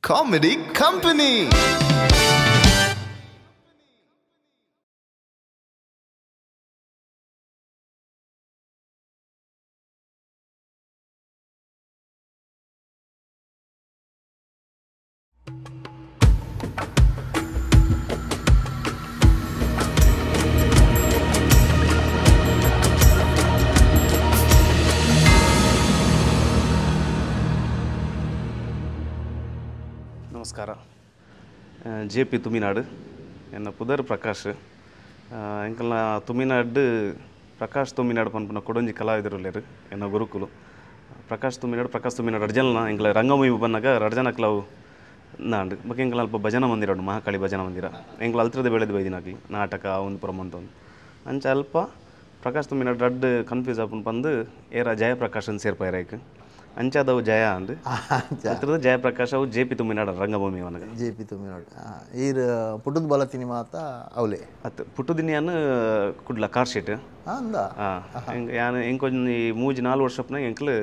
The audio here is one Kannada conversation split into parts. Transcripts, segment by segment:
Comedy Company. ನಮಸ್ಕಾರ. ಜೆ ಪಿ ತುಮಿನಾಡು ಎನ್ನ ಪುದರ್ ಪ್ರಕಾಶ್ ಎಂಕಲ್ನ ತುಮಿನಾಡು ಪ್ರಕಾಶ್ ತುಮಿನಾಡು ಪನ್ಪುನ ಕೊಡೊಂಜಿ ಕಲಾವಿದರು ಎನ್ನ ಗುರುಕುಲು ಪ್ರಕಾಶ್ ತುಮಿನಾಡು ಅಡ್ಜಲ್ನ ಎಂಕಲ ರಂಗಭೂಮಿ ಬನ್ನಾಗ ರಡ್ಜನಕ್ಲವು ನಾಂಡು ಬಗ್ಗೆ ಎಂಕಲ ಅಲ್ಪ ಭಜನಾ ಮಂದಿರ ಉಂಡು ಮಹಾಕಾಳಿ ಭಜನಾ ಮಂದಿರ ಎಂಕಲ ಅಲ್ತ್ರದ ಬೆಳೆದು ಬೈದಿನಾಗ್ಲಿ ನಾಟಕ ಒಂದು ಪುರ ಮಂತೊಂದು ಅಂಚ ಅಲ್ಪ ಪ್ರಕಾಶ್ ತುಮಿನಾಡು ರಡ್ಡು ಕನ್ಫ್ಯೂಸ್ ಆಪುಂಡು ಪಂದು ಏರ ಜಯಪ್ರಕಾಶ್ ಅಂತ ಸೇರ್ಪಾಯಿರಾಯ್ಕು ಅಂಚಾದವು ಜಯ ಅಂದು ಹತ್ರದ ಜಯಪ್ರಕಾಶ್ ಅವು ಜೆ ಪಿ ತುಮಿನಾಡು ರಂಗಭೂಮಿ ಅವನಿಗೆ ಜೆ ಪಿ ತುಮಿನಾಡು ಈರ್ ಪುಟ್ಟದ ಬಲತಿನಿ ಮಾತ ಅವಲೆ ಅತ್ತು ಪುಟ್ಟುದಿನಿಯನ್ನು ಕುಡ್ಲ ಕಾರ್ ಶೀಟ್ ಅಂದ ಯಾನು ಎಂಕೊಂಜಿ ಮೂಜಿ 4 ವರ್ಷಪ್ಪನ ಎಂಕ್ಲು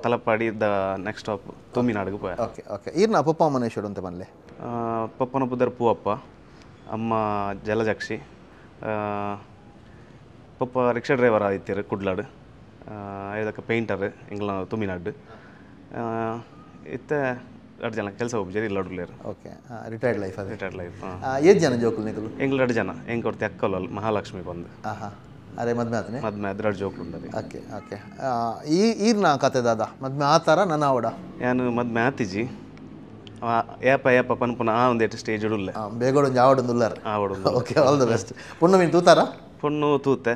ತಲಪಾಡಿ ದ ನೆಕ್ಸ್ಟ್ ಸ್ಟಾಪ್ ತುಮಿನಾಡಿಗೆ ಪೋಯ. ಓಕೆ ಓಕೆ ಈರ್ನ ಪಪ್ಪ ಮನೇಶ್ವರ ಅಂತ ಬಂದ್ಲೆ ಪಪ್ಪನ ಪುದರ್ ಪೂವಪ್ಪ, ಅಮ್ಮ ಜಲಜಾಕ್ಷಿ, ಪಪ್ಪ ರಿಕ್ಷಾ ಡ್ರೈವರ್ ಆದಿತ್ಯರು ಕುಡ್ಲಾಡು, ಇದಕ್ಕೆ ಪೇಂಟರ್ ಎಂಗ್ಲ ತುಮಿನಾಡು ಇತ್ತ 2 ಜನ ಕೆಲಸ ಹೋಗ್ಬಿಟ್ಟು ಇಲ್ಲ ಹುಡುಗರು. ಓಕೆ ರಿಟೈರ್ಡ್ ಲೈಫ್ ಅದು ರಿಟೈರ್ಡ್ ಲೈಫ್. ಏಳು ಜನ ಜೋಕುಲು ನಿಕಲು ಎಂಗ್ಲ 2 ಜನ ಎಂಗೆ ಕೊಡ್ತಿ ಅಕ್ಕಲ್ಲ ಮಹಾಲಕ್ಷ್ಮಿ ಬಂದು ಹಾಂ ಅರೆ ಮದ್ಮೆ ಆತನೆ ಮದ್ಮೆ ಅದು 2 ಜೋಕ್ಲು ಉಂಟದೆ. ಓಕೆ ಓಕೆ ಈರ್ನ ಕತೆ ದಾದ ಮದ್ಮೆ ಆ ಥರ ನನ್ನ ಅವಡ ನಾನು ಮದ್ಮೆ ಆತಿಜಿ ಏಪ ಏಪ ಪನ್ಪುನ ಆ ಒಂದೇಟು ಸ್ಟೇಜ್ ಉಡುಲ್ಲೆ ಬೇಗೋಡೊಂದು ಆವಡೊಂದು ಉಲ್ಲಾರ. ಆವಡು ಓಕೆ ಆಲ್ ದ ಬೆಸ್ಟ್. ಪುಣ್ಣ ಮೀನು ತೂತಾರ ಪೊಣ್ಣು ತೂತೆ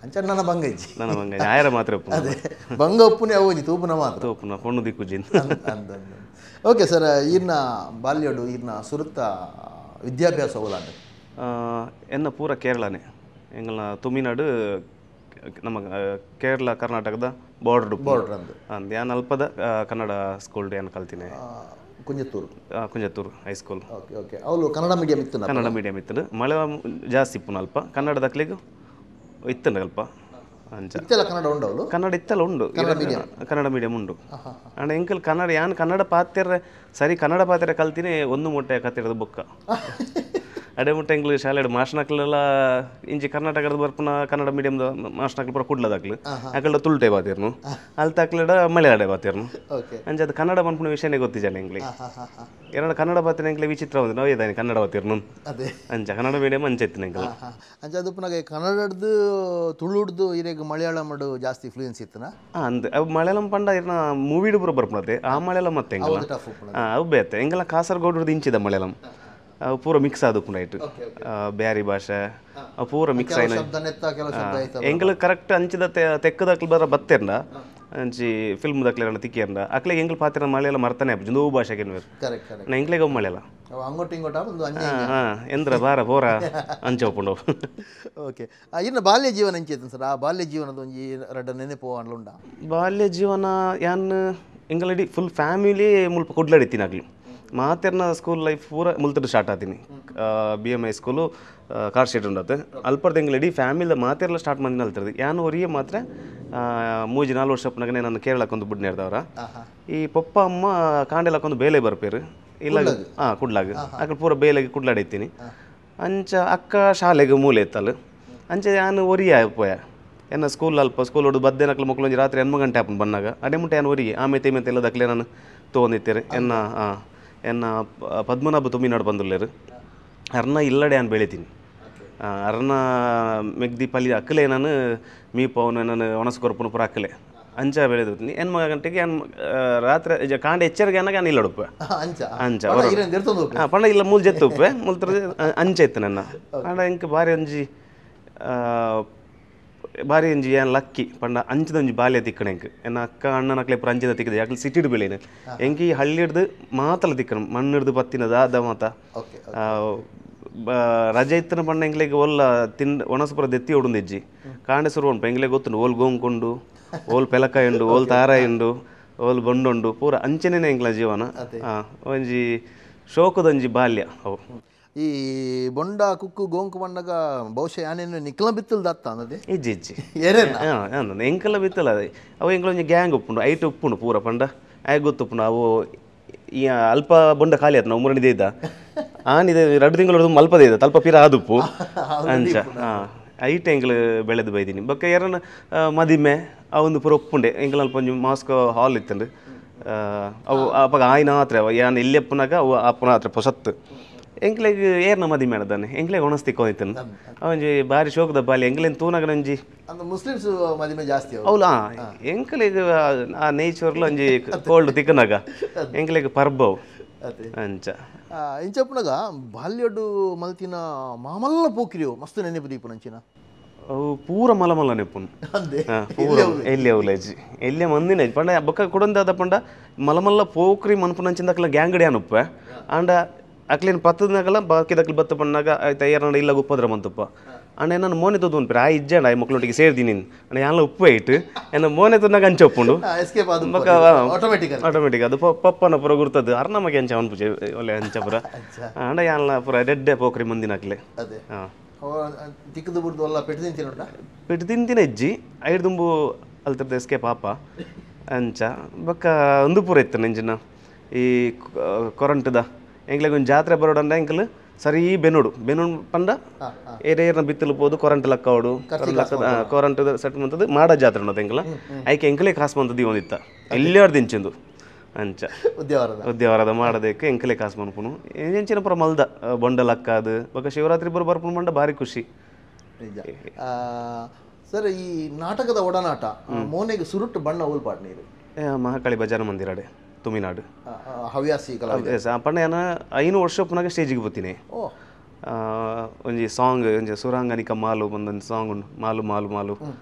ಅಂಚ ನನ್ನ ಬಂಗ ಇಜ್ಜಿ ನನ್ನ ಮಂಗ ಆಯರ ಮಾತ್ರ ಅದೇ ಬಂಗ ಒಪ್ಪುನೆ ಅವನಿ ತೂಪುನ ಮಾತ್ರ ತೂಪುನ ಪೊಣ್ಣು ದಿಕ್ಕುಜಿನ್ ಅಂದ ಓಕೆ ಸರ್ ಈರ್ನ ಬಾಲ್ಯಡು ಈರ್ನ ಸುರುತ್ತ ವಿದ್ಯಾಭ್ಯಾಸ ಹೋಲಾಟ ಎನ್ನ ಪೂರ ಕೇರಳನೇ ಎಂಗಲ್ನ ತುಮಿನಾಡು ನಮ್ಮ ಕೇರಳ ಕರ್ನಾಟಕದ ಬಾರ್ಡರ್ ಅಂದು ಅಂದು ಯಾನು ಅಲ್ಪದ ಕನ್ನಡ ಸ್ಕೂಲ್ ಏನು ಕಲ್ತೀನಿ ಕುಂಜತ್ತೂರು ಹೈಸ್ಕೂಲ್. ಓಕೆ ಓಕೆ ಅವಳು ಕನ್ನಡ ಮೀಡಿಯಂ ಇತ್ತು ಕನ್ನಡ ಮೀಡಿಯಂ ಇತ್ತು ಮಲಯಾಳಂ ಜಾಸ್ತಿ ಇಪ್ಪುನ ಅಲ್ಪ ಕನ್ನಡ ದಕ್ಲಿಗೂ ಇತ್ತು ಅಲ್ಪ ಅಂಚ ಇತ್ತೆಲ್ಲ ಕನ್ನಡ ಉಂಡು ಅವಳು ಕನ್ನಡ ಇತ್ತಲ್ಲ ಉಂಡು ಕನ್ನಡ ಮೀಡಿಯಂ ಉಂಡು ಅಣ್ಣ ಎಂಕಲ್ ಕನ್ನಡ ಯಾನು ಕನ್ನಡ ಪಾತ್ರೆ ಸರಿ ಕನ್ನಡ ಪಾತ್ರೆ ಕಲ್ತೀನಿ ಒಂದು ಮೂಟೆ ಕತ್ತಿರದ ಬುಕ್ಕ ಅಡೆ ಮುಟ್ಟೆ ಎಂಗ್ಲು ಶಾಲೆ ಮಾಸ್ಟ್ನಕ್ಲೆಲ್ಲ ಇಂಚಿ ಕರ್ನಾಟಕದ ಬರ್ಪುನ ಕನ್ನಡ ಮೀಡಿಯಮ್ದ ಮಾಸ್ಟ್ನಕ್ಲು ಪೂರ ಕುಡ್ಲದಾಕ್ಲು ಯಾಕಂದ್ರೆ ತುಳ್ಟೆ ಬಾತಿರ್ನು ಅಲ್ಲಿ ತಕ್ಲಿಡ ಮಲಯಾಳ ಬಾತಿರ್ನು ಅಂಚೆ ಅದು ಕನ್ನಡ ಪನ್ಪುನ ವಿಷಯನೇ ಗೊತ್ತಿಜಲ್ಲ ಎಂಗ್ಲಿ ಎರಡು ಕನ್ನಡ ಬಾತಿನ ಎಂಗ್ಲಿ ವಿಚಿತ್ರ ಒಂದು ನಾವು ಇದ್ದಾನೆ ಕನ್ನಡ ಬಾತಿರ್ನು ಅಂಚ ಕನ್ನಡ ಮೀಡಿಯಂ ಅಂಚೆತ್ತಿನ ಎಂಗ್ಲ ಅಂಚೆ ಅದು ಪುನಃ ಕನ್ನಡದ್ದು ತುಳುಡ್ದು ಇರೇಗ ಮಲಯಾಳಂ ಜಾಸ್ತಿ ಫ್ಲೂಯೆನ್ಸ್ ಇತ್ತನ ಅಂದ್ ಅವು ಮಲಯಾಳಂ ಪಂಡ ಇರ್ನ ಮೂವಿಡು ಪೂರ ಬರ್ಪುನತೆ ಆ ಮಲಯಾಳಂ ಮತ್ತೆ ಎಂಗಲ್ಲ ಅವು ಬೇತೆ ಎಂಗಲ್ಲ ಕಾಸರಗೋಡು ಇಂಚಿದ ಮಲಯಾಳಂ ಅವು ಪೂರ ಮಿಕ್ಸ್ ಆದಕ್ಕುಂಡಾಯ್ತು ಬ್ಯಾರಿ ಭಾಷೆ ಅವು ಪೂರ ಮಿಕ್ಸ್ ಆಯ್ನ ಎಂಗ್ಲ ಕರೆಕ್ಟ್ ಅಂಚಿದ ತೆಕ್ಕದಕ್ಲು ಬರ ಬತ್ತೇರ್ನ ಅಂಚಿ ಫಿಲ್ಮ್ ದಕ್ಲೆರನ್ನ ತಿಕ್ಕಿಯರ್ನ ಅಕ್ಲೆಗೆ ಎಂಗ್ಲ ಪಾತ್ರ ಮಲಯಾಳ ಮರ್ತಾನೆ ಆಪು ಜುಂದು ಭಾಷೆಗೆ ನಾ ಎಂಗ್ಲೆಗೆ ಅವು ಮಲಯಾಳ ಎಂದ್ರ ಬಾರ ಪೋರ ಅಂಚೆ ಒಪ್ಪುಂಡು. ಓಕೆ ಇನ್ನು ಬಾಲ್ಯ ಜೀವನ ಅಂಚೇತ ಸರ್ ಆ ಬಾಲ್ಯ ಜೀವನದ ಒಂಜಿ ರಡ್ಡ ನೆನಪು ಉಂಡ ಬಾಲ್ಯ ಜೀವನ ಯಾನ್ ಎಂಗಲಡಿ ಫುಲ್ ಫ್ಯಾಮಿಲಿ ಮುಲ್ಪ ಕುಡ್ಲಾಡಿತ್ತೀನಾಗ್ಲಿ ಮಾತೆರ್ನ ಸ್ಕೂಲ್ ಲೈಫ್ ಪೂರ ಮುಲ್ತಡು ಸ್ಟಾರ್ಟ್ ಆತೀನಿ BMI ಸ್ಕೂಲು ಕಾರ್ ಶೀಟ್ ಉಂಡತ್ತೆ ಅಲ್ಪರ್ದ ಎಂಗ್ಲಡಿ ಫ್ಯಾಮಿಲಿದ ಮಾತೆರ್ಲ ಸ್ಟಾರ್ಟ್ ಮಂದಿನ ಅಲ್ತರದು ಯಾನು ಒರಿಗೆ ಮಾತ್ರ 3-4 ವರ್ಷಪ್ಪನಾಗನೇ ನಾನು ಕೇರಳಕ್ಕೊಂದು ಬುಡ್ ನೇರ್ದವ್ರ ಈ ಪಪ್ಪ ಅಮ್ಮ ಕಾಂಡೆಲಕ್ಕೊಂದು ಬೇಲೆ ಬರ್ಪೇರು ಇಲ್ಲ ಕುಡ್ಲಾಗ ಅక్కడ ಪೂರ ಬೇಲೆಗೆ ಕುಡ್ಲಾಡೈತೀನಿ ಅಂಚ ಅಕ್ಕ ಶಾಲೆಗೆ ಮೂಲೆ ಇತ್ತಲ್ಲ ಅಂಚೆ ನಾನು ಒರಿಯ ಪೋಯ ಎನ್ನ ಸ್ಕೂಲ್ ಅಲ್ಪ ಸ್ಕೂಲ್ ಹೊಡು ಬದ್ದೇನಕ್ಲ ಮಕ್ಕಳು ರಾತ್ರಿ 8 ಗಂಟೆ ಆಪನ್ ಬಂದಾಗ ಅಡೆ ಮುಟ್ಟೆ ನಾನು ಒರಿಗೆ ಆಮೇಲೆ ಎಲ್ಲದಕ್ಲೆ ನಾನು ತೊಗೊಂಡಿತ್ತೇರಿ ಎನ್ನ ಪದ್ಮನಾಭ ತುಮಿನಾಡು ಬಂದುಲ್ಲೇರು ಅರ್ನ ಇಲ್ಲಡೆ ನಾನು ಬೆಳಿತೀನಿ ಅರ್ನ ಮೆಗ್ದಿ ಪಲ್ಲಿ ಅಕ್ಕಲೆ ನಾನು ಮೀಪವನು ನಾನು ಒಣಸ್ಕೊರ್ಪುನ ಪುರ ಅಕ್ಕಲೆ ಅಂಚ ಬೆಳೆದಿರ್ತೀನಿ 8 ಗಂಟೆಗೆ ನಾನು ರಾತ್ರಿ ಕಾಂಡೆ ಎಚ್ಚರಿಗೆ ಅನ್ನಗೆ ನಾನು ಇಲ್ಲಡುಪ್ಪೆ ಅಂಚ ಪಂಡ ಇಲ್ಲ ಮೂಲ್ ಜೆತ್ತುಪ್ಪೆ ಮುಲ್ತರ ಅಂಚೆ ಇತ್ತು ನನ್ನ ಕಾಂಡ ಇಂಕ ಭಾರಿ ಒಂಜಿ ಏನು ಲಕ್ಕಿ ಪಂಡ ಅಂಚದ ಒಂಜಿ ಬಾಲ್ಯ ತಿಕ್ಕಣ ಎಂಕ್ ಎನ್ನ ಅಕ್ಕ ಅಣ್ಣನಕ್ಲೆ ಪುರ ಅಂಚದ ತಿಕ್ಕದ ಯಾಕಂದ್ರೆ ಸಿಟಿಡ್ ಬೆಳೆನ ಎಂಕಿ ಹಳ್ಳಿ ಹಿಡ್ದು ಮಾತಲ್ಲ ತಿಕ್ಕಣ ಮಣ್ಣು ಹಿಡ್ದು ಬತ್ತಿನದ ಅದ ಮಾತ ರಜೆ ಇತ್ತನ ಪಂಡ ಎಂಗ್ಲೆಗೆ ಒಲ್ಲ ಒಣಸಪುರ ದೆತ್ತಿ ಹೊಡುಂದಿಜ್ಜಿ ಕಾಂಡೆ ಸುರು ಉಂಟು ಎಂಗ್ಲೆಗೆ ಗೊತ್ತುಂಡು ಓಲ್ ಗೋಂಕೊಂಡು ಓಲ್ ಪೆಲಕಾಯಿ ಉಂಡು ಓಲ್ ತಾರಾಯಿ ಉಂಡು ಓಲ್ ಬೊಂಡುಂಡು ಪೂರ ಅಂಚೆನೇ ಎಂಗ್ಲ ಜೀವನ ಒಂಜಿ ಶೋಕದೊಂಜಿ ಬಾಲ್ಯ ಅವು ಈ ಬೊಂಡ ಕುಕ್ಕು ಗೋಂಕು ಬಂದಾಗ ಬಹುಶಃ ಯಾನೇನು ನಿಕ್ಲ ಬಿತ್ತಲ್ ದತ್ತ ಅನ್ನೋದೇ ಇಜ್ಜಿ ಎಂಕಲ್ಲ ಬಿತ್ತಲ್ಲ ಅವು ಎಂಕಲ ಒಂಜಿ ಗ್ಯಾಂಗ್ ಉಪ್ಪುಂಡು ಐಟ್ ಉಪ್ಪುಂಡು ಪೂರ ಪಂಡ ಆಯ್ ಗೊತ್ತುಪ್ಪುಂಡು ಅವು ಈ ಅಲ್ಪ ಬೊಂಡ ಖಾಲಿ ಆಯ್ತು ನಾವು ಮೂರನೇ ಇದ್ದ ಆನಿದೆ 2 ತಿಂಗಳು ಮಲ್ಪದೇ ಇದ್ದ ತಲ್ಪ ಪೀರ ಆದುಪ್ಪು ಅಂಚ ಐಟ್ ಎಂಗ್ಲು ಬೆಳೆದು ಬೈದೀನಿ ಬೊಕ್ಕ ಯಾರನ್ನ ಮದಿಮೆ ಅವಂದು ಪೂರ ಒಪ್ಪುಂಡೆ ಎಂಗ್ಲ ಅಲ್ಪ ಒಂಜಿ ಮಾಸ್ಕೋ ಹಾಲ್ ಇತ್ತಂಡು ಅವು ಅಪ್ಪಾಗ ಆಯ್ನ ಹತ್ರ ಯಾನ್ ಎಲ್ಲಿ ಅಪ್ಪನಾಗ ಅವು ಅಪ್ಪನ ಹತ್ರ ಪೊಸತ್ತು ಎಂಕ್ಲೆಗ್ ಏರ್ನ ಮದಿಮೆ ಆಡದಾನೆ ಎಂಕ್ಲೆಗ್ ಒಣಸ್ತಿಕ್ಕೋಯ್ತನು ಅವಂಜಿ ಬಾರಿ ಶೋಕದ ಬಾಲಿ ಎಂಗ್ಲೇನ್ ತೂನಾಗ ನಂಜಿ ಮುಸ್ಲಿಮ್ಸ್ ಮದಿಮೆ ಜಾಸ್ತಿ ಅವಲ್ಲ ಎಂಕ್ಲೆಗ್ ಆ ನೇಚರ್ಲು ಒಂಜಿ ಕೋಲ್ಡ್ ತಿಕ್ಕನಾಗ ಎಂಕ್ಲೆಗ್ ಪರ್ಬವು ಅಂಚ ಇಂಚಪ್ಪನಾಗ ಬಾಲ್ಯಡು ಮಲ್ತಿನ ಮಾಮಲ್ಲ ಪೋಕಿರಿಯೋ ಮಸ್ತ್ ನೆನಪು ದೀಪು ನಂಚಿನ ಅವು ಪೂರ ಮಲಮಲ್ಲ ನೆಪ್ಪುನು ಪೂರ ಎಲ್ಲಿ ಅವಲೇಜಿ ಎಲ್ಲಿ ಮಂದಿನ ಪಂಡ ಬೊಕ್ಕ ಕೊಡೊಂದಾದ ಪಂಡ ಮಲಮಲ್ಲ ಪೋಕ್ರಿ ಮನ್ಪುನಂಚಿಂದ ಅಕ್ಲ ಗ್ಯಾಂಗಡಿ ಅನುಪ್ಪ ಅಂಡ ಅಕ್ಲಿನ ಪತ್ತದನಾಗಲ್ಲ ಬಾಕಿದಕ್ಲು ಬತ್ತ ಪಣ್ಣಾಗ ಆಯ್ತು ಅಯ್ಯರ ಇಲ್ಲ ಉಪ್ಪದ್ರ ಮಂತಪ್ಪ ಅಣ್ಣ ನಾನು ಮೋನೆ ತೊದು ಅನ್ಪಿರ ಆ ಇಜ್ಜಂಡ ಆ ಮಕ್ಕಳೊಟ್ಟಿಗೆ ಸೇರ್ತೀನಿ ಅಣ್ಣ ಎಲ್ಲ ಉಪ್ಪು ಇಟ್ಟು ಏನ ಮೋನೆ ತೊಂದಾಗ ಹಂಚ ಒಪ್ಪುಂಡು ಆಟೋಮೆಟಿಕ್ ಅದು ಪಪ್ಪನ ಪುರ ಗುರ್ತದ್ದು ಅರ್ ನಮಗೆ ಹಂಚ ಅವನು ಪೂಜೆ ಒಳ್ಳೆ ಹಂಚ ಪುರ ಅಂಡ ಎಲ್ಲ ಪುರ ರೆಡ್ಡೆ ಪೋಕ್ರಿ ಮುಂದಿನ ಹಾಕ್ಲೆ ಹಾಂ ಪೆಟ್ಟು ತಿಂತಿನ ಇಜ್ಜಿ ಐದು ದುಂಬು ಅಲ್ತದ ಎಸ್ಕೆ ಪಾಪ ಅಂಚ ಬೊಕ್ಕ ಒಂದು ಪೂರ ಇತ್ತು ನೆಂಜಿನ ಈ ಕೊರಂಟದ ಎಂಗ್ಲೆಗ್ ಒಂದು ಜಾತ್ರೆ ಬರೋಡಂಡ ಎಂಕಲ್ ಸರಿ ಬೆನ್ನೋಡು ಪಂಡ ಏರೇರ್ನ ಬಿತ್ತಲು ಪೋದು ಕೊರಂಟ್ ಲಕ್ಕವಡು ಕೊರಂಟ್ ಸೆಟ್ ಮಂತದ್ದು ಮಾಡ ಜಾತ್ರೆ ಅನ್ನೋದು ಎಂಕಲ ಐಕೆ ಎಂಕಲೇ ಕಾಸು ಮಂತದ್ದು ಒಂದಿತ್ತ ಎಲ್ಲಾರು ದಿಂಚಂದು ಅಂಚ ಉದ್ಯಾವರದ ಮಾಡೋದಕ್ಕೆ ಎಂಕಲೇ ಕಾಸು ಮನ್ಪುನು ಎಂಚಿನ ಪುರ ಮಲ್ದ ಬೊಂಡ ಲಕ್ಕ ಅದು ಬೊಕ್ಕ ಶಿವರಾತ್ರಿ ಬರೋ ಬರ್ಪುನು ಮಂಡ ಭಾರಿ ಖುಷಿ ಸರ್ ಈ ನಾಟಕದ ಒಡನಾಟ ಮೋನೆಗೆ ಸುರುಟ್ಟು ಬಣ್ಣ ಉಲ್ಪಾಡ್ ನೀರು ಮಹಾಕಾಳಿ ಭಜನ ಮಂದಿರಡೆ ತುಮಿನಾಡು ಹವ್ಯಾಸಿ ಪಂಡ ಏನ 5 ವರ್ಷ ಪುನಃ ಸ್ಟೇಜಿಗೆ ಬರ್ತೀನಿ ಒಂಜಿ ಸಾಂಗ್ ಒಂಜಿ ಸುರಾಂಗನಿಕ ಮಾಲು ಒಂದೊಂದು ಸಾಂಗ್ ಉಂಡು ಮಾಲು ಮಾಲು ಮಾಲು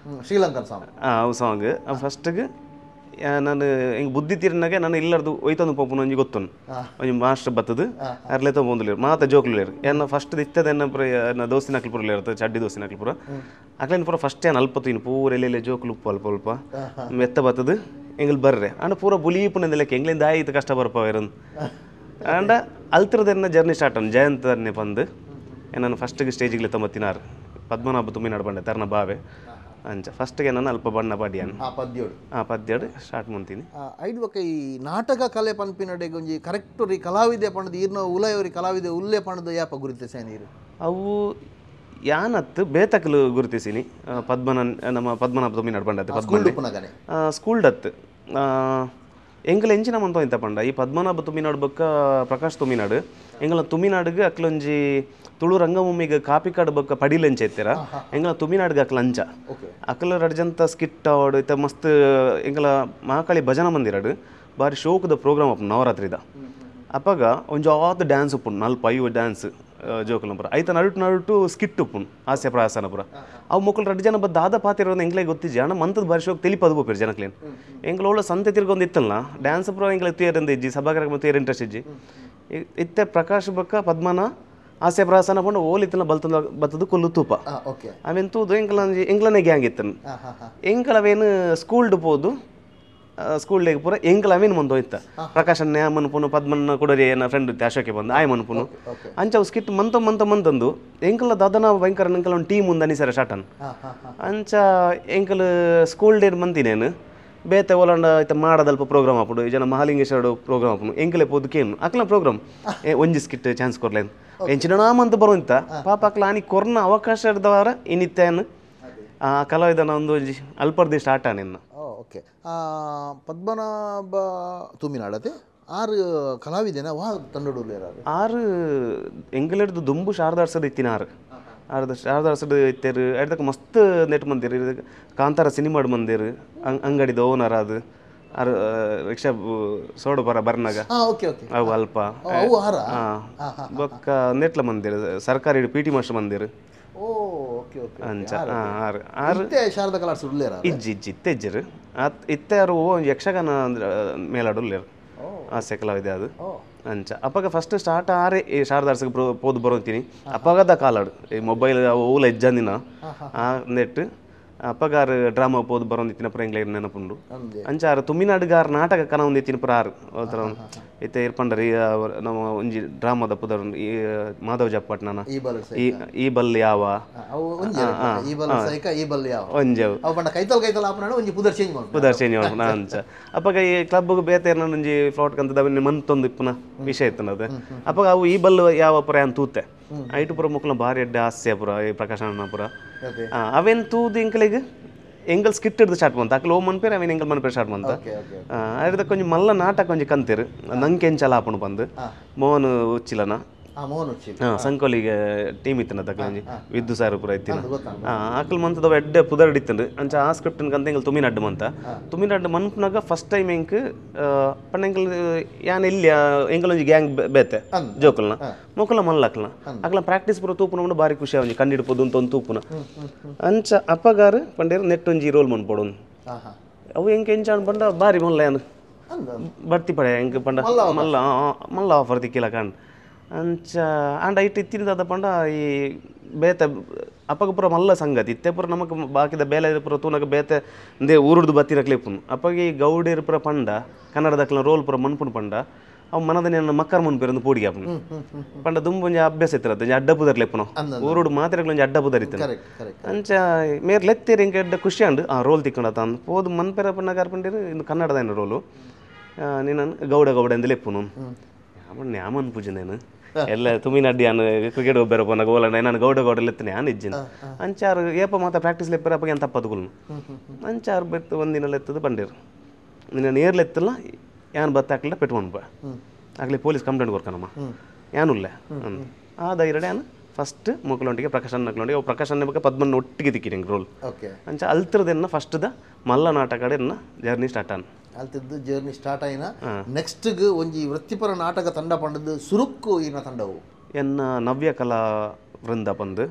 ಶ್ರೀಲಂಕನ್ ಸಾಂಗ್ ಅವು ಸಾಂಗ್ ಫಸ್ಟ್ಗೆ ನಾನು ಹಿಂಗೆ ಬುದ್ಧಿ ತೀರಿನಾಗೆ ನಾನು ಇಲ್ಲರ್ದು ಒಯ್ತಂದು ಪೋಪುನ ಒಂಜಿ ಗೊತ್ತುನು ಒಂಜಿ ಮಾಸ್ಟರ್ ಬತ್ತದು ಅರ್ಲೆ ತೊಗೊಂದಿಲ್ಲ ಮಾತ ಜೋಕ್ಲೇರು ಏನ ಫಸ್ಟ್ ಇತ್ತದ ಎನ್ನ ಪುರ ದೋಸ್ತಿನ ಹಾಕ್ಲಿ ಪುರ ಇರ್ತದೆ ಚಡ್ಡಿ ದೋಸ್ತಿನ ಹಾಕ್ಲಿ ಪುರ ಅಕ್ಲೇನು ಪೂರ ಫಸ್ಟ್ ಏನು ಅಲ್ಪ ಇನ್ನು ಪೂರ ಎಲ್ಲೆಲ್ಲ ಜೋಕ್ಲು ಉಪ್ಪು ಅಲ್ಪ ಅಲ್ಪ ಮೆತ್ತ ಬತ್ತದು ಎಂಗಲ್ ಬರ್ರೆ ಅಂಡ ಪೂರ ಬುಲೀಪುನಂದೆಲ್ಲಕ್ಕೆ ಎಂಗ್ಲಿಂದ ಆಯ್ತು ಕಷ್ಟ ಬರ್ಪ ಇರೋದು ಅಂಡ ಅಲ್ತಿರದನ್ನ ಜರ್ನಿ ಸ್ಟಾರ್ಟ್ ಅನ್ ಜಯಂತನ್ನೇ ಬಂದು ನಾನು ಫಸ್ಟಿಗೆ ಸ್ಟೇಜಿಗೆ ತೊಂಬತ್ತಿನಾರು ಪದ್ಮನಾಭ ತುಮ್ಮಿ ನಡ್ಬಂಡೆ ತರ್ನ ಬಾವೆ ಅಂಚ ಫಸ್ಟ್ಗೆ ನಾನು ಅಲ್ಪ ಬಣ್ಣ ಪಾಡ್ಯಾನು ಪದ್ಯಡು ಸ್ಟಾರ್ಟ್ ಮಾಡ್ತೀನಿ ಐದು ಬೊಕ್ಕ ಈ ನಾಟಕ ಕಲೆ ಪನ್ಪಿನಡೆಗೆ ಒಂಜಿ ಕರೆಕ್ಟ್ ರೀ ಕಲಾವಿದೆ ಪಣದು ಈರ್ನ ಉಲಯವರಿ ಕಲಾವಿದೆ ಉಲ್ಲೆ ಪಣದು ಯಾಪ ಗುರುತಿಸ ನೀರು ಅವು ಯಾನತ್ತು ಬೇತಕಲು ಗುರುತಿಸಿನಿ ನಮ್ಮ ಪದ್ಮನಾಭ ತುಮ್ಮಿ ನಡ್ಬಂಡತ್ತೆ ಸ್ಕೂಲ್ಡತ್ತು ಎಂಗಲ ಎಂಚಿನ ಮಂತ ಇಂತ ಪಂಡ ಈ ಪದ್ಮನಾಭ ತುಮ್ಮಿನಾಡು ಬೊಕ್ಕ ಪ್ರಕಾಶ್ ತುಮ್ಮಿನಾಡು ಎಂಗಲ ತುಮ್ಮಿನಾಡಿಗೆ ಅಕ್ಲೊಂಜಿ ತುಳು ರಂಗಭೂಮಿಗೆ ಕಾಪಿ ಕಾರ್ಡ್ ಬೊಕ್ಕ ಪಡಿಲೆಂಚ ಎತ್ತರ ಎಂಗಲ ತುಮ್ಮಿನಾಡಿಗೆ ಅಕ್ಲ ಅಂಚ ಅಕ್ಲ ರಡ್ಜಂತ ಸ್ಕಿಟ್ ಆವಡು ಇತ್ತ ಮಸ್ತ್ ಎಂಗಲ ಮಹಾಕಾಳಿ ಭಜನ ಮಂದಿರಡು ಬಾರಿ ಶೋಕದ ಪ್ರೋಗ್ರಾಮ್ ಅಪ್ಪ ನವರಾತ್ರಿದ ಅಪ್ಪಾಗ ಒಂಜಾತ್ ಡ್ಯಾನ್ಸ್ ಉಪ್ಪುಂಡು 4-5 ಡ್ಯಾನ್ಸ್ ಜೋಕಲ್ನ ಪುರ ಐತ ನಡುಟು ಸ್ಕಿಟ್ ಉಪ್ಪುಂಡು ಹಾಸ್ಯ ಪ್ರಹಾಸನ ಪುರ ಅವು ಮಕ್ಕಳು 2 ಜನ ಬದ್ದು ಆದ ಪಾತಿರೋದು ಎಂಗ್ಲೇ ಗೊತ್ತಿಜ್ಜಿ ಅಣ್ಣ ಮಂತದ ಬಾರಿ ಶೋಕ್ ತಿಳಿಪದು ಬೋಪಿರು ಜನಕ್ಲೇನು ಎಂಗ್ಲ ಒಳ್ಳೆ ಸಂತೆ ತಿರ್ಗೊಂದು ಇತ್ತಲ್ಲ ಡ್ಯಾನ್ಸ್ ಪುರ ಎಂಗ್ಲ ತೇರಿಂದ ಇಜ್ಜಿ ಸಭಾಕಾರ್ಯಕ್ರಮ ತೇರ್ ಇಂಟ್ರೆಸ್ಟ್ ಇಜ್ಜಿ ಇತ್ತೆ ಪ್ರಕಾಶ್ ಬಕ್ಕ ಪದ್ಮನ ಹಾಸ್ಯ ಪ್ರಹಾಸನ ಪಂಡು ಓಲಿತ್ತಲ್ಲ ಬತ್ತದು ಕೊಲ್ಲು ತೂಪ ಅವೇನು ತೂದು ಎಂಗ್ಲನೇ ಗ್ಯಾಂಗ್ ಇತ್ತನು ಎಂಗ್ಲವೇನು ಸ್ಕೂಲ್ಡ್ ಪೋದು ಸ್ಕೂಲ್ ಡೇಗೆ ಪೂರ ಎಂಕಲ್ ಅವೇನು ಮಂದು ಹೋಯ್ತ ಪ್ರಕಾಶನ್ನೇ ಮನ್ಪುನು ಪದ್ಮನ್ನ ಕೊಡರಿ ನನ್ನ ಫ್ರೆಂಡ್ ಇತ್ತು ಅಶೋಕೆ ಬಂದು ಆಯ್ ಮನ್ಪುನು ಅಂಚ ಸ್ಕಿಟ್ ಮಂತಂದು ಎಂಕಲ ದಾದನ ಭಯಂಕರ ಎಂಕಲ್ ಒಂದು ಟೀಮ್ ಒಂದು ಅನಿಸರ ಶಾಟನ್ ಅಂಚ ಎಂಕಲ್ ಸ್ಕೂಲ್ ಡೇ ಮಂತಿನೇನು ಬೇತೆ ಒಲಂಡ ಆಯ್ತು ಮಾಡದಲ್ಪ ಪ್ರೋಗ್ರಾಮ್ ಹಾಪುಡು ಈ ಜನ ಮಹಾಲಿಂಗೇಶ್ವರ ಪ್ರೋಗ್ರಾಮ್ ಹಾಪುನು ಎಂಕಲೆ ಪೋದಕ್ಕೇನು ಅಕ್ಲ ಪ್ರೋಗ್ರಾಮ್ ಒಂಜಿ ಸ್ಕಿಟ್ ಚಾನ್ಸ್ ಕೊರ್ಲೇನು ಎಂಚಿನ ನಾಮಂತ ಬರೋಂತ ಪಾಪ ಅಕ್ಲ ಆನಿ ಕೊರ್ನ ಅವಕಾಶ ಇಡ್ದವಾರ ಇನ್ನಿತ್ತೇನು ಆ ಕಲಾವಿದನ ಒಂದು ಅಲ್ಪರ್ದಿ ಸ್ಟಾರ್ಟ್ ನಿನ್ನ ಓಕೆ ಪದ್ಮನಾಭ ತುಮ್ಮಿನಾಡತೆ 6 ಕಲಾವಿದೆನ ವಾ ತಂಡೋಡು 6 ಎಂಗಲೆಡ್ದು ದುಂಬು ಶಾರದಾಡ್ಸೋದು ಇತ್ತಿನ 6 ಶಾರದಾಡ್ಸೋದು ಇತ್ತೇರು ಎಡ್ದಕ್ಕೆ ಮಸ್ತ್ ನೆಟ್ ಮಂದಿರು ಕಾಂತಾರ ಸಿನಿಮಾಡ್ ಮಂದಿರು ಅಂಗಡಿದ ಓನರ್ ಅದು ರಿಕ್ಷಾ ಸೋಡು ಬರ್ನಾಗ ಅವು ಅಲ್ಪ ಬೊಕ್ಕ ನೆಟ್ಲ ಮಂದಿರು ಸರ್ಕಾರಿ ಪಿ ಟಿ ಮಾಸ್ಟರ್ ಮಂದಿರು ಅಂಚ ಶಾರದಾ ಕಲಾ ಇಜ್ಜಿ ಇತ್ತೆಜ್ಜರು ಇತ್ತಾರು ಯಕ್ಷಗಾನ ಮೇಲಾಡುಲ್ಲೇರು ಹಾಸ್ಯ ಕಲಾವಿದೆ ಅದು ಅಂಚ ಅಪ್ಪಾಗ ಫಸ್ಟ್ ಸ್ಟಾರ್ಟ್ ಆರೆ ಈ ಶಾರದಾರ್ಸಕ್ಕೆ ಪೋದು ಬರೋಂತೀನಿ ಅಪ್ಪಾಗದ ಕಾಲಾಡು ಈ ಮೊಬೈಲ್ ಓಲ ಇಜ್ಜಂದಿನ ನೆಟ್ ಅಪ್ಪಗಾರು ಡ್ರಾಮಾ ಪೋದು ಬರೋಂದಿತ್ತಿನ ಪುರ ಎಂಗ್ಲ ನೆನಪುಂಡು ಅಂದೆ ಅಂಚಾರು ತುಮಿನಾಡುಗಾರ ನಾಟಕ ಕನ ಒಂದಿತ್ತಿನ ಪುರ ಆರು ಅವತರ ಇತ್ತೆ ಇರ್ಪಂಡರಿ ನಮ್ಮ ಒಂಜಿ ಡ್ರಾಮಾದ ಪುದರ್ ಈ ಮಾಧವ್ ಜಪ್ಪಟ್ನನ ಈ ಬಲ್ ಈ ಬಲ್ ಯಾವ ಅವು ಒಂಜಿ ಈ ಬಲ್ ಸೈಕ ಈ ಬಲ್ ಯಾವ ಒಂಜೆವು ಅವು ಪಂಡ ಕೈತಲ್ ಆಪನಾಡ ಒಂಜಿ ಪುದರ್ ಚೇಂಜ್ ಮಾಡ್ತಾರೆ ಪುದರ್ ಚೇಂಜ್ ಮಾಡ್ನ ಅಂಚ ಅಪ್ಪಗ ಈ ಕ್ಲಬ್ಗೆ ಬೇತೇರ್ನ ಒಂಜಿ ಫ್ಲಾಟ್ ಕಂತದ ಅವನ್ನ ಮಂತೊಂದು ಇಪ್ಪುನ ವಿಷಯ ಇತ್ತನದು ಅಪ್ಪಗ ಅವು ಈ ಬಲ್ ಯಾವ ಪುರ ಅಂತ ತೂತೆ ಐಟು ಪುರ ಮುಕ್ಲ ಭಾರಿ ಎಡ್ಡೆ ಹಾಸ್ಯ ಪುರ ಈ ಪ್ರಕಾಶ್ ಅಣ್ಣ ಪುರ ಅವೇನ್ ತೂದು ಇಂಕಲಿಗೆ ಎಂಗಲ್ ಸ್ಕಿಟ್ ಹಿಡ್ದು ಸ್ಟಾರ್ಟ್ ಬಂತ ಅಕ್ಲ ಓ ಮನ್ಪೇರು ಅವೇನು ಎಂಗಲ್ ಮನ್ಪೇರು ಸ್ಟಾರ್ಟ್ ಬಂತ ಅದ್ರ ಕೊಂಚ ಮಲ್ಲ ನಾಟಕ ಕೊಂಚ ಕಂತೀರು ನಂಕೆಂಚಲ ಆಪಣು ಬಂದು ಮೋಹನ್ ಉಚ್ಚಿಲನ ಸಂಕೋಲಿಗೆ ಟೀಮ್ ಇತ್ತನ ತಕ್ಲಂಜಿ ವಿದ್ದು ಸಾರು ಪುರ ಇತ್ತಿನ ಅಕ್ಲ ಮಂತದ ಎಡ್ಡೆ ಪುದರ್ ಹಿಡಿತಂಡು ಅಂಚ ಆ ಸ್ಕ್ರಿಪ್ಟ್ ಕಂತ ಎಂಗಲ್ ತುಮಿನಡ್ಡು ಮಂತ ತುಮಿನಡ್ಡು ಮನ್ಪನಾಗ ಫಸ್ಟ್ ಟೈಮ್ ಎಂಕ್ ಪಂಡ ಎಂಕಲ್ ಯಾನ್ ಇಲ್ಲಿ ಎಂಕಲ್ ಒಂಜಿ ಗ್ಯಾಂಗ್ ಬೇತೆ ಜೋಕಲ್ನ ಮೊಕಲ ಮಲ್ಲಕ್ಲ ಅಕ್ಲ ಪ್ರಾಕ್ಟೀಸ್ ಪುರ ತೂಪುನ ಬಾರಿ ಖುಷಿ ಒಂಜಿ ಕಂಡಿಡ್ಪೋದು ಅಂತ ಒಂದು ತೂಪುನ ಅಂಚ ಅಪ್ಪಗಾರು ಪಂಡೇರು ನೆಟ್ ಒಂಜಿ ರೋಲ್ ಮನ್ಪೋಡು ಅವು ಎಂಕ್ ಎಂಚಾನ್ ಪಂಡ ಬಾರಿ ಮಲ್ಲ ಯಾನು ಬರ್ತಿ ಪಡೆ ಎಂಕ್ ಪಂಡ ಮಲ್ಲ ಮಲ್ಲ ಆಫರ್ ತಿಕ್ಕಿಲ್ಲ ಕಂಡು ಅಂಚ ಆಂಡ ಇಟ್ಟು ಇತ್ತಿನದ ಪಂಡ ಈ ಬೇತೆ ಅಪ್ಪಗ ಪುರ ಮಲ್ಲ ಸಂಗತಿ ಇತ್ತೆ ಪುರ ನಮಕ್ ಬಾಕಿದ ಬೇಲೆ ಪುರ ತೂನಗ ಬೇತೆ ಇಂದೇ ಊರುಡ್ದು ಬತ್ತಿನ ಕ್ಲಿಪ್ಪುನು ಅಪ್ಪಗೆ ಈ ಗೌಡೇರು ಪುರ ಪಂಡ ಕನ್ನಡದಕ್ಲ ರೋಲ್ ಪುರ ಮನ್ಪುನು ಪಂಡ ಅವು ಮನದ ನನ್ನ ಮಕ್ಕರ್ ಮನ್ಪೇರು ಪೂಡಿಗೆ ಅಪ್ಪನು ಪಂಡ ದುಂಬೊಂಜಿ ಅಭ್ಯಾಸ ಇತ್ತಿರತ್ತೆ ಅಡ್ಡ ಪುದರ್ ಲೆಪ್ಪನು ಊರುಡು ಮಾತಾಡಕ್ಲೊಂಜಿ ಅಡ್ಡ ಪುದರ್ ಇತ್ತು ಅಂಚ ಮೇರ್ ಲೆತ್ತೇರಿ ಇಂಕ ಎಡ್ಡ ಖುಷಿ ಅಂಡು ಆ ರೋಲ್ ತಿಕ್ಕೊಂಡ ತಂದು ಪೋದು ಮನ್ಪೇರ ಪಣ್ಣಗಾರ ಪಂಡೇರು ಇನ್ನು ಕನ್ನಡದ ರೋಲು ನೀನು ಗೌಡ ಗೌಡ ಎಂದು ಲೆಪ್ಪುನು ನ್ಯಾಮನ್ ಪೂಜನೇನು ಎಲ್ಲ ತುಮಿನಡ್ಡಿ ಅನ್ನು ಕ್ರಿಕೆಟ್ ಒಬ್ಬರ ಪೋನ ಗೋಲ ನಾನು ಗೌಡ ಗೌಡ ಲೆತ್ತನೆ ಯಾನ್ ಇಜ್ಜಿನ ಅಂಚಾರು ಏಪ ಮಾತ ಪ್ರಾಕ್ಟೀಸ್ ಲೆಪ್ಪರ ಅಪ್ಪ ಏನು ತಪ್ಪದುಗುಲ್ನು ಅಂಚಾರು ಬೆತ್ತು ಒಂದಿನ ಲೆತ್ತದು ಬಂಡೇರು ನಿನ್ನ ನೇರ್ಲು ಎತ್ತಲ್ಲ ಯಾನ್ ಬತ್ತ ಹಾಕಲ್ಲ ಪೆಟ್ಕೊಂಡು ಆಗಲಿ ಪೊಲೀಸ್ ಕಂಪ್ಲೇಂಟ್ ಕೊರ್ಕನಮ್ಮ ಯಾನುಲ್ಲ ಆ ಧೈರ್ಯ ಯಾನು ಫಸ್ಟ್ ಮುಕ್ಲೊಂಟಿಗೆ ಪ್ರಕಾಶನಕ್ಲೊಂಟಿಗೆ ಅವು ಪ್ರಕಾಶನ ಬಗ್ಗೆ ಪದ್ಮನ್ನ ಒಟ್ಟಿಗೆ ತಿಕ್ಕಿರಿ ರೋಲ್ ಅಂಚ ಅಲ್ತಿರದನ್ನ ಫಸ್ಟ್ದ ಮಲ್ಲ ನಾಟಕಡೆನ್ನ ಜರ್ನಿ ಸ್ಟಾರ್ಟ್ ಆನ್ ಅಲ್ತಿದ್ದು ಜರ್ನಿ ಸ್ಟಾರ್ಟ್ ಆಯ್ನ ನೆಕ್ಸ್ಟ್ ಒಂಜಿ ವೃತ್ತಿಪರ ನಾಟಕ ತಂಡ ಪಂಡದು ಸುರುಕ್ಕು ಈನ ತಂಡವು ಎನ್ನ ನವ್ಯ ಕಲಾ ವೃಂದ ಬಂದು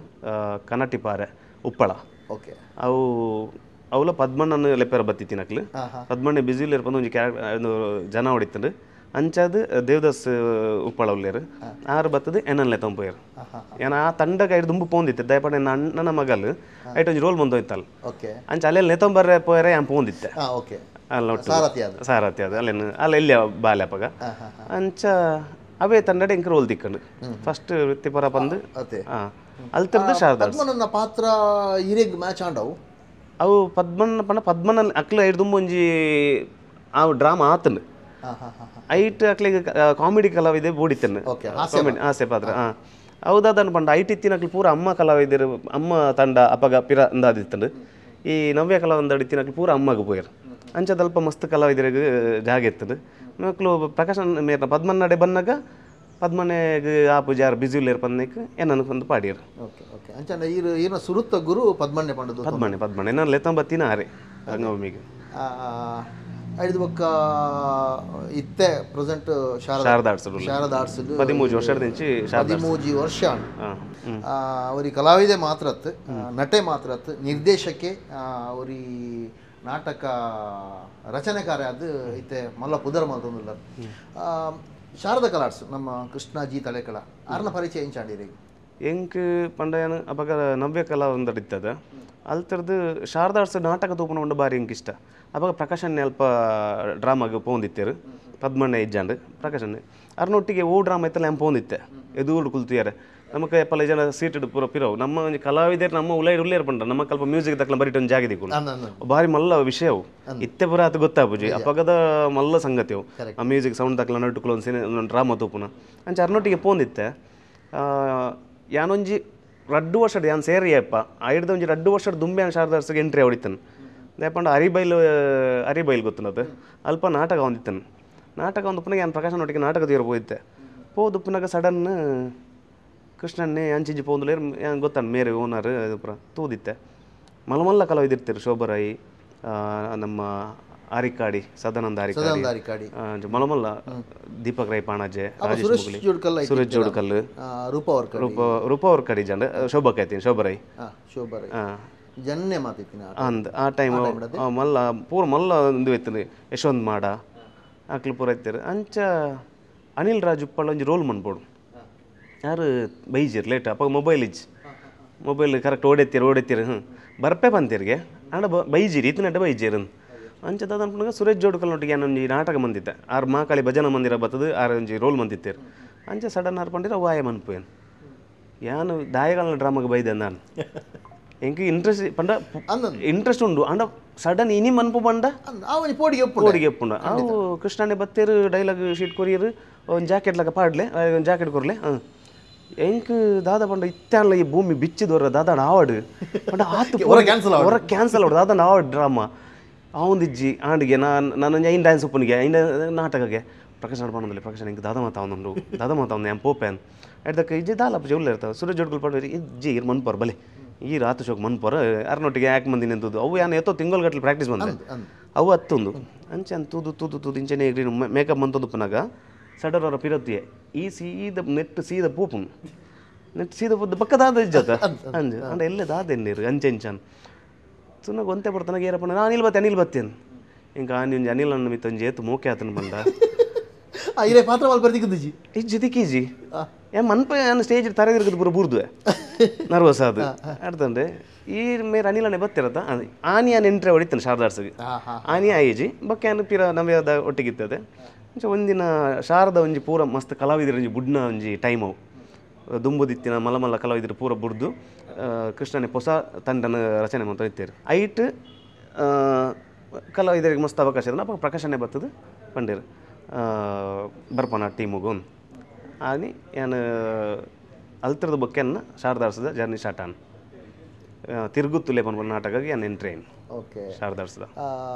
ಕನಟಿಪಾರೆ ಉಪ್ಪಳ ಓಕೆ ಅವು ಅವಲ ಪದ್ಮಣ್ಣನ ಲೆಪ್ಪರ ಬತ್ತಿತ್ತಿನಕ್ಲು ಪದ್ಮಣ್ಣೆ ಬಿಸಿಲಿ ಇರ್ಬಂದು ಒಂಜಿ ಒಂದು ಜನ ಹೊಡಿತಂಡು ಅಂಚಾದು ದೇವದಾಸ್ ಉಪ್ಪಳ ಉಳ್ಳೇರು ಆರು ಬತ್ತದು ಎನ್ನಲ್ಲೇ ತಂಪೋಯರು ಏನ ಆ ತಂಡಕ್ಕೆ ಐದು ದುಂಬು ಪೋಂದಿತ್ತೆ ದಯಪಡ ನನ್ನ ಅಣ್ಣನ ಮಗಲು ಐಟ್ ಒಂಜಿ ರೋಲ್ ಬಂದೋಯ್ತಲ್ಲ ಅಂಚ ಅಲ್ಲೆಲ್ಲಿ ನೆತಂಬರ್ರೆ ಪೋಯರೆ ಯಾನ್ ಪೋಂದಿತ್ತೆ ಅಲ್ಲ ಸಾರಥಿ ಅದು ಅಲ್ಲೇನು ಅಲ್ಲ ಎಲ್ಲಿ ಬಾಲ್ಯಪಗ ಅಂಚ ಅವೇ ತಂಡಡೆ ಇಂಕ ರೋಲ್ ತಿಕ್ಕಂಡು ಫಸ್ಟ್ ವೃತ್ತಿಪರ ಬಂದು ಅಲ್ತಿರ್ದು ಶಾರದಾ ಪಾತ್ರ ಹಿರೇಗ್ ಮ್ಯಾಚ್ ಆಂಡವು ಅವು ಪದ್ಮನ ಪಂಡ ಪದ್ಮನ ಅಕ್ಲ ಐದು ದುಂಬು ಒಂಜಿ ಆ ಡ್ರಾಮಾ ಆತನು ಐಟ್ ಅಕ್ಲಿಗೆ ಕಾಮಿಡಿ ಕಲಾವಿದೆ ಬೋಡಿತೇನೆ ಕಾಮಿಡಿ ಹಾಸ್ಯ ಪಾತ್ರ ಹೌದಾದನ್ ಪಂಡ ಐಟ್ ಇತ್ತಿನಕ್ಲು ಪೂರ ಅಮ್ಮ ಕಲಾವಿದರು ಅಮ್ಮ ತಂಡ ಅಪ್ಪಗ ಪಿರ ಅಂದಾದಿತ್ತಂಡು ಈ ನವ್ಯ ಕಲಾವಂದ ಇತ್ತಿನಕ್ಲು ಪೂರ ಅಮ್ಮಗ ಪೋಯರು ಅಂಚದಲ್ಪ ಮಸ್ತ್ ಕಲಾವಿದರಿಗೆ ಜಾಗ ಇತ್ತಂಡು ಮಕ್ಕಳು ಪ್ರಕಾಶ್ ಮೇರ್ನ ಪದ್ಮನ್ ನಡೆ ಬಂದಾಗ ಪದ್ಮನೆಗೆ ಆ ಪೂಜಾರ್ ಬಿಸಿಲೇರ್ ಪನ್ನಕ್ಕೆ ಏನನ್ನು ಒಂದು ಪಾಡಿಯರು ಅಂಚ ಈನ ಸುರುತ್ತ ಗುರು ಪದ್ಮಣ್ಣೆ ಪಂಡದು ಪದ್ಮಣ್ಣೆ ನಾನು ಲೆತ್ತಂಬತ್ತಿನ ಆರೆ ರಂಗಭೂಮಿಗೆ ಐದು ಬೊಕ್ಕ ಇತ್ತೆ ಪ್ರೆಸೆಂಟ್ ಶಾರದಾ ಆರ್ಟ್ಸ್ 13 ವರ್ಷ ಅವರಿ ಕಲಾವಿದೆ ಮಾತ್ರತ್ ನಟೆ ಮಾತ್ರತ್ ನಿರ್ದೇಶಕ್ಕೆ ಅವರಿ ನಾಟಕ ರಚನೆಕಾರ ಅದು ಇತ್ತೆ ಮಲ್ಲ ಪುದರ್ ಮಾತೊಂದಿಲ್ಲ ಶಾರದಾ ಕಲಾ ಆರ್ಟ್ಸ್ ನಮ್ಮ ಕೃಷ್ಣಾಜಿ ತಳೆಕಳ ಆರ್ನ ಪರಿಚಯ ಹೆಂಚಾಡಿರಿ ಎಂಕ್ ಪಂಡಯನು ಅಪಗ ನವ್ಯ ಕಲಾ ಒಂದು ಇರ್ತದ ಅಲ್ತರದು ಶಾರದಾ ಆರ್ಟ್ಸ್ ನಾಟಕ ತೂಪನ ಉಂಡು ಬಾರಿ ಎಂಕ್ ಇಷ್ಟ ಅವಾಗ ಪ್ರಕಾಶನ್ನೇ ಅಲ್ಪ ಡ್ರಾಮಾಗೆ ಪೋಂದಿತ್ತೇರು ಪದ್ಮಣ್ಣೆ ಇಜ್ಜಾಂಡು ಪ್ರಕಾಶನ್ನೇ ಅರ್ನೊಟ್ಟಿಗೆ ಓ ಡ್ರಾಮಾ ಇತ್ತಲ್ಲ ಎಂಪ ಪೋಂದಿತ್ತೆ ಎದುರು ಕುಲ್ತಿಯಾರೆ ನಮಗೆ ಎಪ್ಪಲ್ಲ ಜನ ಸೀಟೆಡ್ ಪೂರ ಪಿರವು ನಮ್ಮ ಒಂಜಿ ಕಲಾವಿದರು ನಮ್ಮ ಉಳ್ಳೇ ಪಂಡ ನಮ್ಮ ಕಲ್ಪ ಮ್ಯೂಸಿಕ್ ದಕ್ಲ ಬರಿಟ್ ಒಂದು ಜಾಗ ದಿಕ್ಕು ಬಾರಿ ಮಲ್ಲ ವಿಷಯವು ಇತ್ತೆ ಪುರ ಅದು ಗೊತ್ತಾಪುಜಿ ಅಪಗದ ಮಲ್ಲ ಸಂಗತಿಯವು ಆ ಮ್ಯೂಸಿಕ್ ಸೌಂಡ್ ದಕ್ಲ ನಡುಕುಲು ಒಂದು ಡ್ರಾಮಾ ತೂಪುನ ಅಂಚ ಅರ್ನೊಟ್ಟಿಗೆ ಪೋಂದಿತ್ತೆ ಯಾನೊಂಜಿ 2 ವರ್ಷದ ಯಾನ್ ಸೇರಿಯಪ್ಪ ಐಡ್ದ ಒಂಜಿ 2 ವರ್ಷದ ದುಂಬೆ ಶಾರದಾ ಆರ್ಟ್ಸ್ಗೆ ಎಂಟ್ರಿ ಹೊಡಿತಾನೆ ದಯಪಂಡ ಅರಿಬೈಲ್ ಗೊತ್ತನದು ಅಲ್ಪ ನಾಟಕ ಹೊಂದಿತ್ತನು ನಾಟಕ ಒಂದು ಪುನಃ ಯಾನ್ ಪ್ರಕಾಶನೊಟ್ಟಿಗೆ ನಾಟಕ ತೀರ ಹೋಯ್ತೆ ಪೋದು ಪುನಃ ಸಡನ್ ಕೃಷ್ಣನ್ನೇ ಅಂಚಿಂಜಿ ಪೋಂದುಲೇರು ಯಾನ್ ಗೊತ್ತಾನ ಮೇರೆ ಓನರ್ ಪುರ ತೂದಿತ್ತೆ ಮಲ್ಲ ಕಲಾವಿದಿರ್ತೀರು ಶೋಭರಾಯಿ ನಮ್ಮ ಆರಿಕಾಡಿ ಸದಾನಂದ ಆರಿಕಾಡಿ ಮಲಮಲ್ಲ ದೀಪಕ್ ರೈ ಪಾಣಾಜೆ ರಾಜೇಶ್ ಮುಗಲಿ ಸುರೇಶ್ ಜೋಡ್ಕಲ್ ರೂಪ ಅವ್ರ ಕಡೆ ಜಂಡ ಶೋಭಾ ಕಾಯ್ತೀನಿ ಶೋಭರಾಯಿ ಜನ್ನೆ ಮಾತಿತ್ತಿನ ಅಂದ್ ಆ ಟೈಮ್ ಮಲ್ಲ ಪೂರ ಮಲ್ಲ ಒಂದು ಇತ್ತು ಯಶವಂತ್ ಮಾಡ ಆಕ್ಲು ಪೂರ ಇತ್ತಾರೆ ಅಂಚ ಅನಿಲ್ ರಾಜ್ ಉಪ್ಪಳ ಒಂಜಿ ರೋಲ್ ಮನ್ಬೋಡು ಯಾರು ಬೈಜಿರ್ ಲೇಟ್ ಅಪ್ಪ ಮೊಬೈಲ್ ಇಜ್ ಮೊಬೈಲ್ ಕರೆಕ್ಟ್ ಓಡೆತ್ತೀರ ಬರ್ಪೆ ಬಂತಿರ್ಗೆ ಅಂಡ ಬೈಜಿರಿ ಇತ್ತಿನಡ್ಡ ಬೈಜಿರು ಅಂಚೆ ದಾದ ಅನ್ಕೊಂಡಾಗ ಸುರೇಶ್ ಜೋಡ್ಕಲ್ನೊಟ್ಟಿಗೆ ಏನೊಂಜಿ ನಾಟಕ ಬಂದಿತ್ತೆ ಆರು ಮಾಕಾಳಿ ಭಜನ ಮಂದಿರ ಬರ್ತದೆ ಆರು ಒಂಜಿ ರೋಲ್ ಮಂದಿತ್ತೇರು ಅಂಚೆ ಸಡನ್ ಆರ್ಪಂಡಿರ ವಾಯ ಮನ್ಪೇನು ಯಾನು ದಾಯಗಳನ್ನ ಡ್ರಾಮಾಗೆ ಬೈದೆ ನಾನು ಎಂಕ್ ಇಂಟ್ರೆಸ್ಟ್ ಪಂಡ ಇಂಟ್ರೆಸ್ಟ್ ಉಂಡು ಅಂಡ ಸಡನ್ ಇನಿ ಮನ್ಪು ಬಂಡ ಪೋಡಿಗೆ ಎಪ್ಪುಂಡ ಅವು ಕೃಷ್ಣನೇ ಬತ್ತೇರು ಡೈಲಾಗ್ ಶೀಟ್ ಕೊರಿಯರು ಒಂದು ಜಾಕೆಟ್ ಲಾಗ ಪಾಡ್ಲೆ ಒಂದು ಜಾಕೆಟ್ ಕೊರ್ಲೆ ಎಂಕ್ ದಾದ ಪಂಡ ಇತ್ತಾನ್ಲ ಈ ಭೂಮಿ ಬಿಚ್ಚಿದವರ ದಾದಾಡ ಆವಾಡು ಪಂಡ ಆತು ಹೊರ ಕ್ಯಾನ್ಸಲ್ ಆವಡು ದಾದಾಡ ಆವಾಡು ಡ್ರಾಮಾ ಅವಂದಿಜ್ಜಿ ಆಂಡಿಗೆ ನಾನು ಐನ್ ಡ್ಯಾನ್ಸ್ ಒಪ್ಪನಿಗೆ ಐನ್ ನಾಟಕಗೆ ಪ್ರಕಾಶ್ ನಡ್ಪಣ್ಣದಲ್ಲಿ ಪ್ರಕಾಶ್ ಹಿಂಗೆ ದಾದ ಮಾತಾವನು ಏನು ಪೋಪೇನ್ ಎಡ್ದಕ್ಕೆ ಇಜ್ಜಿ ದಾಲಪ್ಪ ಜೌಲ್ಲ ಇರ್ತಾವೆ ಸುರೇಶ್ ಜೋಡ್ಕಲ್ ಪಡ್ರಿ ಇಜ್ಜಿ ಇರ್ ಮನ್ಪರ್ ಬಲೆ ಈ ರಾತು ಶೋಕ್ ಮನ್ಪರ ಅರ್ನೊಟ್ಟಿಗೆ ಯಾಕೆ ಮಂದಿ ನಿಂತದ್ದು ಅವು ಏನು ಎತ್ತೋ ತಿಂಗಳು ಪ್ರಾಕ್ಟೀಸ್ ಬಂದೆ ಅವು ಹತ್ತೊಂದು ಅಂಚೆ ತೂದು ಇಂಚೆನೆ ಇಗ್ರಿ ಮೇಕಪ್ ಮಂತೊಂದುಪ್ಪನಾಗ ಸಡರ್ ಅವರ ಪಿರತ್ತಿಯೇ ಈ ಸೀದ ನೆಟ್ ಸೀದ ಪೂಪುನು ನೆಟ್ ಸೀದ ಪುದ್ದು ಪಕ್ಕದಾದ ಇಜ್ಜತ ಅಂಜು ಅಂಡ ಎಲ್ಲೇ ದಾದೆನ್ನೀರು ಅಂಚೆಂಚನ್ ಸುನ್ನಾಗ ಒಂತೆ ಬರ್ತಾನಾಗ ಏರಪ್ಪ ನಾನು ಅನಿಲ್ ಬತ್ತೇನು ಇಂಕ ಆನಿ ಅನಿಲ್ ಅನ್ನ ಮಿತ್ತ ಒಂಜಿ ಏತು ಮೋಕೆ ಆತನ ಬಂದ ಪಾತ್ರ ಬರ್ದಿಕ್ಕಿ ಇಜ್ಜಿ ದಿಕ್ಕಿಜಿ ಮನ್ಪ ನಾನು ಸ್ಟೇಜ್ ತರಗಿರ್ಗದು ಪೂರ ಬೂರ್ದು ನರ್ವಸ್ ಅದು ಅರ್ಥಂದ್ರೆ ಈ ಮೇರೆ ಅನಿಲನೆ ಬತ್ತಿರತ್ತ ಆನಿ ನಾನು ಎಂಟ್ರೆ ಹೊಡಿತಾನೆ ಶಾರದಾಡ್ಸಿಗೆ ಆನಿ ಆಯಿಜಿ ಬಕ್ಕೆ ಅನ್ನು ಪಿರ ನವ್ಯದ ಒಟ್ಟಿಗಿರ್ತದೆ ಒಂದಿನ ಶಾರದ ಒಂಜಿ ಪೂರ ಮಸ್ತ್ ಕಲಾವಿದರು ಒಂಜಿ ಬುಡ್ನ ಒಂಜಿ ಟೈಮ್ ಅವು ದುಂಬುದಿತ್ತಿನ ಮಲ್ಲ ಕಲಾವಿದರು ಪೂರ ಬುಡ್ದು ಕೃಷ್ಣನೇ ಹೊಸ ತಂಡನ ರಚನೆ ಮಾಡ್ತಾ ಇರ್ತಾರೆ ಐಟ್ ಕಲಾವಿದರಿಗೆ ಮಸ್ತ್ ಅವಕಾಶ ಇದೆ ಅಪ್ಪ ಪ್ರಕಾಶನೇ ಬರ್ತದೆ ಪಂಡೇರು ಬರ್ಪನ ಟೀಮುಗು ಆನಿ ಏನು ಅಲ್ತರದ ಬೊಕ್ಕೆನ್ನ ಶಾರದಾಡ್ಸದ ಜರ್ನಿ ಸ್ಟಾರ್ಟ್ ತಿರುಗುತ್ತುಲೆ ಪನ್ಪನ ನಾಟಕಕ್ಕೆ ಏನು ಎಂಟ್ರೇನ್ ಓಕೆ ಶಾರದಾಡ್ಸದ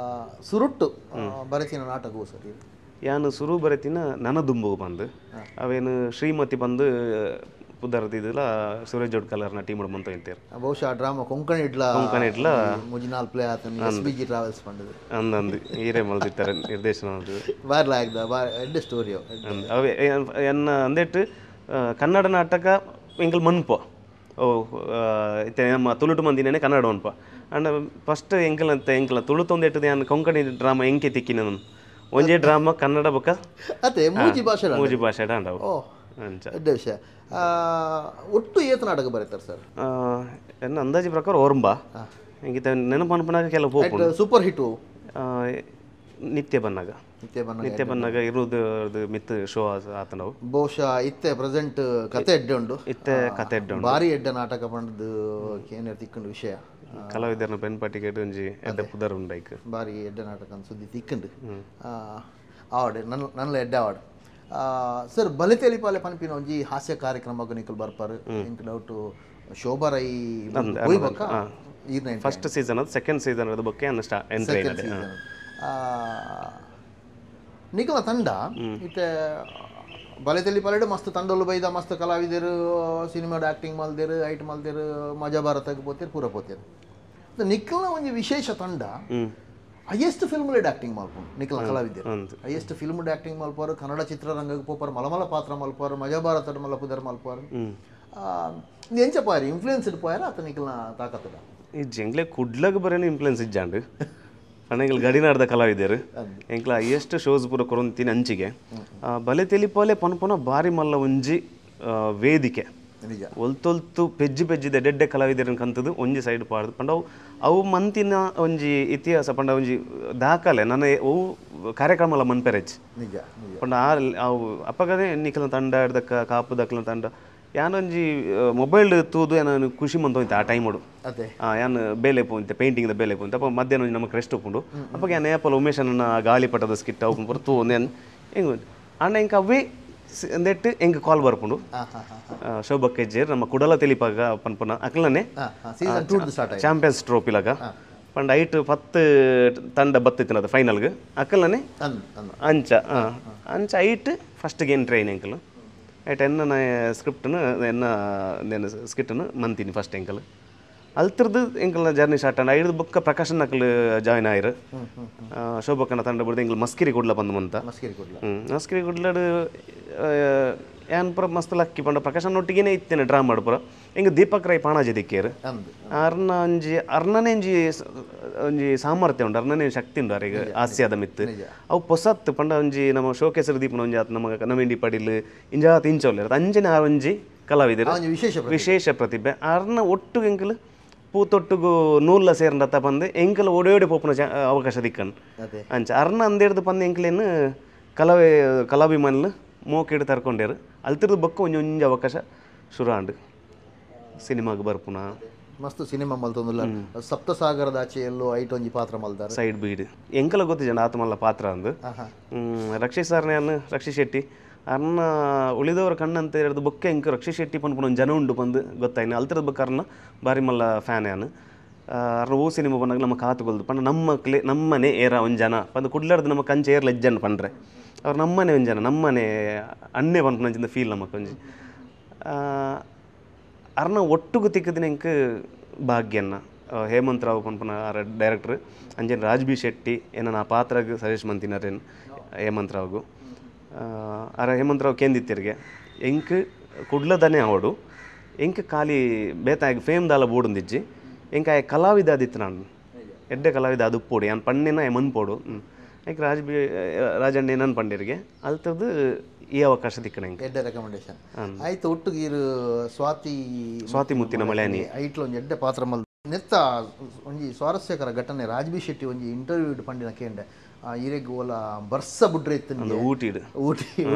ಸುರುಟ್ಟು ಬರೆತಿನ ನಾಟಕವು ಸರಿ ಯಾನು ಸುರು ಬರೆತಿನ ನನ್ನ ದುಂಬು ಬಂದು ಅವೇನು ಶ್ರೀಮತಿ ಬಂದು ಪುದರ್ದಿಲ್ಲ ಸುರೇಶ್ ಜೋಡ್ಕಲರ್ನ ಟೀಮ್ ಬಂತು ಅಂತಾರೆ ಬಹುಶಃ ಡ್ರಾಮಾ ಕೊಂಕಣಿ ಇಡ್ಲ ಮುಜಿನಾಲ್ ಪ್ಲೇ ಆತನ ಎಸ್ಬಿಜಿ ಟ್ರಾವೆಲ್ಸ್ ಪಂಡದು ಅಂದಂದು ಹೀರೆ ಮಲ್ದಿರ್ತಾರೆ ನಿರ್ದೇಶನ ಬಾರ್ಲ ಎಡ್ಡ ಸ್ಟೋರಿ ಅವೇ ಎನ್ನ ಅಂದೇಟ್ಟು ಕನ್ನಡ ನಾಟಕ ಎಂಕಲ್ ಮನ್ಪ ಓ ಇತ್ತೆ ನಮ್ಮ ತುಳುಟು ಮಂದಿನೇ ಕನ್ನಡ ಮನ್ಪ ಅಂಡ್ ಫಸ್ಟ್ ಎಂಕಲ ತುಳುತೊಂದು ಇಟ್ಟದು ಏನು ಕೊಂಕಣಿ ಡ್ರಾಮಾ ಎಂಕೆ ತಿಕ್ಕಿನ ನಾನು ಒಂಜೇ ಡ್ರಾಮಾ ಕನ್ನಡ ಬೊಕ್ಕ ಅದೇ ಮೂಜಿ ಭಾಷೆ ಅಂಡವು ಎಡ್ಡ ವಿಷಯ ಒಟ್ಟು ಏತ ನಾಟಕ ಬರೀತಾರೆ ಸರ್ ಎನ್ನ ಅಂದಾಜಿ ಪ್ರಕಾರ ಓರ್ಂಬ ಹಿಂಗಿತ ನೆನಪು ಅನ್ಪನಾಗ ಕೆಲವು ಹೋಗ್ಬೋದು ಸೂಪರ್ ಹಿಟ್ಟು ನಿತ್ಯ ಬನ್ನಾಗ ಇರುವುದು ಮಿತ್ ಶೋ ಆತನವು ಬಹುಶಃ ಇತ್ತೆ ಪ್ರೆಸೆಂಟ್ ಕತೆ ಎಡ್ಡೆ ಉಂಡು ಭಾರಿ ಎಡ್ಡ ನಾಟಕ ಪಂಡದು ಏನೇ ತಿಕ್ಕಂಡು ವಿಷಯ ಕಲಾವಿದರನ್ನ ಬೆನ್ಪಾಟಿಗೆ ಒಂಜಿ ಎಡ್ಡೆ ಪುದರ್ ಉಂಡೈಕ್ ಭಾರಿ ಎಡ್ಡ ನಾಟಕ ಸುದ್ದಿ ತಿಕ್ಕಂಡು ಅವಾರ್ಡ್ ನನ್ನ ಎಡ್ಡೆ ಅವಾರ್ಡ್ ಸರ್ ಬಲೆ ತೆಲಿಪಾಲೆ ಪನ್ಪಿನ ಒಂಜಿ ಹಾಸ್ಯ ಕಾರ್ಯಕ್ರಮಕ್ಕೆ ನಿಕಲ್ ಬರ್ಪಾರು ಇಂಕ್ ಡೌಟು ಶೋಭಾರೈ ಫಸ್ಟ್ ಸೀಸನ್ ಅದು ಸೆಕೆಂಡ್ ಸೀಸನ್ ಅದ ಬಗ್ಗೆ ನಿಕಲ ತಂಡ ಇತ್ತೆ ಬಲೆ ತೆಲಿಪಾಲೆ ಮಸ್ತ್ ತಂಡಲು ಬೈದ ಮಸ್ತ್ ಕಲಾವಿದರು ಸಿನಿಮಾಡ್ ಆಕ್ಟಿಂಗ್ ಮಲ್ದೇರು ಐಟ್ ಮಲ್ದೇರು ಮಜಾ ಭಾರತಕ್ಕೆ ಪೋತೇರು ಪೂರ ಪೋತೇರು ನಿಖಲ್ನ ಒಂಜಿ ವಿಶೇಷ ತಂಡ ಹೈಯೆಸ್ಟ್ ಫಿಲ್ಮ್ ಲೇಡ್ ಆಕ್ಟಿಂಗ್ ಮಲ್ಪರು ನಿಖಲ ಕಲಾವಿದರು ಹೈಯೆಸ್ಟ್ ಫಿಲ್ಮ್ ಆಕ್ಟಿಂಗ್ ಮಲ್ಪಾರು ಕನ್ನಡ ಚಿತ್ರರಂಗಕ್ಕೆ ಪೋಪಾರು ಮಲಮಲ ಪಾತ್ರ ಮಲ್ಪಾರು ಮಜಾ ಭಾರತ ಮಲ್ಲ ಪುದರ್ ಮಲ್ಪಾರು ಎಂಚ ಪಾರಿ ಇನ್ಫ್ಲೂಯೆನ್ಸ್ಡ್ ಪಾಯರ ಆತ ನಿಖಲ್ನ ತಾಕತ್ತದ ಈ ಜಂಗ್ಲೆ ಕುಡ್ಲಗ್ ಬರೇನು ಇನ್ಫ್ಲೂಯೆನ್ಸ್ ಇಜ್ಜಾಂಡು ಅಣ್ಣಂಗೆ ಗಡಿನಾಡ್ದ ಕಲಾವಿದರು ಎಂಕ್ಲ ಹೈಯೆಸ್ಟ್ ಶೋಸ್ ಪೂರ ಕೊರೊಂತೀನಿ ಅಂಚಿಗೆ ಬಲೆ ತೆಲಿಪಾಲೆ ಪನ್ಪನ ಬಾರಿ ಮಲ್ಲ ಒಂಜಿ ವೇದಿಕೆ ಒಲ್ತೊಲ್ತು ಪೆಜ್ಜಿದ ಎಡ್ಡೆ ಕಲಾವಿದರನ್ನ ಕಂತದ್ದು ಒಂಜಿ ಸೈಡ್ ಪಾಡ್ದು ಪಂಡ ಅವು ಮಂತಿನ ಒಂಜಿ ಇತಿಹಾಸ ಪಂಡ ಒಂಜಿ ದಾಖಲೆ ನನ್ನ ಅವು ಕಾರ್ಯಕ್ರಮ ಮನ್ಪೆರೆಜ್ ಪಂಡ ಅವು ಅಪ್ಪಗದೇ ನಿಖಲ ತಂಡ ಹಿಡ್ದಕ್ಕ ಕಾಪು ದಕ್ಕಲ ತಂಡ ಯಾನೊಂಜಿ ಮೊಬೈಲ್ ತೂದು ಏನು ಖುಷಿ ಮಂತೋಯ್ತು ಆ ಟೈಮ್ ಯಾನು ಬೇಲೆ ಪೋಂತೆ ಪೇಂಟಿಂಗ್ದ ಬೇಲೆ ಪೋಂತೆ ಅಪ್ಪ ಮಧ್ಯಾಹ್ನ ನಮಗೆ ರೆಸ್ಟ್ ಒಪ್ಪುಂಡು ಅಪ್ಪ ಯಾನು ಏಪಲ್ ಉಮೇಶನ ಗಾಳಿಪಟದ ಸ್ಕಿಟ್ ಅವು ಬರ್ತು ನೇನು ಹೆಂಗೆ ಅಣ್ಣ ಹೆಂಗೆ ಅವೇ ನೆಟ್ಟು ಹೆಂಗೆ ಕಾಲ್ ಬರ್ಪುಂಡು ಶೋಭಕ್ಕೆ ಜೇರ್ ನಮ್ಮ ಕುಡಲ ತೆಲಿಪಾಗ ಪನ್ಪನ ಅಕ್ಲನೆ ಚಾಂಪಿಯನ್ಸ್ ಟ್ರೋಫಿಲಾಗ ಪಂಡ ಐಟ್ 10 ತಂಡ ಬತ್ತಿತ್ತಿನದು ಫೈನಲ್ಗೆ ಅಕ್ಕಲನೆ ಅಂಚ ಐಟ್ ಫಸ್ಟ್ಗೆ ಏನು ಟ್ರೈನ್ ಎಂಕಲ್ ಐಟ್ ಎನ್ನ ಸ್ಕ್ರಿಪ್ಟನ್ನು ಎನ್ನ ಸ್ಕಿಟ್ಟನ್ನು ಮಂತೀನಿ ಫಸ್ಟ್ ಎಂಕಲ್ ಅಲ್ತಿರ್ದು ಎಂಕಲ್ನ ಜರ್ನಿ ಸ್ಟಾರ್ಟ್ ಅಂಡ್ ಐದು ಬುಕ್ಕ ಪ್ರಕಾಶನ್ ಅಕ್ಕಲು ಜಾಯ್ನ್ ಆಯ್ರು ಶೋಭಕ್ಕನ ತಂಡ ಬಿಡ್ದು ಎಂಕಲ್ ಮಸ್ಕಿರಿ ಕುಡ್ಲ ಬಂದು ಮಂತ ಮಸ್ಕಿರಿ ಕುಡ್ಲಡು ಏನ್ ಪುರ ಮಸ್ತ್ ಲಕ್ಕಿ ಪಂಡ ಪ್ರಕಾಶನ್ ಒಟ್ಟಿಗೆ ಇತ್ತೇನೆ ಡ್ರಾ ಮಾಡ್ಪುರ ಹಿಂಗೆ ದೀಪಕ್ ರೈ ಪಾಣಾಜಿ ದಿಕ್ಕೇರು ಅರ್ಣನೇ ಒಂಜಿ ಸಾಮರ್ಥ್ಯ ಉಂಟು ಅರ್ಣನೇ ಶಕ್ತಿ ಉಂಟು ಅವ್ರಿಗೆ ಹಾಸ್ಯದ ಮಿತ್ತು ಅವು ಪೊಸತ್ ಪಂಡ ಒಂಜಿ ನಮ್ಮ ಶೋಕೇಸರ್ ದೀಪನ ಒಂಜಿ ಆತ ನಮ್ಮ ನವೇಂಡಿ ಪಡಿಲ್ ಇಂಜಾತ್ ಇಂಚೋಲ್ಲ ಅಂಜನೆ ಆ ಒಂಜಿ ಕಲಾವಿದರು ವಿಶೇಷ ಪ್ರತಿಭೆ ಅರ್ನ ಒಟ್ಟು ಎಂಕಲ್ ಪೂತೊಟ್ಟುಗು ನೂಲ್ಲ ಸೇರ್ಂಡತ್ತ ಬಂದು ಎಂಕಲ್ ಓಡಿ ಪೋಪುನ ಅವಕಾಶ ದಿಕ್ಕನ್ ಅಂಚ ಅರ್ನ ಅಂದೇರ್ದು ಬಂದು ಎಂಕಲೇನು ಕಲಾಭಿಮಾನಿಲು ಮೋಕೆಡು ತರ್ಕೊಂಡೇರು ಅಲ್ತಿರ್ದು ಬಕ್ಕ ಒಂಜೊಂಜಿ ಅವಕಾಶ ಶುರು ಆಂಡು ಸಿನಿಮಾಗೆ ಬರ್ಪುನ ಮಸ್ತ್ ಸಿನಿಮಾ ಮಲ್ತೊಂದುಲ್ಲ ಸಪ್ತಸಾಗರದ ಆಚೆಯಲ್ಲೂ ಐಟ್ ಒಂಜಿ ಪಾತ್ರ ಮಲ್ದಾರ ಸೈಡ್ ಬೀಡ್ ಎಂಕಲ ಗೊತ್ತು ಜನ ಆತ ಮಲ್ಲ ಪಾತ್ರ ಅಂದು ರಕ್ಷಿತ್ ಸರ್ನೆ ರಕ್ಷಿತ್ ಶೆಟ್ಟಿ ಅರ್ನ ಉಳಿದವರ ಕಣ್ಣಂತ ಹೇಳಿದು ಬೊಕ್ಕ ಎಂಕ ರಕ್ಷಿತ್ ಶೆಟ್ಟಿ ಪನ್ಪುನ ಒಂದು ಜನ ಉಂಡು ಬಂದು ಗೊತ್ತಾಯ್ನ ಅಲ್ತಿರದ ಬೊಕ್ಕ ಅರ್ನ ಬಾರಿ ಮಲ್ಲ ಫ್ಯಾನ್ ಯಾನು ಅರ್ನ ಓ ಸಿನಿಮಾ ಬಂದಾಗ ನಮ್ಮ ಕಾತುಗೊಳ್ದು ಪಂಡ ನಮ್ಮನೆ ಏರ ಒಂದು ಜನ ಪಂದು ಕುಡ್ಲಾರ್ದು ನಮ್ಮ ಕಂಚೆ ಏರ್ ಲೆಜ್ಜನ್ ಪಂಡ್ರೆ ಅವ್ರು ನಮ್ಮನೆ ಒಂದು ಜನ ನಮ್ಮನೆ ಅನ್ನೆ ಪನ್ಪುನಂಚಿಂದ ಫೀಲ್ ನಮಗೆ ಒಂಜಿ ಅರ್ನ ಒಟ್ಟುಗು ತಿಕ್ಕದಿನ ಎಂಕ ಭಾಗ್ಯನ್ನ ಹೇಮಂತ್ ರಾವ್ ಪನ್ಪುನ ಡೈರೆಕ್ಟ್ರ್ ಅಂಜನ್ ರಾಜ್ಬಿ ಶೆಟ್ಟಿ ಏನ ಆ ಪಾತ್ರಗೆ ಸಜೆಸ್ಟ್ ಮಂತಿನರೇನು ಹೇಮಂತ್ ರಾವ್ಗು ಹೇಮಂತ್ ರಾವ್ ಕೇಂದಿತ್ತಿರ್ಗೆ ಎಂಕ್ ಕುಡ್ಲದನೆ ಅವಡು ಎಂಕ್ ಖಾಲಿ ಬೇತಾಗಿ ಫೇಮ್ ದಾಲ ಬೋಡುಂದಿಜ್ಜಿ ಎಂಕ ಕಲಾವಿದ ಆದಿತ್ತು ನಾನು ಎಡ್ಡೆ ಕಲಾವಿದ ಅದು ಪೋಡಿ ನಾನು ಪಣ್ಣಿನ ಮನ್ಪೋಡು ಎಂಕ್ ರಾಜಣ್ಣ ಏನನ್ ಪಂಡಿರಿಗೆ ಅಲ್ತದ್ದು ಈ ಅವಕಾಶ ದಿಕ್ಕಣ ಎಡ್ಡೆ ರೆಕಮೆಂಡೇಶನ್ ಆಯ್ತು ಒಟ್ಟಿಗೆ ಇರು ಸ್ವಾತಿ ಮುತ್ತಿನ ಮಳೆಯಾನಿ ಐಟ್ಲ ಒಂದು ಎಡ್ಡೆ ಪಾತ್ರ ಮಲ್ ನೆತ್ತ ಒಂಜಿ ಸ್ವಾರಸ್ಯಕರ ಘಟನೆ ರಾಜ್ಬಿ ಶೆಟ್ಟಿ ಒಂಜಿ ಇಂಟರ್ವ್ಯೂ ಪಂಡಿನ ಕೇಂಡೆ ಇರೆಗ್ ಓಲ ಬರ್ಸ ಬುಡ್ರೆ ಇತ್ತು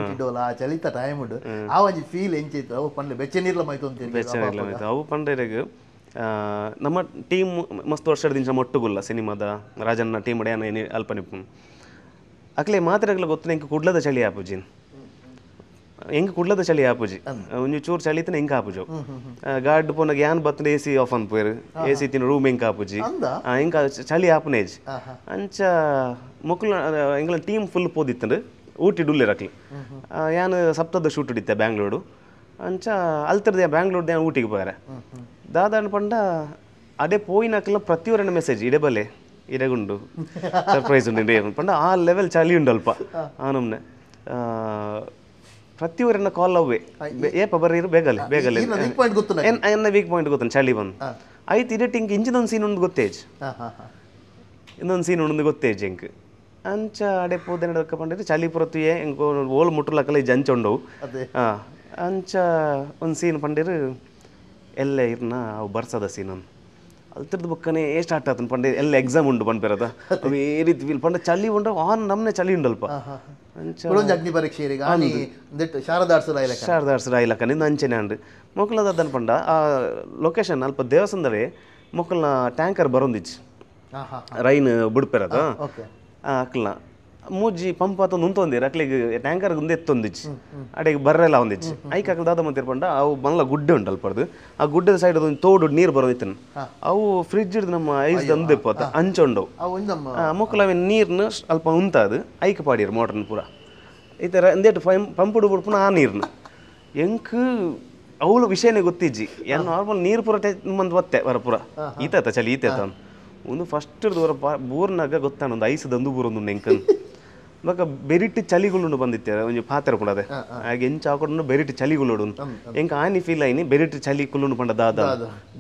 ಊಟಿಡೋಲ ಚಲಿತ ಟೈಮ್ ಉಂಡು ಆ ಒಂಜಿ ಫೀಲ್ ಎಂಚಿತ್ತು ಅವು ಪಂಡೆ ಬೆಚ್ಚ ನೀರ್ಲ ಮೈತು ಅಂತ ಅವು ಪಂಡೆರೆಗ್ ನಮ್ಮ ಟೀಮ್ ಮಸ್ತ್ ವರ್ಷದ ದಿನ ಒಟ್ಟುಗುಲ್ಲ ಸಿನಿಮಾದ ರಾಜನ್ನ ಟೀಮ್ ಅಡೆಯನ ಏನು ಅಲ್ಪ ನಿಪ್ಪು ಅಕ್ಲೆ ಮಾತ್ರೆಗ್ಲ ಗೊತ್ತು ಎಂಕ ಕುಡ್ಲದ ಚಳಿ ಆಪುಜಿನ್ ಎಂಕ ಕುಡ್ಲದ ಚಳಿ ಆಪುಜಿ ಒಂಜಿ ಚೂರು ಚಳಿತನ ಎಂಕ ಆಪುಜು ಗಾಡ್ ಪೋನಾಗ ಯಾನ್ ಬತ್ತನ ಎ ಸಿ ಆಫ್ ಅನ್ಪೋಯ್ರು ಎ ಸಿ ತಿನ್ನ ರೂಮ್ ಎಂಕ ಆಪುಜಿ ಎಂಕ ಚಳಿ ಆಪುನೇಜ್ ಅಂಚ ಮೊಕ್ಕಲು ಎಂಗ್ಲ ಟೀಮ್ ಫುಲ್ ಪೋದಿತ್ತಂಡು ಊಟಿ ಡುಲ್ಲೆ ರಕ್ಲಿ ಯಾನ್ ಸಪ್ತದ ಶೂಟ್ ಹಿಡಿತೆ ಬ್ಯಾಂಗ್ಳೂರು ಅಂಚ ಅಲ್ತರ್ದು ಬ್ಯಾಂಗ್ಳೂರ್ದು ಯಾನ್ ಊಟಿಗೆ ಪೋಯಾರೆ ದಾದಾಂಡ್ ಪಂಡ ಅದೇ ಪೋಯಿನಕ್ಲ ಪ್ರತಿಯೊರನ್ನ ಮೆಸೇಜ್ ಇಡೆ ಬಲೆ ಇಡೆಗುಂಡು ಸರ್ಪ್ರೈಸ್ ಉಂಡು ಪಂಡ ಆ ಲೆವೆಲ್ ಚಳಿ ಉಂಡು ಅಲ್ಪ ಆ ನಮ್ನೆ ಪ್ರತಿಯೊರನ್ನ ಕಾಲ್ ಅವೇ ಏಪ ಬರ್ರೀರು ಬೇಗಲೆ ಎನ್ನ ವೀಕ್ ಪಾಯಿಂಟ್ ಗೊತ್ತಾನ ಚಳಿ ಬಂದು ಆಯ್ತು ಇಡಟ್ ಇಂಕ ಇಂಚಿದೊಂದು ಸೀನ್ ಉಂಡು ಗೊತ್ತೇಜ್ ಇನ್ನೊಂದು ಸೀನ್ ಉಂಡು ಗೊತ್ತೇಜ್ ಎಂಕ್ ಅಂಚ ಅಡೆ ಪೋದೆನಡಕ್ಕ ಪಂಡಿದ್ರೆ ಚಳಿ ಪುರತ್ತು ಎಂಕ ಓಲ್ ಮುಟ್ಟಲಕ್ಕಲ್ಲ ಈ ಜಂಚ ಉಂಡವು ಅಂಚ ಒಂದು ಸೀನ್ ಪಂಡಿರು ಎಲ್ಲ ಇರ್ನ ಅವು ಬರ್ಸದ ಸೀನ್ ಅನ್ನು ಅಲ್ತಿರ್ದು ಬುಕ್ಕನೆ ಸ್ಟಾರ್ಟ್ ಆತನ ಪಂಡೆ ಎಲ್ಲ ಎಕ್ಸಾಮ್ ಉಂಡು ಪಂಪಿರದ ಅವು ಏ ರೀತಿ ಫೀಲ್ ಪಂಡ ಚಳಿ ಉಂಡು ಆನ್ ನಮ್ಮನೆ ಚಳಿ ಉಂಡಲ್ಪ ಅಗ್ನಿ ಪರೀಕ್ಷೆ ಶಾರದಾಡ್ಸರ ಇಲಕ್ಕ ಅಂಚೆನೆ ಅಂಡು ಮೊಕ್ಕಲದ ಅದನ್ನು ಪಂಡ ಆ ಲೊಕೇಶನ್ ಅಲ್ಪ ದೇವಸ್ಥಾನದವೇ ಮೊಕ್ಕಲ್ನ ಟ್ಯಾಂಕರ್ ಬರೋಂದಿಚ್ಚು ರೈನ್ ಬುಡ್ಪೆರದ ಅಕ್ಲನ ಮೂಜಿ ಪಂಪ್ ಆತ ಉಂತೊಂದಿರು ಅಕ್ಲಿಗೆ ಟ್ಯಾಂಕರ್ ಮುಂದೆ ಎತ್ತೊಂದಿಚ್ಚು ಅಡೆಗೆ ಬರ್ರೆಲ್ಲ ಒಂದಿಚ್ಚು ಐಕ್ ಅಕ್ಲ ದಾದ ಮಂತಿರ್ ಪಂಡ ಅವು ಬಂಗ್ಲ ಗುಡ್ಡೆ ಉಂಟಲ್ಪಡ್ದು ಆ ಗುಡ್ಡದ ಸೈಡ್ ಒಂದು ತೋಡು ನೀರು ಬರೋದಿತ್ತನು ಅವು ಫ್ರಿಜ್ ಹಿಡ್ದು ನಮ್ಮ ಐಸ್ ದಂದೆಪ್ಪತ್ತ ಅಂಚೊಂಡವು ಮೊಕ್ಕಲವೆ ನೀರ್ನ ಅಲ್ಪ ಉಂತಾದು ಐಕ್ ಪಾಡಿರು ಮೋಟ್ರನ್ ಪೂರ ಈ ಥರ ಎಂದೇಟು ಪಂಪ್ ಹುಡು ಪುನಃ ಆ ನೀರ್ನ ಎಂಕ್ ಅವಳು ವಿಷಯನೇ ಗೊತ್ತಿಜ್ಜಿ ಏನು ನಾರ್ಮಲ್ ನೀರು ಪೂರ ಮಂದು ಒತ್ತೆ ವರ ಪೂರ ಈತತ ಚಳಿ ಈತೇತ ಒಂದು ಫಸ್ಟ್ ದೂರ ಬೋರ್ನಾಗ ಗೊತ್ತಾನ ಒಂದು ಐಸದಂದು ಬೂರೊಂದು ಎಂಕನ್ ಇವಾಗ ಬೆರಿಟ್ಟು ಚಳಿಗಳು ಬಂದಿತ್ತೆ ಒಂಜಿ ಪಾತ್ರೆ ಕೂಡ ಅದೇ ಹಾಗೆ ಎಂಚ ಹಾಕೊಂಡು ಬೆರಿಟ್ಟು ಚಳಿಗಳು ಎಂಕ ಆನಿ ಫೀಲ್ ಆಯ್ನಿ ಬೆರಿಟ್ಟು ಚಳಿ ಕುಲ್ಲು ಪಂಡ ದಾದ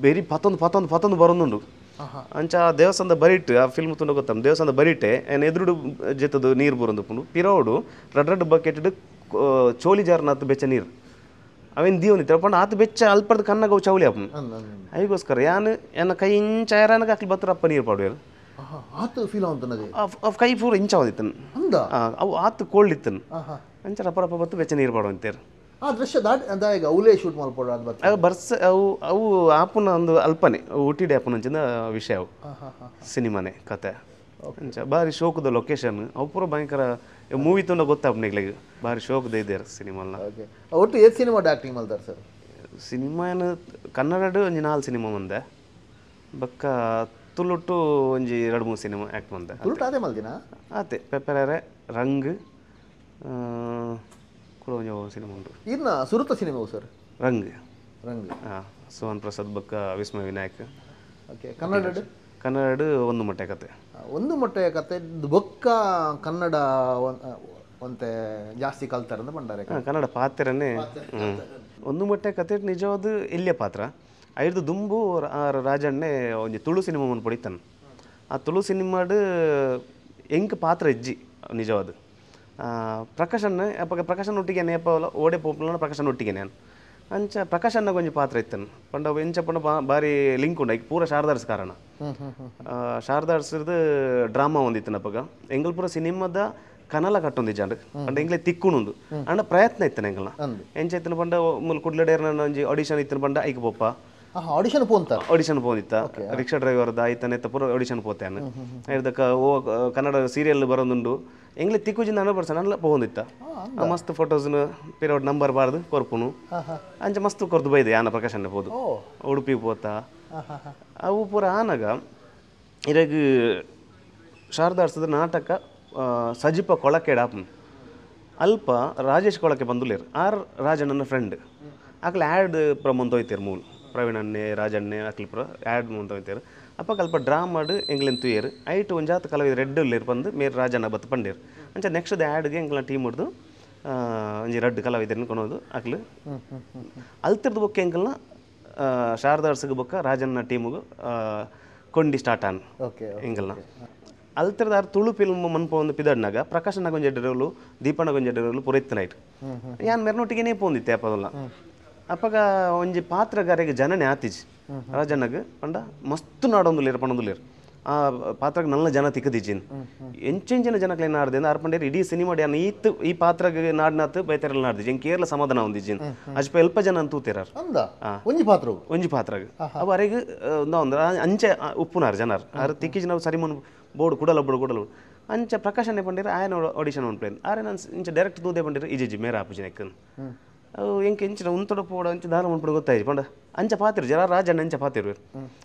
ಬೆರಿ ಪತ್ತೊಂದು ಬರೋದುಂಡು ಅಂಚ ದೇವಸ್ಥಾನದ ಬರಿಟ್ಟು ಆ ಫಿಲ್ಮ್ ತುಂಬ ಗೊತ್ತ ದೇವಸ್ಥಾನದ ಬರಿಟೆ ಏನು ಎದುರುಡು ಜೆತ್ತದು ನೀರು ಬರೋದು ಪುಂಡು ಪಿರೋಡು ರಡ್ ಬಕೆಟ್ ಚೋಲಿ ಜಾರ್ನಾತ್ ಬೆಚ್ಚ ನೀರು ಅವೇನು ದೀವನಿತ್ತು ಪಂಡ ಆತ ಬೆಚ್ಚ ಅಲ್ಪದ ಕಣ್ಣಾಗ ಚೌಲಿ ಅಪ್ಪನು ಅದಕ್ಕೋಸ್ಕರ ಯಾನು ಎನ್ನ ಕೈ ಇಂಚ ಯಾರನಾಗ ಹಾಕಿ ಬತ್ತರಪ್ಪ ನೀರು ಪಾಡುವರು ಕೈ ಪೂರ ಇಂಚ ಹೋದಿತ್ತು ಅವು ಆತು ಕೋಲ್ಡ್ ಇತ್ತನು ಅಂಚ ರಪ್ಪ ಬತ್ತು ಬೆಚ್ಚ ನೀರು ಪಾಡು ಅಂತೇರು ಬರ್ಸ ಅವು ಆಪುನ ಒಂದು ಅಲ್ಪನೆ ಹುಟ್ಟಿಡೆ ಆಪುನ ಅಂಚಿನ ವಿಷಯ ಅವು ಸಿನಿಮಾನೆ ಕತೆ ಅಂಚ ಭಾರಿ ಶೋಕದ ಲೊಕೇಶನ್ ಅವು ಪೂರ ಭಯಂಕರ ಮೂವಿ ತುಂಬ ಗೊತ್ತಾಗ್ನಿಗ್ಲಿಗೆ ಭಾರಿ ಶೋಕದ ಇದ್ದಾರೆ ಸಿನಿಮಾನ ಒಟ್ಟು ಏತ್ ಸಿನಿಮಾ ಆಕ್ಟಿಂಗ್ ಮಾಡ್ತಾರೆ ಸರ್ ಸಿನಿಮಾ ಏನು ಕನ್ನಡ ಒಂಜಿ 4 ಸಿನಿಮಾ ಮಂದೆ ಬಕ್ಕ ತುಳುಟ್ಟು ಒಂಜಿ 2-3 ಸಿನಿಮಾ ಆ್ಯಕ್ಟ್ ಮಂದೆ ತುಳುಟು ಅದೇ ಮಲ್ದಿನ ಆತೆ ಪೆಪ್ಪರೆ ರಂಗ್ ಕೂಡ ಒಂಜಿ ಸಿನಿಮಾ ಉಂಟು ಇನ್ನು ಸುರುತ ಸಿನಿಮಾವು ಸರ್ ರಂಗ್ ಹಾಂ ಸೋಹನ್ ಪ್ರಸಾದ್ ಬಕ್ಕ ವಿಸ್ಮಯ ವಿನಾಯಕ್ ಓಕೆ ಕನ್ನಡ ಒಂದು ಮೊಟ್ಟೆ ಕತೆ ಬೊಕ್ಕ ಕನ್ನಡ ಒಂತೆ ಜಾಸ್ತಿ ಕಲ್ತಾರೆ ಅಂತ ಬಂಡಾರೆ ಕನ್ನಡ ಪಾತ್ರನೇ ಒಂದು ಮೊಟ್ಟೆ ಕತೆ ನಿಜವಾದ ಇಲ್ಲಿಯ ಪಾತ್ರ ಐದು ದುಂಬು ರಾಜಣ್ಣೆ ಒಂಜಿ ತುಳು ಸಿನಿಮಾ ಮನ್ ಪಡಿತಾನೆ ಆ ತುಳು ಸಿನಿಮಾಡು ಎಂಕ್ ಪಾತ್ರ ಇಜ್ಜಿ ನಿಜವಾದ ಪ್ರಕಾಶನ್ ಪ್ರಕಾಶನ್ ಒಟ್ಟಿಗೆ ನೇಪ ಓಡೆ ಪೋಪಲ ಪ್ರಕಾಶನ್ ಒಟ್ಟಿಗೆ ನಾನು ಅಂಚ ಪ್ರಕಾಶ್ ಅನ್ನ ಒಂಜಿ ಪಾತ್ರ ಇತ್ತನು ಪಂಡ ಎಂಚ ಪಂಡ ಬಾರಿ ಲಿಂಕ್ ಉಂಡು ಐಕ್ ಪೂರ ಶಾರದಾರ್ಸ್ ಕಾರಣ ಶಾರದಾರ್ಸ್ದು ಡ್ರಾಮಾ ಒಂದಿತ್ತು ನಪಗ ಎಂಗಲ್ ಪೂರ ಸಿನಿಮಾದ ಕನಲ ಕಟ್ಟೊಂದಿಜ್ಜಾಂಡ್ ಪಂಡ ಎಂಗ್ಲೆ ತಿಕ್ಕುನುಂದು ಅಂಡ ಪ್ರಯತ್ನ ಇತ್ತನ ಎಂಗಲ್ನ ಎಂಚ ಇತ್ತನ ಪಂಡ ಮುಲ್ ಕುಡ್ಲಡೇರ್ನ ಒಂಜಿ ಆಡಿಷನ್ ಇತ್ತನ ಪಂಡ ಐಕ್ ಪೋಪ ಆಡಿಷನ್ ಪೋಂತ ಆಡಿಷನ್ ಪೋಂದಿತ್ತ ರಿಕ್ಷಾ ಡ್ರೈವರ್ದ ಐತನೆತ್ತ ಪೂರ ಆಡಿಷನ್ ಪೋತಾನ ಐದಕ್ಕ ಓ ಕನ್ನಡ ಸೀರಿಯಲ್ ಬರೋದುಂಡು ಎಂಗ್ಲೆ ತಿಕ್ಕುಜಿಂದ 100% ಅಲ್ಲ ಪೋಂದಿತ್ತ ಮಸ್ತ್ ಫೋಟೋಸ್ನ ಪಿರಿಯಡ್ ನಂಬರ್ ಬಾರ್ದು ಕೊರ್ಪುನು ಅಂಚ ಮಸ್ತ್ ಕೊರ್ದು ಬೈದೆ ಯಾನ ಪ್ರಕಾಶನ ಪೋದು ಉಡುಪಿ ಪೋತ ಅವು ಪೂರ ಆನಾಗ ಇರಾಗ ಶಾರದಾರ್ಸದ ನಾಟಕ ಸಜಿಪ ಕೊಳಕೆಡ ಅಲ್ಪ ರಾಜೇಶ್ ಕೊಳಕೆ ಬಂದುಲೇರು ಆರ್ ರಾಜಣ್ಣನ ಫ್ರೆಂಡ್ ಆಕಲೆ ಆ್ಯಡ್ ಪುರ ಮುಂತೋಯ್ತೀರು ಮೂಲು ಪ್ರವೀಣಣ್ಣೆ ರಾಜಣ್ಣೆ ಆಕಲಿ ಪುರ ಆ್ಯಡ್ ಮುಂತೋಯ್ತೀರು ಅಪ್ಪ ಅಲ್ಪ ಡ್ರಾ ಮಾಡಿ ಎಂಗ್ಲೆನ್ ತುಯ್ಯರು ಐಟ್ ಒಂಜಾತ್ ಕಲಾವಿದ ರೆಡ್ ಉಲ್ಲೇರು ಬಂದು ಮೇರ್ ರಾಜಣ್ಣ ಬತ್ತು ಪಂಡೇರು ಅಂಚ ನೆಕ್ಸ್ಟ್ ಆ್ಯಡ್ಗೆ ಎಂಗ್ಲ ಟೀಮ್ ಹಿಡ್ದು ಒಂಜಿ ರೆಡ್ ಕಲಾವಿದರನ್ನ ಕೊನೋದು ಆಕಲು ಅಲ್ತಿರ್ದು ಬೊಕ್ಕ ಎಂಕಲ್ನ ಶಾರದಾರ್ಸ್ಗೆ ಬೊಕ್ಕ ರಾಜಣ್ಣ ಟೀಮಿಗೂ ಕೊಂಡಿ ಸ್ಟಾರ್ಟ್ ಆನ್ ಎಂಗಲ್ನ ಅಲ್ತಿರ್ದಾರು ತುಳು ಫಿಲ್ಮ್ ಮನ್ಪ ಒಂದು ಪಿದಡ್ನಾಗ ಪ್ರಕಾಶನ ಗೊಂಜೆಡ್ಡಿರೋಲು ದೀಪಣ್ಣ ಗೊಂಜೆಡ್ಡಿರೋಲು ಪುರೈತ್ ನೈಟ್ ಯಾನ್ ಮೆರ್ನೊಟ್ಟಿಗೆನೇ ಪೋಂದಿತ್ತೆ ಅಪ್ಪದಲ್ಲ ಅಪ್ಪಗ ಒಂಜಿ ಪಾತ್ರಗಾರಿಗೆ ಜನನೇ ಆತಿಜ್ ರಾಜಣ್ಣಗೆ ಪಂಡ ಮಸ್ತ್ ನಾಡೊಂದುಲೇರು ಪಣೊಂದುಲೇರು ಆ ಪಾತ್ರಕ್ಕೆ ನಲ್ಲ ಜನ ತಿಕ್ಕದಿಜ್ಜಿನ್ ಎಂಚೆಂಚಿನ ಜನಕ್ಲೇನು ಆಡ್ದೆ ಆರು ಪಂಡೇರು ಇಡೀ ಸಿನಿಮಾ ಡ್ಯಾನ್ ಈತ್ ಈ ಪಾತ್ರಗೆ ನಾಡ್ನಾತ್ ಬೈತಾರೆಲ್ಲ ನಾಡ್ದಿಜ್ ಎಂಗೆ ಕೇರಳ ಸಮಾಧಾನ ಹೊಂದಿಜ್ಜಿನ್ ಅಜ್ಪ ಎಲ್ಪ ಜನ ಅಂತೂತಿರಾರು ಒಂಜಿ ಪಾತ್ರಗೆ ಅವು ಅರೆಗೆ ಒಂದು ಅಂಚೆ ಉಪ್ಪುನಾರು ಜನರು ಆರು ತಿಕ್ಕಿಜ್ ನಾವು ಸರಿ ಮುನ್ ಬೋರ್ಡು ಕುಡಲ ಅಂಚ ಪ್ರಕಾಶನೆ ಪಂಡೇರು ಆಯನ ಆಡಿಷನ್ ಒಂದು ಪ್ಲೇನ್ ಆರೆ ನಾನು ಇಂಚ ಡೈರೆಕ್ಟ್ ತೂದೆ ಪಂಡೇರು ಇಜಿಜಿ ಮೇರ ಆಪುಜಿನ ಎಕ್ಕನ್ ಅವು ಎಂಕೆ ಇಂಚಿನ ಉಂತೊಡ ಪೋಡ ಅಂಚ ದಾರ ಮುನ್ಪಡ ಗೊತ್ತಾಯ್ತು ಪಂಡ ಅಂಚ ಪಾತಿರು ಜರ ರಾಜಣ್ಣ ಅಂಚ ಪಾತಿರು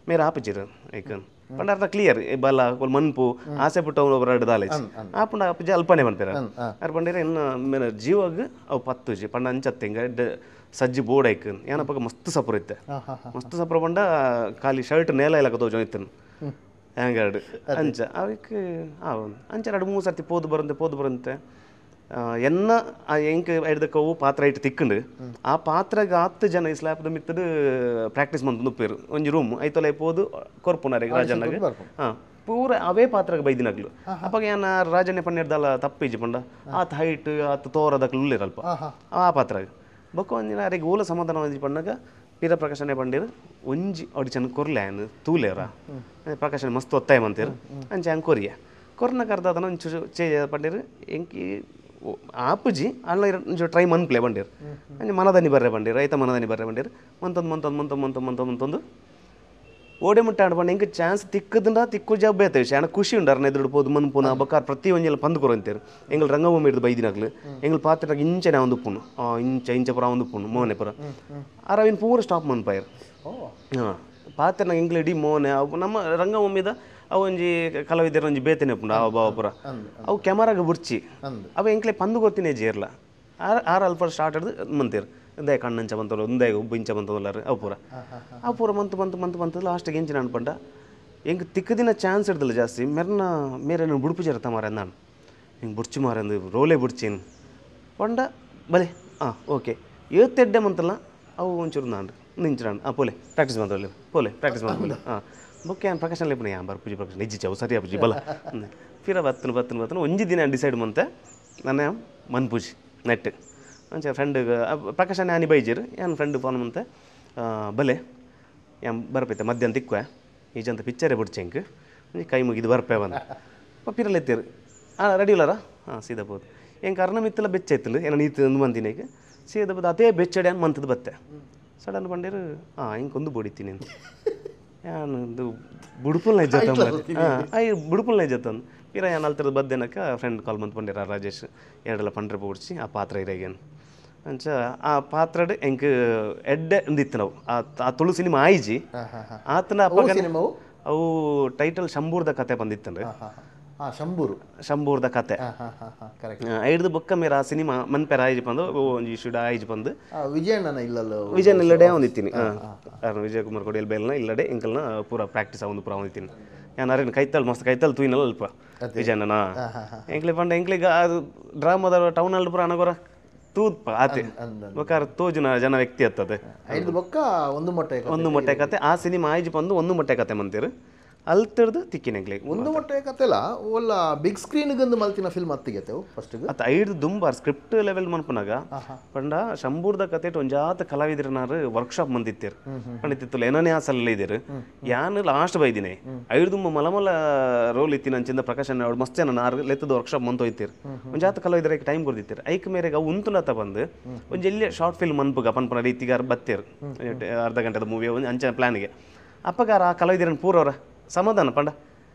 ಮೇರ ಆಪುಜಿರು ಏಕನ್ ಪಂಡ ಅರ್ಧ ಕ್ಲಿಯರ್ ಬಲ ಮನ್ಪು ಆಸೆ ಪುಟ್ಟ ಒಬ್ಬರು ದಾಲೇಜ್ ಆ ಪಂಡ ಅಪ್ಪಜಿ ಅಲ್ಪನೆ ಪನ್ಪೇರ ಅರ್ ಪಂಡೇರ ಇನ್ನು ಮೇನ ಜೀವಾಗ ಅವು ಪತ್ತುಜಿ ಪಂಡ ಅಂಚತ್ತೆ ಹಿಂಗ ಸಜ್ಜಿ ಬೋರ್ಡ್ ಐಕನ್ ಏನಪ್ಪ ಮಸ್ತ್ ಸಪುರ ಇತ್ತೆ ಮಸ್ತ್ ಸಪುರ ಪಂಡ ಖಾಲಿ ಶರ್ಟ್ ನೇಲ ಇಲ್ಲ ತೋಜೋ ಇತ್ತನ್ ಹ್ಯಾಂಗರ್ಡ್ ಅಂಚ ಅವಕ್ಕೆ ಅಂಚ 2-3 ಸರ್ತಿ ಪೋದು ಬರಂತೆ ಎನ್ನ ಎಂಕ್ ಹಿಡ್ದಕ್ಕವು ಪಾತ್ರ ಇಟ್ಟು ತಿಕ್ಕಂಡು ಆ ಪಾತ್ರಗೆ 10 ಜನ ಈ ಸ್ಲ್ಯಾಪ್ದ ಮಿತ್ತದು ಪ್ರಾಕ್ಟೀಸ್ ಮಂತ್ ಉಪ್ಪೇರು ಒಂಜಿ ರೂಮ್ ಐತೊಲೆ ಪೋದು ಕೊರ್ಪುನಾರಿಗೆ ರಾಜಣ್ಣಗೆ ಪೂರ ಅವೇ ಪಾತ್ರಗೆ ಬೈದಿನಾಗ್ಲು ಅಪ್ಪಾಗ ಏನ ರಾಜಣ್ಣೆ ಪನ್ನೆರ್ದಲ್ಲ ತಪ್ಪಿಜಿ ಪಂಡ ಆತ ಹೈಟ್ ಆತ ತೋರದಕ್ಲು ಉಳ್ಳೇರಲ್ಪ ಆ ಪಾತ್ರಗೆ ಬೊಕ್ಕ ಒಂದಿನ ಅರಿಗೆ ಓಲ ಸಮಾಧಾನ ಒಂಜಿ ಪಂಡಾಗ ಪೀರ ಪ್ರಕಾಶನೆ ಪಂಡೇರು ಒಂಜಿ ಆಡಿಷನ್ ಕೊರ್ಲೆ ಆಯ್ನು ತೂಲೇರ ಪ್ರಕಾಶನೆ ಮಸ್ತ್ ಒತ್ತಾಯ ಮಂತೇರು ಅಂಚೆ ಹಂಗೆ ಕೊರಿಯ ಕೊರ್ನ ಕರ್ದಾದನ ಒಂಚೂರು ಚೇ ಪಂಡೇರು ಎಂಕಿ ಆಪುಜಿ ಅಲ್ಲ ಒಂಚೂರು ಟ್ರೈ ಮನ್ಪ್ಲೆ ಬಂಡೇರು ಅಂಚೆ ಮನದನಿ ಬರ್ರೆ ಬಂಡೇರು ರೈತ ಮನದನಿ ಬರ್ರೆ ಬಂಡೇರು ಮಂತೊಂದು ಓಡೆ ಮುಟ್ಟ ಆಡ್ಬಂಡು ಎಂಗೆ ಚಾನ್ಸ್ ತಿಕ್ಕು ಜಾಬ್ ಬೇತ ವಿಷಯ ಖುಷಿ ಉಂಡು ಅರ್ನ ಎದುರುಡ್ಬೋದು ಮನ್ಪುನ ಬಕಾರ ಪ್ರತಿ ಒಂಜೆಲ್ಲ ಪಂದು ಕೊರಂತೇರು ಎಂಗಲ್ ರಂಗಭೂಮಿ ಹಿಡಿದು ಬೈದಿನಾಗ್ಲು ಎಂಗಲ್ ಪಾತ್ರನಾಗ ಇಂಚನೆ ಒಂದು ಉಪ್ಪುನು ಇಂಚ ಪುರ ಒಂದು ಉಪ್ಪುನು ಮೋನೆ ಪುರ ಅರವಿನ ಪೂರ ಸ್ಟಾಪ್ ಮನ್ಪಾಯರು ಪಾತ್ರನಾಗ ಎಂಗ್ಲ ಇಡೀ ಮೋನೆ ಅವು ನಮ್ಮ ರಂಗಭೂಮಿದ ಅವು ಒಂಜಿ ಕಲಾವಿದರ ಒಂಜಿ ಬೇತನೆ ಉಪ್ಪುಂಡು ಅವ ಬಾವ ಪುರ ಅವು ಕ್ಯಾಮರಾಗ ಬುಡ್ಚಿ ಅವ ಎಂಕ್ಲೆ ಪಂದು ಗೊತ್ತಿನೇ ಜೇರ್ಲ ಆರು ಅಲ್ಪ ಸ್ಟಾರ್ಟ್ ಹಿಡ್ದು ಮಂತೇರು ಒಂದೇ ಕಣ್ಣಂಚ ಬಂತಲ್ಲ ಒಂದೇ ಉಬ್ಬು ಇಂಚ ಬಂತಲ್ಲರು ಅವು ಪೂರ ಮಂತು ಲಾಸ್ಟಿಗೆ ಎಂಚಿನ ಅನ್ಪಂಡ ಎಂಗೆ ತಿಕ್ಕದಿನ ಚಾನ್ಸ್ ಹಿಡ್ದಲ್ಲ ಜಾಸ್ತಿ ಮೇರೇನು ಬುಡ್ಪು ಜರತ ಮಾರ ನಾನು ಹಿಂಗೆ ಬುಡ್ಚಿ ಮಾರಂದು ರೋಲೆ ಬುಡ್ಚಿನ್ ಪಂಡ ಬಲೆ ಓಕೆ ಇವತ್ತೆಡ್ಡೆ ಮಂತಲ್ಲ ಅವು ಒಂಚೂರು ನಾನು ನಿಂಚಿನಾಡು ಪೋಲೆ ಪ್ರಾಕ್ಟೀಸ್ ಬಂತಲ್ಲ ಬೊಕ್ಕೆ ಏನು ಪ್ರಕಾಶನ ಲೇಪನೆ ಬರ್ಪುಜಿ ಪ್ರಕಾಶನ ನಿಜ್ಜಿ ಅವು ಸರಿ ಅಪ್ಪುಜಿ ಬಲ ಫಿರ ಬತ್ತನು ಒಂಜಿ ದಿನ ಡಿಸೈಡ್ ಮಂತೆ ನನ್ನ ಮನ್ಪುಜಿ ನೆಟ್ ಅಂಚೆ ಫ್ರೆಂಡ್ಗೆ ಪ್ರಕಾಶನ ಆನಿ ಬೈಜಿರು ಏನು ಫ್ರೆಂಡ್ ಫೋನ್ ಮಂತೆ ಬಲೆ ಏನು ಬರ್ಪೈತೆ ಮಧ್ಯಾಹ್ನ ತಿಕ್ವೆ ಈಜಂತ ಪಿಕ್ಚರೇ ಬಿಡ್ಚೆಂಕ್ ಕೈ ಮುಗಿದು ಬರ್ಪೆ ಬಂದು ಪಿರಲೆತ್ತೀರು ರೆಡಿ ಇಲ್ಲರ ಸೀದಾ ಬೋದು ಹೆಂಗೆ ಅರ್ನ ಮಿತ್ತಲ್ಲ ಬೆಚ್ಚೈತಲ್ಲ ಏನೋ ನೀತು ಒಂದು ಮಂದಿನಾಗ ಸೀದಾ ಬೋದು ಅದೇ ಬೆಚ್ಚಡೆ ಅಂತ ಮಂತದ ಬತ್ತೆ ಸಡನ್ ಬಂಡೇರು ಹಿಂಗೆ ಒಂದು ಬಡಿತೀನಿ ಅಂತ ಯಾನದು ಬುಡುಪುಲ್ನ ಬುಡುಪುಲ್ನ ಜತ್ತಂದು ಪಿರ ಏನು ಅಲ್ತಿರೋದು ಬದ್ದೇನಕ್ಕೆ ಫ್ರೆಂಡ್ ಕಾಲ್ ಮಂತ್ ಬಂದಿರ ರಾಜೇಶ್ ಎರಡೆಲ್ಲ ಪಂಡ್ರೆ ಬುಡ್ಸಿ ಆ ಪಾತ್ರ ಇರಾಗೇನು ಅಂಚ ಆ ಪಾತ್ರಡ್ ಎಂಕ್ ಎಡ್ಡೆ ಒಂದಿತ್ತು ನಾವು ಆ ತುಳು ಸಿನಿಮಾ ಆಯ್ಜಿ ಆತನ ಅವು ಟೈಟಲ್ ಶಂಭೂರ್ದ ಕತೆ ಬಂದಿತ್ತಂದ್ರೆ ಶಂಭೂರ್ದ ಕತೆ ಐಡ್ದು ಬೊಕ್ಕ ಮೇರ ಆ ಸಿನಿಮಾ ಮನ್ಪೆರ ಆಯ್ಜಿ ಬಂದು ಒಂಜಿ ಶುಡ ಆಯ್ಜಿ ಬಂದು ವಿಜಯನ ಇಲ್ಲಡೆ ಒಂದಿತ್ತೀನಿ ವಿಜಯ್ ಕುಮಾರ್ ಕೊಡಿಯಲ್ ಬೇಲ್ನ ಇಲ್ಲಡೆ ಎಂಕಲ್ನ ಪೂರ ಪ್ರಾಕ್ಟೀಸ್ ಒಂದು ಪೂರ ಒಂದಿತ್ತೀನಿ ನಾನು ಅರೇನು ಕೈತಲ್ ಮಸ್ತ್ ಕೈತಲ್ ತೂಯಿನಲ್ಲ ಅಲ್ಪ ವಿಜಯನ ಎಂಕ್ಲಿ ಪಂಡ ಎಂಕ್ಲಿಗೆ ಅದು ಡ್ರಾಮಾದ ಟೌನಲ್ಲಿ ಪೂರ ಅನಗೋರ ತೂತ್ಪ ಆತೆ ಬೇಕಾದ್ರೆ ತೋಜುನ ಜನ ವ್ಯಕ್ತಿ ಹತ್ತದೆ ಒಂದು ಮೊಟ್ಟೆ ಕತೆ ಆ ಸಿನಿಮಾ ಆಯ್ಜಿ ಬಂದು ಒಂದು ಮೊಟ್ಟೆ ಕತೆ ಮಂತೀರು ಅಲ್ತಡ್ದು ತಿಕ್ಕಿನೆಗ್ಲಿ ಒಂದು ಮೊಟ್ಟೆ ಕತೆಲ ಒಲ್ಲ ಬಿಗ್ ಸ್ಕ್ರೀನ್ಗಂದು ಮಲ್ತಿನ ಫಿಲ್ಮ್ ಅತ್ತಿಗೆತೆವು ಫಸ್ಟ್ಗೆ ಅತ್ತ ಐದು ದುಂಬಾರ್ ಸ್ಕ್ರಿಪ್ಟ್ ಲೆವೆಲ್ ಮನ್ಪುನಾಗ ಪಂಡ ಶಂಬೂರ್ದ ಕತೆ ಒಂಜಾತ ಕಲಾವಿದ್ರನಾರು ವರ್ಕ್ಶಾಪ್ ಮಂದಿತ್ತೇರು ಪಂಡಿತ್ತಿತ್ತು ಏನನೇ ಆಸಲ್ಲ ಇದ್ದೀರು ಯಾನ್ ಲಾಸ್ಟ್ ಬೈದಿನೇ ಐದು ದುಂಬ ಮಲಮಲ ರೋಲ್ ಇತ್ತಿನ ಅಂಚಿಂದ ಪ್ರಕಾಶನ ಅವ್ರು ಮಸ್ತ್ ಜನ ನಾರು ಲೆತ್ತದ ವರ್ಕ್ಶಾಪ್ ಮಂತ್ ಹೋಯ್ತಿರು ಒಂಜಾತ ಕಲಾವಿದ್ರಕ್ಕೆ ಟೈಮ್ ಕೊಡ್ತಿತ್ತು ಐಕ್ ಮೇರೆಗೆ ಅವು ಉಂತುನತ ಬಂದು ಒಂಜ್ ಎಲ್ಲಿ ಶಾರ್ಟ್ ಫಿಲ್ಮ್ ಮನ್ಪುಗ ಪನ್ಪನ ರೀತಿಗಾರ ಬತ್ತೇರು ಅರ್ಧ ಗಂಟೆದ ಮೂವಿ ಒಂದು ಅಂಚೆ ಪ್ಲಾನ್ಗೆ ಅಪ್ಪಗಾರ ಆ ಕಲಾವಿದ್ರನ್ನ ಪೂರವ್ರ ಸಮಾಧಾನ ಪಂಡ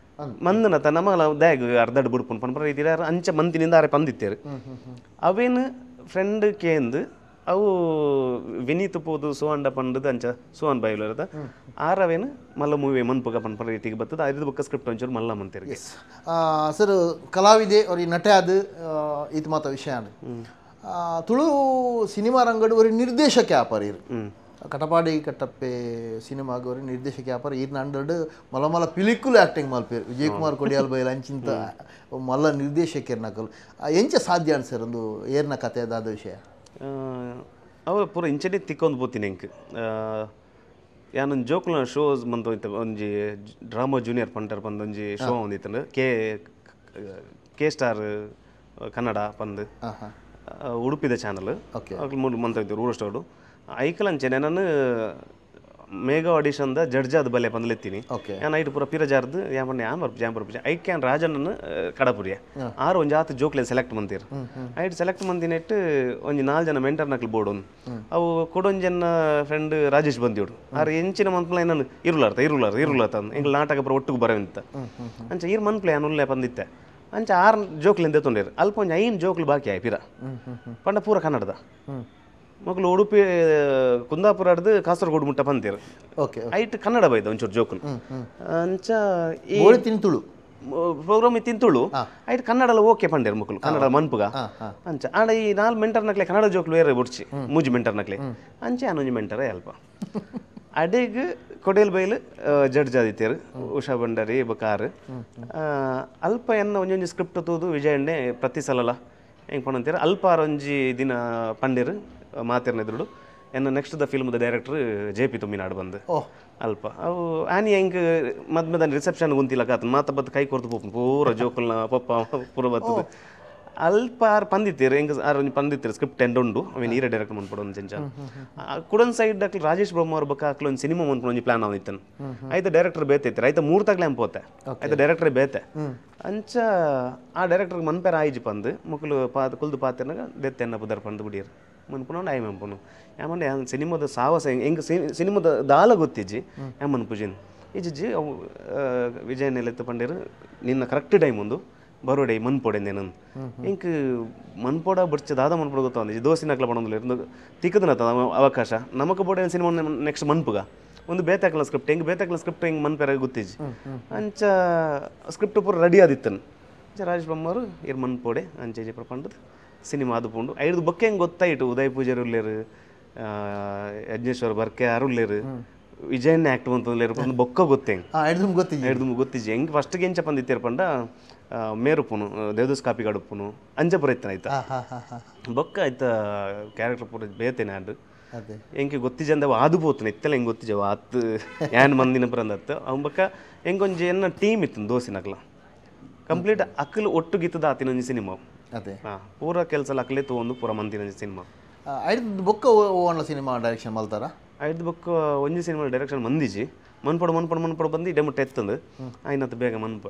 ಮಂದನತ ನಮಲ ದ್ಯಾಗ್ ಅರ್ಧಡ್ ಬಿಡ್ಪುನ್ ಪನ್ಪರ ರೀತಿ ಅಂಚೆ ಮಂತಿನಿಂದ ಆರೆ ಪಂದಿತ್ತೇರು ಅವೇನು ಫ್ರೆಂಡ್ ಕೇಂದು ಅವು ವಿನೀತ್ ಪೋದು ಸೋಹಂಡ ಪಂಡದು ಅಂಚ ಸೋಹನ್ ಬೈಲರದ ಆರವೇನು ಮಲ್ಲ ಮೂವಿ ಮನ್ಪುಗ ಪನ್ಪರ ರೀತಿಗೆ ಬರ್ತದೆ ಐದು ಬುಕ್ಕ ಸ್ಕ್ರಿಪ್ಟ್ ಒಂಚೂರು ಮಲ್ಲ ಮಂತಿರ್ಗೆ ಸರ್ ಕಲಾವಿದೆ ಅವ್ರಿಗೆ ನಟೆ ಅದು ಇದು ಮಾತ ವಿಷಯ ತುಳು ಸಿನಿಮಾ ರಂಗಡು ஒரு ನಿರ್ದೇಶಕ ವ್ಯಾಪಾರಿ ಕಟಪಾಡಿ ಕಟ್ಟಪ್ಪೆ ಸಿನಿಮಾಗ ஒரு ನಿರ್ದೇಶಕ ವ್ಯಾಪಾರ ಈರ್ನ ಅಂಡರ್ಡ್ ಮಲ ಪಿಲಿಕುಲ್ ಆ್ಯಕ್ಟಿಂಗ್ ಮಲ್ಪೇರು ವಿಜಯ್ ಕುಮಾರ್ ಕೊಡಿಯಾಲ್ ಬೈಲ್ ಅಂಚಿಂತ ಮಲ್ಲ ನಿರ್ದೇಶಕರು ನಕಲು ಎಂಚ ಸಾಧ್ಯ ಸರ್ ಒಂದು ಏರ್ನ ಕತೆ ಅದಾದ ವಿಷಯ ಅವ ಪೂರ ಇಂಚನೆ ತಿಕ್ಕೊಂದು ಬೋತೀನಿ ಎಂಕ್ ಯಾನೊಂದು ಜೋಕ್ಲ ಶೋಸ್ ಮಂತ್ ಹೋಯ್ತು ಒಂಜಿ ಡ್ರಾಮಾ ಜೂನಿಯರ್ ಪಂಟರ್ ಬಂದು ಒಂಜಿ ಶೋ ಒಂದಿತ್ತು ಕೆ ಸ್ಟಾರ್ ಕನ್ನಡ ಪಂದು ಉಡುಪಿದ ಚಾನಲ್ ಮೂರು ಮಂತ್ ಹೋಯ್ತು ರೂಢ ಸ್ಟೋಡು ಐಕಲಂಚೆ ನಾನು ಮೇಘಾ ಆಡಿಷನ್ದ ಜಡ್ಜ್ ಆದ ಬಲ್ಲೆ ಬಂದ್ಲೆತ್ತೀನಿ ನಾನು ಐಟು ಪೂರ ಪಿರಜಾರ್ದು ಯಾಮಣ್ಣ ಯಾನ್ ಬರ್ಪು ಜಾಮ್ ಬರ್ಪು ಐಕ್ಯಾನ್ ರಾಜಣ್ಣನ ಕಡಪುರಿಯ ಆರು ಒಂಜಿ ಆತು ಜೋಕ್ಲೇನ್ ಸೆಲೆಕ್ಟ್ ಮಂತೀರು ಐಟು ಸೆಲೆಕ್ಟ್ ಮಂದಿನೆಟ್ಟು ಒಂಜಿ 4 ಜನ ಮೆಂಟರ್ ನಕ್ಲು ಬೋರ್ಡು ಅವು ಕೊಡೊಂಜನ ಫ್ರೆಂಡ್ ರಾಜೇಶ್ ಬಂದಿವ್ಡು ಆರು ಎಂಚಿನ ಮನ್ಪ್ಲ ನಾನು ಇರುಲಾರ್ತ ಎಂಗ್ಲ ನಾಟಕ ಪೂರ ಒಟ್ಟಿಗೆ ಬರವಂತ ಅಂಚ ಈರ್ ಮನ್ಪ್ಲೆ ಅನುಲ್ಲೆ ಬಂದಿತ್ತೆ ಅಂಚ 6 ಜೋಕ್ಲಿಂದ ತೊಂಡೇರು ಅಲ್ಪ ಒಂಜಿ 5 ಜೋಕ್ಲು ಬಾಕಿ ಆಯ್ ಪಿರ ಪಂಡ ಪೂರ ಕನ್ನಡದ ಮಕ್ಕಳು ಉಡುಪಿ ಕುಂದಾಪುರ ಆಡ್ದು ಕಾಸರಗೋಡು ಮುಟ್ಟ ಬಂತೀರು ಐಟ್ ಕನ್ನಡ ಬೈದ ಒಂಚೂರು ಜೋಕುಲು ಅಂಚ ತಿಂತುಳು ಪ್ರೋಗ್ರಾಮ್ ತಿಂತುಳು ಐಟ್ ಕನ್ನಡ ಓಕೆ ಪಂಡೇರು ಮಕ್ಕಳು ಕನ್ನಡ ಮನ್ಪುಗ ಅಂಚ ಆಡ ಈ 4 ಮೆಂಟರ್ ನಕ್ಲೆ ಕನ್ನಡ ಜೋಕ್ಲು ಬೇರೆ ಬುಡ್ಚಿ ಮೂಜಿ ಮೆಂಟರ್ ನಕ್ಲೆ ಅಂಚೆ ಅನೊಂಜಿ ಮೆಂಟರೇ ಅಲ್ಪ ಅಡೆಗ್ ಕೊಡೇಲ್ ಬೈಲು ಜಡ್ಜ್ ಆದಿತ್ಯರು ಉಷಾ ಭಂಡಾರಿ ಬಕಾರ್ ಅಲ್ಪ ಎನ್ನ ಒಂಜೊಂಜಿ ಸ್ಕ್ರಿಪ್ಟ್ ತೂದು ವಿಜಯಣ್ಣೆ ಪ್ರತಿ ಸಲಲ ಹೆಂಗೆ ಪಣಂತೀರ ಅಲ್ಪ ಒಂಜಿ ದಿನ ಪಂಡೇರು ಮಾತಿರ್ನೆದುರು ಎನ್ನ ನೆಕ್ಸ್ಟ್ ದ ಫಿಲ್ಮ್ದ ಡೈರೆಕ್ಟರ್ JP ತುಮ್ಮಿನಾಡು ಬಂದು ಅಲ್ಪ ಅವು ಆನಿ ಹೆಂಗೆ ಮದ್ಮೇದ ರಿಸೆಪ್ಷನ್ ಗುಂತಿಲ್ಲ ಕಾತನ್ ಮಾತ ಬತ್ತು ಕೈ ಕೊರ್ತು ಪೋಪು ಪೂರ ಜೋಕುಲ್ನ ಪಪ್ಪ ಪೂರ ಬತ್ತದು ಅಲ್ಪ ಆರು ಪಂದಿತ್ತೀರು ಹೆಂಗೆ ಆರು ಪಂದಿತ್ತೀರು ಸ್ಕ್ರಿಪ್ಟ್ ಉಂಡು ಅವೇನು ಈರ ಡೈರೆಕ್ಟ್ ಮನ್ಪಡು ಒಂದು ಚೆಂಚ ಕುಡನ್ ಸೈಡ್ ಹಾಕ್ಲಿ ರಾಜೇಶ್ ಬ್ರಹ್ಮ ಅವ್ರ ಬಕ್ಕ ಹಾಕ್ಲಿ ಒಂದು ಸಿನಿಮಾ ಮನ್ಪಡು ಒಂದು ಪ್ಲಾನ್ ಆವಿತ್ತನು ಆಯ್ತು ಡೈರೆಕ್ಟರ್ ಬೇತೈತಿ ಆಯ್ತು 3 ತಗ್ಲೆ ಅಂಪೋತೆ ಆಯ್ತು ಡೈರೆಕ್ಟರ್ ಬೇತೆ ಅಂಚ ಆ ಡೈರೆಕ್ಟರ್ ಮನ್ಪೇರ ಆಯ್ಜಿ ಪಂದು ಮುಕ್ಕಲು ಕುಲ್ದು ಪಾತಿರ್ನಾಗ ದೆತ್ತೆನ್ನ ಪುದರ್ ಪಂದು ಬಿಡಿಯರು ಮನ್ಪುನೊಂಡು ಆಯ್ ಮನ್ಪುನು ಯಾಮಂಡೆ ಸಿನಿಮಾದ ಸಾಹಸ ಹೆಂಗೆ ಸಿನಿಮಾದ ದಾಲ ಗೊತ್ತಿಜ್ಜಿ ಯಾಮನ್ ಪುಜಿನ್ ಇಜ್ಜಿ ಅವು ವಿಜಯನೆಲೆತ್ತು ಪಂಡೇರು ನಿನ್ನ ಕರೆಕ್ಟ್ ಟೈಮ್ ಒಂದು ಬರೋಡೆ ಮನ್ಪೊಡೆಂದೆ ನಾನು ಇಂಕ್ ಮನ್ಪೋಡ ಬಿಡ್ಚ ದಾದ ಮನ್ಪೊಡ ಗೊತ್ತಾಂದಿ ದೋಸ್ತಿ ನಕ್ಲ ಪಡೊಂದಿಲ್ಲ ಇருந்து ತಿಕ್ಕದನತ ಅವಕಾಶ ನಮಕ ಬೋಡೆ ಸಿನಿಮಾ ನೆಕ್ಸ್ಟ್ ಮನ್ಪುಗ ಒಂದು ಬೇತಾಕ್ಲ ಸ್ಕ್ರಿಪ್ಟ್ ಹೆಂಗೆ ಬೇತಾಕ್ಲ ಸ್ಕ್ರಿಪ್ಟ್ ಹೆಂಗೆ ಮನ್ಪೇರ ಗೊತ್ತಿಜ್ಜಿ ಅಂಚ ಸ್ಕ್ರಿಪ್ಟ್ ಪೂರ ರೆಡಿ ಆದಿತ್ತನು ಅಂಚ ರಾಜೇಶ್ ಬ್ರಹ್ಮ ಅವರು ಇರ್ ಮನ್ಪೋಡೆ ಅಂಚೆ ಪ್ರಪಂಚದ ಸಿನಿಮಾ ಆದುಕೊಂಡು ಐದು ಬೊಕ್ಕೆ ಹೆಂಗೆ ಗೊತ್ತಾಯಿತು ಉದಯ್ ಪೂಜಾರಿ ಉಳ್ಳೇರು ಯಜ್ಞೇಶ್ವರ್ ಬರ್ಕೆ ಅರುಳ್ಳೇರು ವಿಜಯನ್ನ ಆ್ಯಕ್ಟ್ ಬಂತಂದ್ಲೇರು ಒಂದು ಬೊಕ್ಕ ಗೊತ್ತೇಂಗೆ ಗೊತ್ತಿಜ್ಜಿ ಹೆಂಗೆ ಫಸ್ಟ್ಗೆ ಎಂಚ ಬಂದಿತ್ತೇರು ಪಂಡ ಮೇರುಪುನು ದೇವದಾಸ್ ಕಾಪಿಗಾಡುಪ್ಪುನು ಅಂಜಪುರ ಇತ್ತನ ಆಯ್ತಾ ಬೊಕ್ಕ ಆಯ್ತಾ ಕ್ಯಾರೆಕ್ಟರ್ ಪೂರ ಬೇತೇನೆ ಅದು ಹೆಂಗೆ ಗೊತ್ತಿಜಂದವ ಆದು ಪೋತನ ಇತ್ತೆಲ್ಲ ಹೆಂಗೆ ಗೊತ್ತಿಜವ ಹತ್ತು ಏನ್ ಮಂದಿನ ಪರಂದತ್ತು ಅವ್ ಬೊಕ್ಕ ಹೆಂಗೊಂಜಿ ಎನ್ನ ಟೀಮ್ ಇತ್ತು ದೋಸಿನಕ್ಲ ಕಂಪ್ಲೀಟ್ ಅಕ್ಕಲು ಒಟ್ಟುಗಿತ್ತದ ಆತಿನೊಂಜಿ ಸಿನಿಮಾ ಪೂರ ಕೆಲಸ ಅಕ್ಕಲೇ ತಗೊಂಡು ಪೂರ ಮಂದಿನ ಸಿನಿಮಾ ಐದು ಬೊಕ್ಕ ಓನ್ಲ ಸಿನಿಮಾ ಡೈರೆಕ್ಷನ್ ಮಲ್ತಾರ ಐದು ಬೊಕ್ಕ ಒಂಜಿ ಸಿನಿಮಾ ಡೈರೆಕ್ಷನ್ ಮಂದಿಜಿ ಮನ್ಪಡು ಬಂದು ಇಡೆ ಮುಟ್ಟ ಎತ್ತಂದು ಆಯ್ನತ್ತು ಬೇಗ ಮನ್ಪ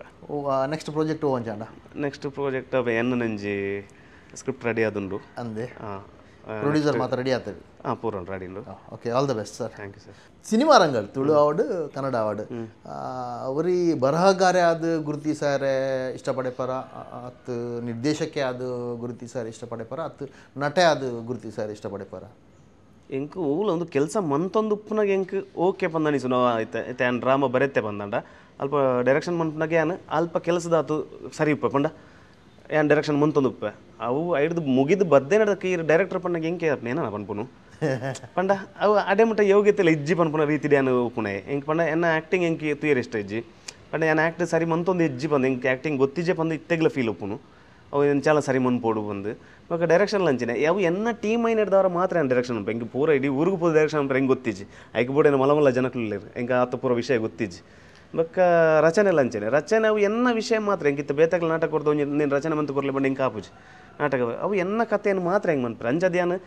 ನೆಕ್ಸ್ಟ್ ಪ್ರಾಜೆಕ್ಟ್ ಓಂಚಾಂಡ ನೆಕ್ಸ್ಟ್ ಪ್ರಾಜೆಕ್ಟ್ ಎನ್ನ ನಂಜಿ ಸ್ಕ್ರಿಪ್ಟ್ ರೆಡಿ ಆದುಂಡು ಅಂದೆ ಪ್ರೊಡ್ಯೂಸರ್ ಮಾತ್ರ ರೆಡಿ ಆಗ್ತದೆ ಪೂರ ರೆಡಿ ಉಂಡು okay all the best sir thank you sir cinema ರಂಗಲ್ ತುಳು ಅವಾರ್ಡ್ ಕನ್ನಡ ಅವಾರ್ಡ್ ಅವರಿ ಬರಹಗಾರೆ ಆದ ಗುರುತಿಸಾರೆ ಇಷ್ಟಪಡೆಪರ ಅತ್ತು ನಿರ್ದೇಶಕ್ಕೆ ಆದ ಗುರುತಿಸಾರೆ ಇಷ್ಟಪಡೆಪರ ಅತ್ತು ನಟೆ ಆದ ಗುರುತಿಸಾರೆ ಇಷ್ಟಪಡೆಪರ ಎಂಕು ಊಲ ಒಂದು ಕೆಲಸ ಮಂತೊಂದು ಉಪ್ಪನಾಗ ಎಂಕು ಓಕೆ ಪಂದಣಿಸು ನಾವು ಆಯ್ತು ಆಯ್ತು ಏನು ಡ್ರಾಮಾ ಬರೆತ್ತೆ ಬಂದಂಡ ಅಲ್ಪ ಡೈರೆಕ್ಷನ್ ಮನ್ಪನಾಗ ಏನು ಅಲ್ಪ ಕೆಲಸದಾತು ಸರಿ ಉಪ್ಪ ಪಂಡ ಏನು ಡೈರೆಕ್ಷನ್ ಮಂತೊಂದು ಉಪ್ಪೆ ಅವು ಐಡ್ದು ಮುಗಿದು ಬದ್ದೇ ನಡಕ್ಕೆ ಈ ಡೈರೆಕ್ಟರ್ ಪಣ್ಣಾಗ ಹೆಂಗೆ ಏನ ಪನ್ಪುನು ಪಂಡ ಅವು ಅಡೆ ಮಟ್ಟ ಯೋಗ್ಯತೆ ಇಲ್ಲ ಇಜ್ಜಿ ಪನ್ಪುನ ರೀತಿ ಡ್ಯಾನು ಉಪ್ಪುನೆ ಹೆಂಗೆ ಪಂಡ ಎನ್ನ ಆ್ಯಕ್ಟಿಂಗ್ ಹೆಂಗೆ ತುಯರ್ ಇಷ್ಟ ಇಜ್ಜಿ ಪಂಡ ಏನು ಆ್ಯಕ್ಟ್ ಸರಿ ಮಂತೊಂದು ಇಜ್ಜಿ ಬಂದು ಹೆಂಗೆ ಆ್ಯಕ್ಟಿಂಗ್ ಗೊತ್ತಿಜ್ಜೆ ಬಂದು ಇತ್ತೆಗ್ಲ ಫೀಲ್ ಉಪ್ಪುನು ಅವು ಏನು ಚಾಲ ಸರಿ ಮನ್ಪೋಡು ಬಂದು ಇವಾಗ ಡೈರೆಕ್ಷನ್ ಲಂಚಿನ ಅವು ಎನ್ನ ಟೀಮ್ ಐ ನಡೆದವ್ರ ಮಾತ್ರ ಏನು ಡೈರೆಕ್ಷನ್ ಉಂಟು ಹೆಂಗೆ ಪೂರ ಇಡೀ ಊರಿಗೆ ಪೂರ ಡೈರೆಕ್ಷನ್ ಹೆಂಗೆ ಗೊತ್ತಿಜ್ಜಿ ಐಕೆ ಬೋಡೇನು ಮಲಮಲ್ಲ ಜನಕ್ಲಿಲ್ಲ ಹೆಂಗೆ ಆತ ಪೂರ ವಿಷಯ ಗೊತ್ತಿಜ್ಜಿ ಬೊಕ್ಕ ರಚನೆ ಲಂಚನೆ ರಚನೆ ಅವು ಎನ್ನ ವಿಷಯ ಮಾತ್ರ ಹೆಂಗಿತ್ತು ಬೇತಾಗಲ ನಾಟಕ ಕೊಡ್ದು ನೀನು ರಚನೆ ಮಂತು ಕೊರ್ಲೆ ಬಂದು ಹಿಂಗೆ ಆಪುಜಿ ನಾಟಕ ಅವು ಎನ್ನ ಕಥೆಯನ್ನು ಮಾತ್ರ ಹೆಂಗೆ ಮನ್ಪರೆ ಅಂಜದ್ಯಾನು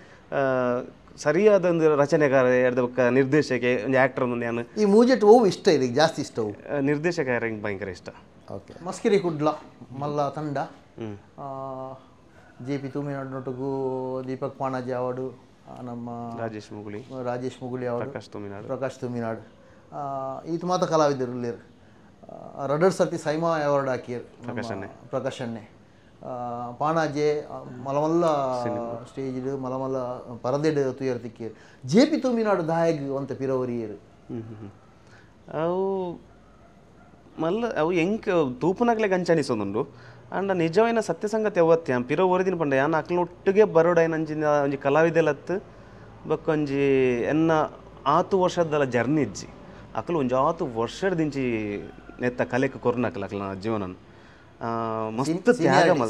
ಸರಿಯಾದ ಒಂದು ರಚನೆಗಾರ ಎರಡು ಬೊಕ್ಕ ನಿರ್ದೇಶಕ ಒಂದು ಆ್ಯಕ್ಟರ್ ಒಂದು ಯಾನು ಈ ಮೂಜೆಟ್ ಓವು ಇಷ್ಟ ಇದೆ ಜಾಸ್ತಿ ಇಷ್ಟ ಅವು ನಿರ್ದೇಶಕ ಯಾರು ಹಿಂಗೆ ಭಯಂಕರ ಇಷ್ಟ. ಓಕೆ ಮಸ್ಕಿರಿ ಕುಡ್ಲ ಮಲ್ಲ ತಂಡ JP ತುಮಿನಾಡ್ನೊಟ್ಟಿಗೂ ದೀಪಕ್ ಪಾಣಾಜಿ ಅವಾರ್ಡು ನಮ್ಮ ರಾಜೇಶ್ ಮುಗುಳಿ ಅವಾರ್ಡು ಪ್ರಕಾಶ್ ತುಮಿನಾಡ್ ಈತ ಮಾತ ಕಲಾವಿದರು ಇಲ್ಲಿರು ರಡರ್ ಸರ್ತಿ ಸೈಮಾ ಅವಾರ್ಡ್ ಹಾಕಿರು ಪ್ರಕಾಶನ್ನೇ ಪಾಣಾಜೆ ಮಲಮಲ್ಲ ಸ್ಟೇಜ್ ಮಲಮಲ್ಲ ಪರದೆಡ್ ತುಯರ್ತಿಕ್ಕೇರು JP ತುಮಿನಾಡು ದಾಯಗ್ ಅಂತ ಪಿರವರಿಯರು ಅವು ಮಲ್ಲ ಅವು ಹೆಂಗೆ ತೂಪುನಾಗ್ಲೆ ಗಂಚನಿಸೋದುಂಡು ಅಂಡ ನಿಜವಾದ ಸತ್ಯ ಸಂಗತಿ ಅವತ್ಯ ಪಿರೋ ಓರಿದಿನ ಪಂಡ ಯಾನು ಅಕ್ಲೊಟ್ಟಿಗೆ ಬರೋಡೈನ ಅಂಚಿನ ಒಂಜಿ ಕಲಾವಿದೆಲತ್ತು ಬಕ್ಕೊಂಜಿ ಎನ್ನ 6 ವರ್ಷದಲ್ಲ ಜರ್ನಿ ಇಜ್ಜಿ ಅಕ್ಲು ಒಂಜಿ 6 ವರ್ಷದಿಂಚಿ ನೆತ್ತ ಕಲೆಕ್ಕೆ ಕೊರ್ನಕ್ಲ ಅಕ್ಲ ಜೀವನ ಮಸ್ತ್ ತ್ಯಾಗ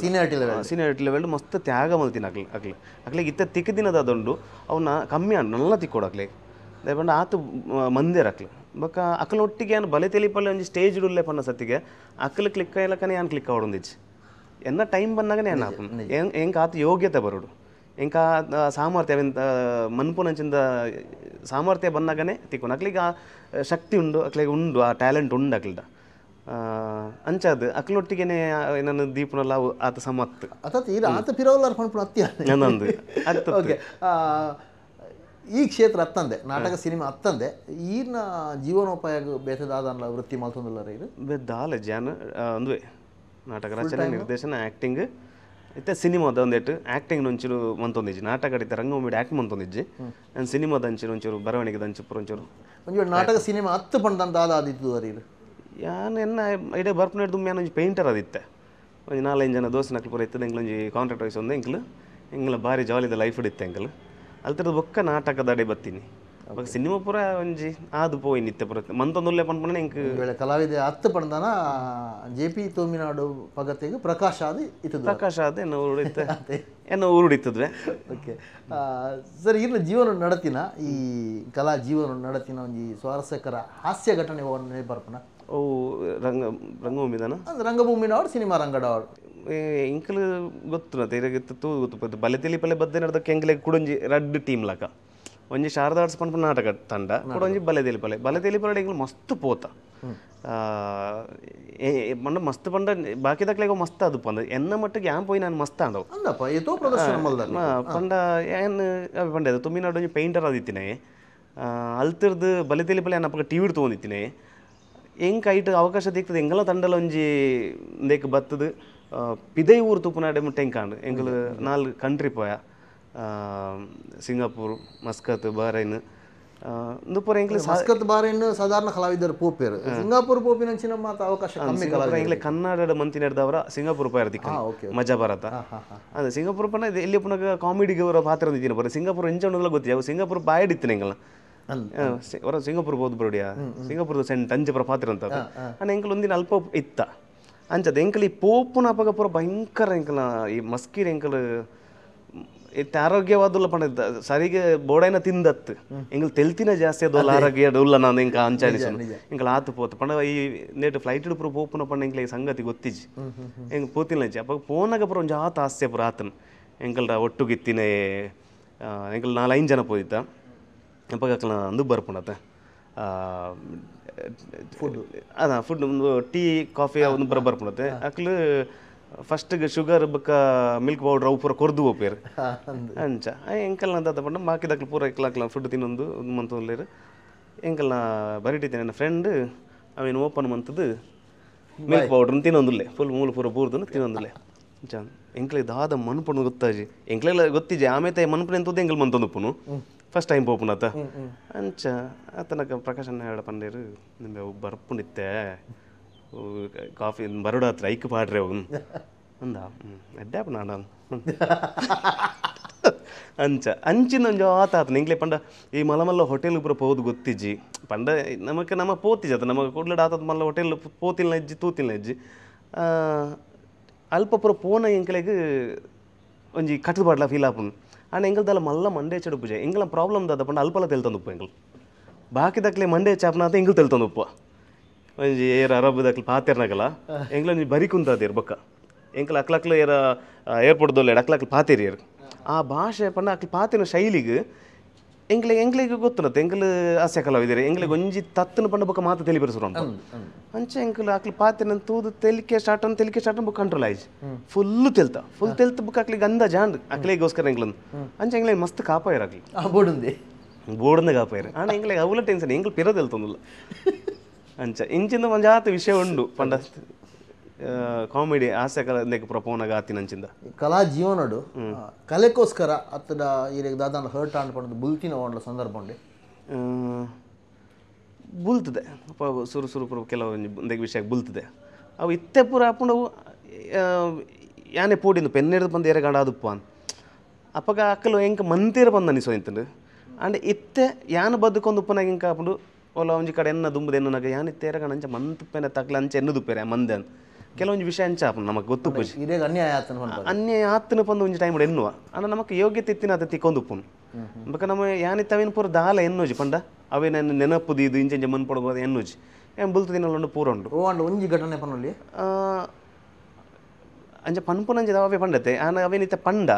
ಸೀನಿಯಾರಿಟಿ ಲೆವೆಲ್ ಮಸ್ತ್ ತ್ಯಾಗ ಮಲ್ತೀನಿ ಅಕ್ಲಿಗೆ ಇತ್ತ ತಿಕ್ಕದಿನದ ಅದೊಂಡು ಅವನ್ನ ಕಮ್ಮಿ ನಲ್ಲ ತಿಕ್ಕೋಡು ದಯಪಂಡ ಆತು ಮಂದಿರ ಬೊಕ್ಕ ಅಕ್ಲೊಟ್ಟಿಗೆ ಏನು ಬಲೆ ತೆಲಿಪಲ್ಲೆ ಒಂಜಿ ಸ್ಟೇಜ್ ಉಳ್ಳೆ ಪನ್ನ ಸತ್ತಿಗೆ ಅಕ್ಲು ಕ್ಲಿಕ್ ಆಯ್ಲಕ್ಕನೆ ಏನು ಕ್ಲಿಕ್ ಆವಡೊಂದಿಜ್ಜಿ ಎನ್ನ ಟೈಮ್ ಬಂದಾಗನೇ ಏನು ಆಪನ್ ಹೆಂಗೆ ಆತು ಯೋಗ್ಯತೆ ಬರೋಡು ಹೆಂಗೆ ಸಾಮರ್ಥ್ಯ ಮನ್ಪುನಂಚಿಂದ ಸಾಮರ್ಥ್ಯ ಬಂದಾಗನೇ ತಿಕ್ಕೊಂಡು ಅಕ್ಲಿಗೆ ಆ ಶಕ್ತಿ ಉಂಡು ಅಕ್ಲಿಗೆ ಉಂಡು ಆ ಟ್ಯಾಲೆಂಟ್ ಉಂಡು ಅಕ್ಲಿದ ಅಂಚದು ಅಕ್ಲೊಟ್ಟಿಗೆನೆ ನನ್ನ ದೀಪನಲ್ಲ ಆತ ಸಮತ್ತು ಆತ ಪಿರವಲ್ಲಾರ ಪನ್ಪುನ ನಂದು ಓಕೆ ಈ ಕ್ಷೇತ್ರ ಹತ್ತಂದೆ ನಾಟಕ ಸಿನಿಮಾ ಹತ್ತಂದೆ ಈರ್ನ ಜೀವನೋಪಾಯ ಬೇತದಾದಲ್ಲ ವೃತ್ತಿ ಮಲ್ತೊಂದಿಲ್ಲ ಇದು ಬೆದ್ದಾಲೆ ಜಾನ ಒಂದುವೆ ನಾಟಕ ರಚನೆ ನಿರ್ದೇಶನ ಆ್ಯಕ್ಟಿಂಗ್ ಇತ್ತೆ ಸಿನಿಮಾದ ಒಂದೇಟು ಆ್ಯಕ್ಟಿಂಗ್ ಒಂಚೂರು ಮಂತೊಂದಿಜ್ಜಿ ನಾಟಕ ಅಡಿತ ರಂಗಭೂಮಿ ಆ್ಯಕ್ಟ್ ಮಂತೊಂದಿಜ್ಜಿ ನಾನು ಸಿನಿಮಾದ ಅಂಚೂರು ಒಂಚೂರು ಬರವಣಿಗೆ ದಂಚು ಒಂಚೂರು ಒಂಚೂರು ನಾಟಕ ಸಿನಿಮಾ 10 ಪಂಡ ಆದಿತ್ತು ಅರಿರು ಯಾನು ಎನ್ನ ಐಡಿಯಾ ಬರ್ಪನ ಹಿಡ್ದು ಮ್ಯಾನ್ ಒಂಜಿ ಪೇಂಟರ್ ಅದಿತ್ತೆ ಒಂದು 4-5 ಜನ ದೋಸ್ತ ನಕ್ಲು ಪೂರ ಇತ್ತದ ಎಂಗ್ಲೊಂಜಿ ಕಾಂಟ್ರಾಕ್ಟ್ ವಯಸ್ಸು ಒಂದು ಎಂಗ್ಲ ಭಾರಿ ಜಾಲಿದ ಲೈಫ್ ಹಿಡಿತ್ತೆ ಎಂಕಲು ಅಲ್ತಿರೋದು ಬೊಕ್ಕ ನಾಟಕದ ಅಡೆ ಬತ್ತೀನಿ ಅವಾಗ ಸಿನಿಮಾ ಪೂರ ಒಂಜಿ ಆದು ಪೋಯಿ ನಿತ್ಯ ಪೂರ ಮಂತೊಂದುಲ್ಲೆ ಪಂಪಣ ಎಂಕ್ ಕಲಾವಿದ 10 ಪಂಡನ JP ತುಮಿನಾಡು ಪಗತೆಗೆ ಪ್ರಕಾಶ ಅದು ಇತ್ತು ಪ್ರಕಾಶ ಅದು ಎನ್ನ ಊರುಡಿತ್ತದ್ವೆ ಓಕೆ ಸರ್ ಇರ್ನ ಜೀವನ ನಡತಿನ ಈ ಕಲಾ ಜೀವನ ನಡತಿನ ಒಂಜಿ ಸ್ವಾರಸ್ಯಕರ ಹಾಸ್ಯ ಘಟನೆ ಬರ್ಪಣ ಅವು ರಂಗಭೂಮಿದಾನ ರಂಗಭೂಮಿನ ಅವಾರ್ಡ್ ಸಿನಿಮಾ ರಂಗಡ ಅವಾರ್ಡ್ ಇಂಕಲು ಗೊತ್ತು ಗೊತ್ತು ಗೊತ್ತು ಬಲೆ ತಿಳಿಪಲ್ಲೆ ಬದ್ದೆ ನಡ್ದಕ್ಕೆ ಎಂಗ್ಲೆ ಕುಡೊಂಜಿ ರಡ್ ಟೀಮ್ ಲಕ ಒಂಜಿ ಶಾರದಾ ಆರ್ಟ್ಸ್ ಪಂಪ ನಾಟಕ ತಂಡ ಕುಡೊಂಜಿ ಬಲೆ ತಿಳಿಪಲ್ಲೆ ಎಂಗ್ಲು ಮಸ್ತ್ ಪೋತ ಪಂಡ ಮಸ್ತ್ ಪಂಡ ಬಾಕಿ ದಕ್ಲೆಗ ಮಸ್ತ್ ಅದು ಪಂಡ ಎನ್ನ ಮಟ್ಟಿಗೆ ಯಾನ್ ಪೋಯಿ ನಾನು ಮಸ್ತ್ ಅಂದವು ಪಂಡ ಏನು ಪಂಡ ಅದು ತುಮಿನಾಡು ಒಂಜಿ ಪೇಂಟರ್ ಆದಿತ್ತಿನೇ ಅಲ್ತಿರ್ದು ಬಲೆ ತಿಳಿಪಲ್ಲೆ ಏನಪ್ಪ ಟಿ ವಿ ತೊಗೊಂಡಿತ್ತಿನೇ ಹೆಂಗೆ ಕೈಟ್ ಅವಕಾಶ ದಿಕ್ತದೆ ಎಂಗೆಲ್ಲ ತಂಡಲ ಒಂಜಿ ದೇಕ್ ಬತ್ತದು ಪಿದೈ ಊರು ತುಪ್ಪುನಾಡೆ ಮುಟ್ಟೆ ಹೆಂಗೆ ಕಾಂಡು ಎಂಗಳು 4 ಕಂಟ್ರಿ ಪೋಯ ಸಿಂಗಾಪುರ್ ಮಸ್ಕತ್ ಬಹರೈನ್ ಪೂರ ಎಂಗ್ಲೆ ಮಸ್ಕತ್ ಬಹರೈನ್ ಸಾಧಾರಣ ಕಲಾವಿದರು ಪೋಪೇರು ಸಿಂಗಾಪುರ್ ಪೋಪಿನ ಮಾತು ಅವಕಾಶ ಎಂಗ್ಲೆ ಕನ್ನಡ ಮಂತಿ ನಡೆದವರ ಸಿಂಗಾಪುರ್ ಪೋಯರ್ ದಿಕ್ಕ ಮಜಾ ಭಾರತ ಅದೇ ಸಿಂಗಾಪುರ್ ಪನ್ನ ಎಲ್ಲಿ ಪುನಃ ಕಾಮಿಡಿಗೆ ಅವರ ಪಾತ್ರ ಹೊಂದಿದ್ದೀನಿ ಬರ ಸಿಂಗಾಪುರ್ ಎಂಚ ಗೊತ್ತಿಲ್ಲ ಸಿಂಗಾಪುರ್ ಬಾಯಡಿತ್ತಿನ ಎಂಗಲ್ಲ ಸಿಂಗಾಪುರ್ ಬೋದು ಬರೋಡಿಯಾ ಸಿಂಗಾಪುರದ ಸೆಂಟ್ ಅಂಚೆ ಪುರ ಪಾತ್ರ ಅಂತ ಅಣ್ಣ ಎಂಕಲ್ ಒಂದಿನ ಅಲ್ಪ ಇತ್ತ ಅಂಚದ ಎಂಕಲ್ ಈ ಪೋಪುನ ಅಪಗ ಪೂರ ಭಯಂಕರ ಎಂಕಲ ಈ ಮಸ್ಕೀರ್ ಎಂಕಲ್ ಇತ್ತ ಆರೋಗ್ಯವಾದುಲ್ಲ ಪಂಡ ಸರಿಗೆ ಬೋಡೈನ ತಿಂದತ್ತು ಎಂಕಲ್ ತೆಲ್ತಿನ ಜಾಸ್ತಿ ಅದಲ್ಲ ಆರೋಗ್ಯ ಉಲ್ಲ ನಾನು ಎಂಕ ಅಂಚಾಣಿಸು ಎಂಕಲ್ ಆತು ಪೋತು ಪಂಡ ಈ ನೇಟ್ ಫ್ಲೈಟ್ ಪುರ ಪೋಪುನ ಪಂಡ ಎಂಕ್ಲ ಈ ಸಂಗತಿ ಗೊತ್ತಿಜ್ಜಿ ಎಂಕ್ ಪೋತಿನ ಅಪ್ಪ ಪೋನಾಗ ಪುರ ಒಂದು ಆತ ಹಾಸ್ಯ ಪುರ ಆತನ ಎಂಕಲ್ರ ಒಟ್ಟುಗಿತ್ತಿನ ಎಂಕಲ್ 4-5 ಜನ ಪೋಯಿತ್ತ ಅಪ್ಪಾಗ ಅಂದು ಬರ್ಪುಂಡತ್ತೆ ಅದ ಫುಡ್ ಒಂದು ಟೀ ಕಾಫಿ ಒಂದು ಬರ್ಪುಂಡತ್ತೆ ಅಕ್ಲು ಫಸ್ಟ್ಗೆ ಶುಗರ್ ಬಕ್ಕ ಮಿಲ್ಕ್ ಪೌಡ್ರ್ ಅವು ಪೂರ ಕೊರ್ದು ಹೋಗ್ಯಾರ ಅಂಚ ಎಂಕಲ್ನ ಅಂತ ಪಂಡ ಬಾಕಿದಕ್ಲು ಪೂರ ಇಕ್ಲಾಕ್ಲ ಫುಡ್ ತಿನ್ನೊಂದು ಒಂದು ಮಂತೊಂದು ಎಂಕಲ್ನ ಬರಿಟಿದ್ದೇನೆ ನನ್ನ ಫ್ರೆಂಡ್ ಅವೇನು ಓಪನ್ ಮಂತದ್ದು ಮಿಲ್ಕ್ ಪೌಡ್ರ್ ತಿನ್ನೊಂದುಲ್ಲೆ ಫುಲ್ ಮೂಲ ಪೂರ ಬೂರ್ದು ತಿನ್ನೊಂದುಲ್ಲೆ ಅಂಚ ಎಂಕ್ಲೆ ದಾದ ಮನ್ಪುಣ್ಣು ಗೊತ್ತಾಜಿ ಎಂಕ್ಲೆಲ್ಲ ಗೊತ್ತಿಜಿ ಆಮೇಲೆ ಮನ್ಪುಣ ಎಂತದ್ದು ಎಂಕಲ್ ಮಂತೊಂದುಪ್ಪುನು ಫಸ್ಟ್ ಟೈಮ್ ಪೋಪುನತ್ತ ಅಂಚ ಆತನಕ ಪ್ರಕಾಶನ ಹೇಳ ಪಂಡೇರು ನಿಮಗೆ ಬರ್ಪುಣಿತ್ತೆ ಕಾಫಿ ಬರೋಡ ಹತ್ರ ಐಕ್ ಪಾಡ್ರೆ ಅವನು ಅಂದ ಅಡ್ಡಾಪ ನಾಡ ಅಂಚ ಅಂಚಿನ ಒಂದು ಆತ ಆತನ ಎಂಗ್ಲೆ ಪಂಡ ಈ ಮಲಮಲ್ಲ ಹೋಟೆಲ್ ಪೂರ ಪೋದು ಗೊತ್ತಿಜ್ಜಿ ಪಂಡ ನಮಕ್ಕೆ ನಮ್ಮ ಪೋತಿಜ್ ಆತ ನಮಗೆ ಕೊಡ್ಲಡ ಆತದ ಮಲ್ಲ ಹೋಟೆಲ್ ಪೋತಿಲ್ನ ಇಜ್ಜಿ ತೂತಿಲ್ನ ಇಜ್ಜಿ ಅಲ್ಪ ಪೂರ ಪೋನ ಎಂಕ್ಲೆಗೆ ಒಂಜಿ ಕಟ್ಟದ ಬಾಡ್ಲ ಫೀಲ್ ಆಪುನು ಆ್ಯಂಡ್ ಎಂಗಲ್ದಲ್ಲ ಮಲ್ಲ ಮಂಡೇ ಚಡುಪುಜೆ ಎಂಗಲ ಪ್ರಾಬ್ಲಮ್ ದಾದ ಪಂಡ ಅಲ್ಪಲ ತೆಲ್ತಂದುಪ್ಪ ಎಂಗಲ್ ಬಾಕಿದಕ್ಲೆ ಮಂಡೇ ಚಾಪ್ನಾತ ಎಂಗಲ್ ತೆಲ್ತಂದುಪ್ಪ ಒಂಜಿ ಏರ್ ಅರಬ್ದಕ್ಲು ಪಾತೆರ್ನಾಗಲ್ಲ ಎಂಗ್ಲ ಒಂಜಿ ಬರಿ ಕುಂತದೇರು ಬೊಕ್ಕ ಎಂಕ್ಲ ಅಕ್ಲಕ್ಲು ಏರ ಏರ್ಪೋರ್ಟ್ ದೊಲ್ಲೆಡ್ ಅಕ್ಲಕ್ಲು ಪಾತೆರಿಯರು ಆ ಭಾಷೆ ಪಂಡ ಅಕ್ಲು ಪಾತಿನ ಶೈಲಿಗೆ ಎಂಗ್ಲಿಗೆ ಗೊತ್ತುನತ್ತೆ ಎಂಗ್ಲು ಹಾಸ್ಯ ಕಲಾವಿದರು ಎಂಗ್ಲಿಗೆ ಒಂಜಿ ತತ್ತನ ಪಂಡ ಬೊಕ್ಕ ಮಾತು ತೆಲಿ ಬೆರೆಸರು ಅಂಚೆ ಎಂಕ್ಲು ಅಕ್ಲು ಪಾತಿನ ತೂದು ತೆಲಿಕೆ ಸ್ಟಾರ್ಟ್ ಬುಕ್ ಕಂಟ್ರೋಲ್ ಆಯ್ತು ಫುಲ್ ತೆಲ್ತ ಬುಕ್ ಅಕ್ಲಿಗೆ ಅಂದ ಜಾಂಡ್ ಅಕ್ಲಿಗೋಸ್ಕರ ಎಂಗ್ಲಂದು ಅಂಚೆ ಎಂಗ್ಲಿಗೆ ಮಸ್ತ್ ಕಾಪಾಯರು ಅಕ್ಲಿ ಬೋರ್ಡನ್ನ ಕಾಪಾಯರು ಆಣ ಎಂಗ್ಲಿಗೆ ಅವಲ ಟೆನ್ಷನ್ ಎಂಗ್ಲು ಪಿರೋದು ಹೇಳ್ತಂದಿಲ್ಲ ಅಂಚ ಇಂಚಿಂದ ಒಂಜಾತ ವಿಷಯ ಉಂಡು ಪಂಡ ಕಾಮಿಡಿ ಹಾಸ್ಯ ಕಲೆ ಪ್ರಪೋನಾಗ ಆತಿನಂಚಿಂದ ಕಲಾ ಜೀವನಡು ಕಲೆಗೋಸ್ಕರ ಅತ್ತದ ಈಗ ದಾದಾನ ಹರ್ಟ್ ಆಂಡ್ಪಣ್ಣದು ಬುಲ್ತಿನ ಒಂಡ್ಲ ಸಂದರ್ಭ ಉಂಡೆ ಬುಲ್ತದೆ ಸುರು ಕೆಲವೊಂದು ವಿಷಯಕ್ಕೆ ಬುಲ್ತದೆ ಅವು ಇತ್ತೆ ಪೂರ ಹಾಕೊಂಡು ಯಾನೆ ಪೋಡಿಂದು ಪೆನ್ನೆಡ್ದು ಬಂದು ಎರೆ ಗಂಡಾದಪ್ಪ ಅಂತ ಅಪ್ಪಗ ಅಕ್ಕಲು ಎಂಕ ಮಂತೀರ ಬಂದು ಅನಿಸೋ ಇಂತಂದು ಅಂಡ್ ಇತ್ತೆ ಯಾನ ಬದುಕೊಂದು ಉಪ್ಪನಾಗ ಇಂಕ ಹಾಕೊಂಡು ಒಲ ಒಂಜಿ ಕಡೆ ಎನ್ನ ದುಂಬುದು ಎನ್ನನಾಗ ಯಾನಿತ್ತೆ ಎರೆ ಗಂಡ ಅಂಚ ಮಂತಪ್ಪೆನ ತಕ್ಲ ಅಂಚೆ ಎನ್ನುದುಪ್ಪೇರೆ ಮಂದೆ ಅಂತ ಕೆಲವೊಂದು ವಿಷಯ ಅಂಚ ಆಪು ನಮಗೆ ಗೊತ್ತು ಪೂಜಿ ಅನ್ಯಾಯ ಆತನ ಪಂದು ಒಂಜಿ ಟೈಮ್ ಎನ್ನುವ ಅಣ್ಣ ನಮಗೆ ಯೋಗ್ಯತೆ ಇತ್ತಿನ ಅದು ತಿಕ್ಕೊಂದು ಉಪ್ಪುನು ಬಕ ನಮ್ಮ ಯಾನಿತ್ತವೇನು ಪೂರ ದಾಲ ಎನ್ನೋಜಿ ಪಂಡ ಅವೇ ನನ್ನ ನೆನಪುದು ಇದು ಇಂಚೆ ಮನ್ ಪಡ್ಬೋದು ಎನ್ನೋಜಿ ಏನು ಬುಲ್ತದಿನಲ್ಲೊಂದು ಪೂರ ಉಂಡು ಒಂಜಿ ಘಟನೆ ಪನ್ನಲ್ಲಿ ಅಂಚ ಪನ್ಪುನಂಜಿ ಅವೇ ಪಂಡತೆ ಅವೇನಿತ್ತೆ ಪಂಡ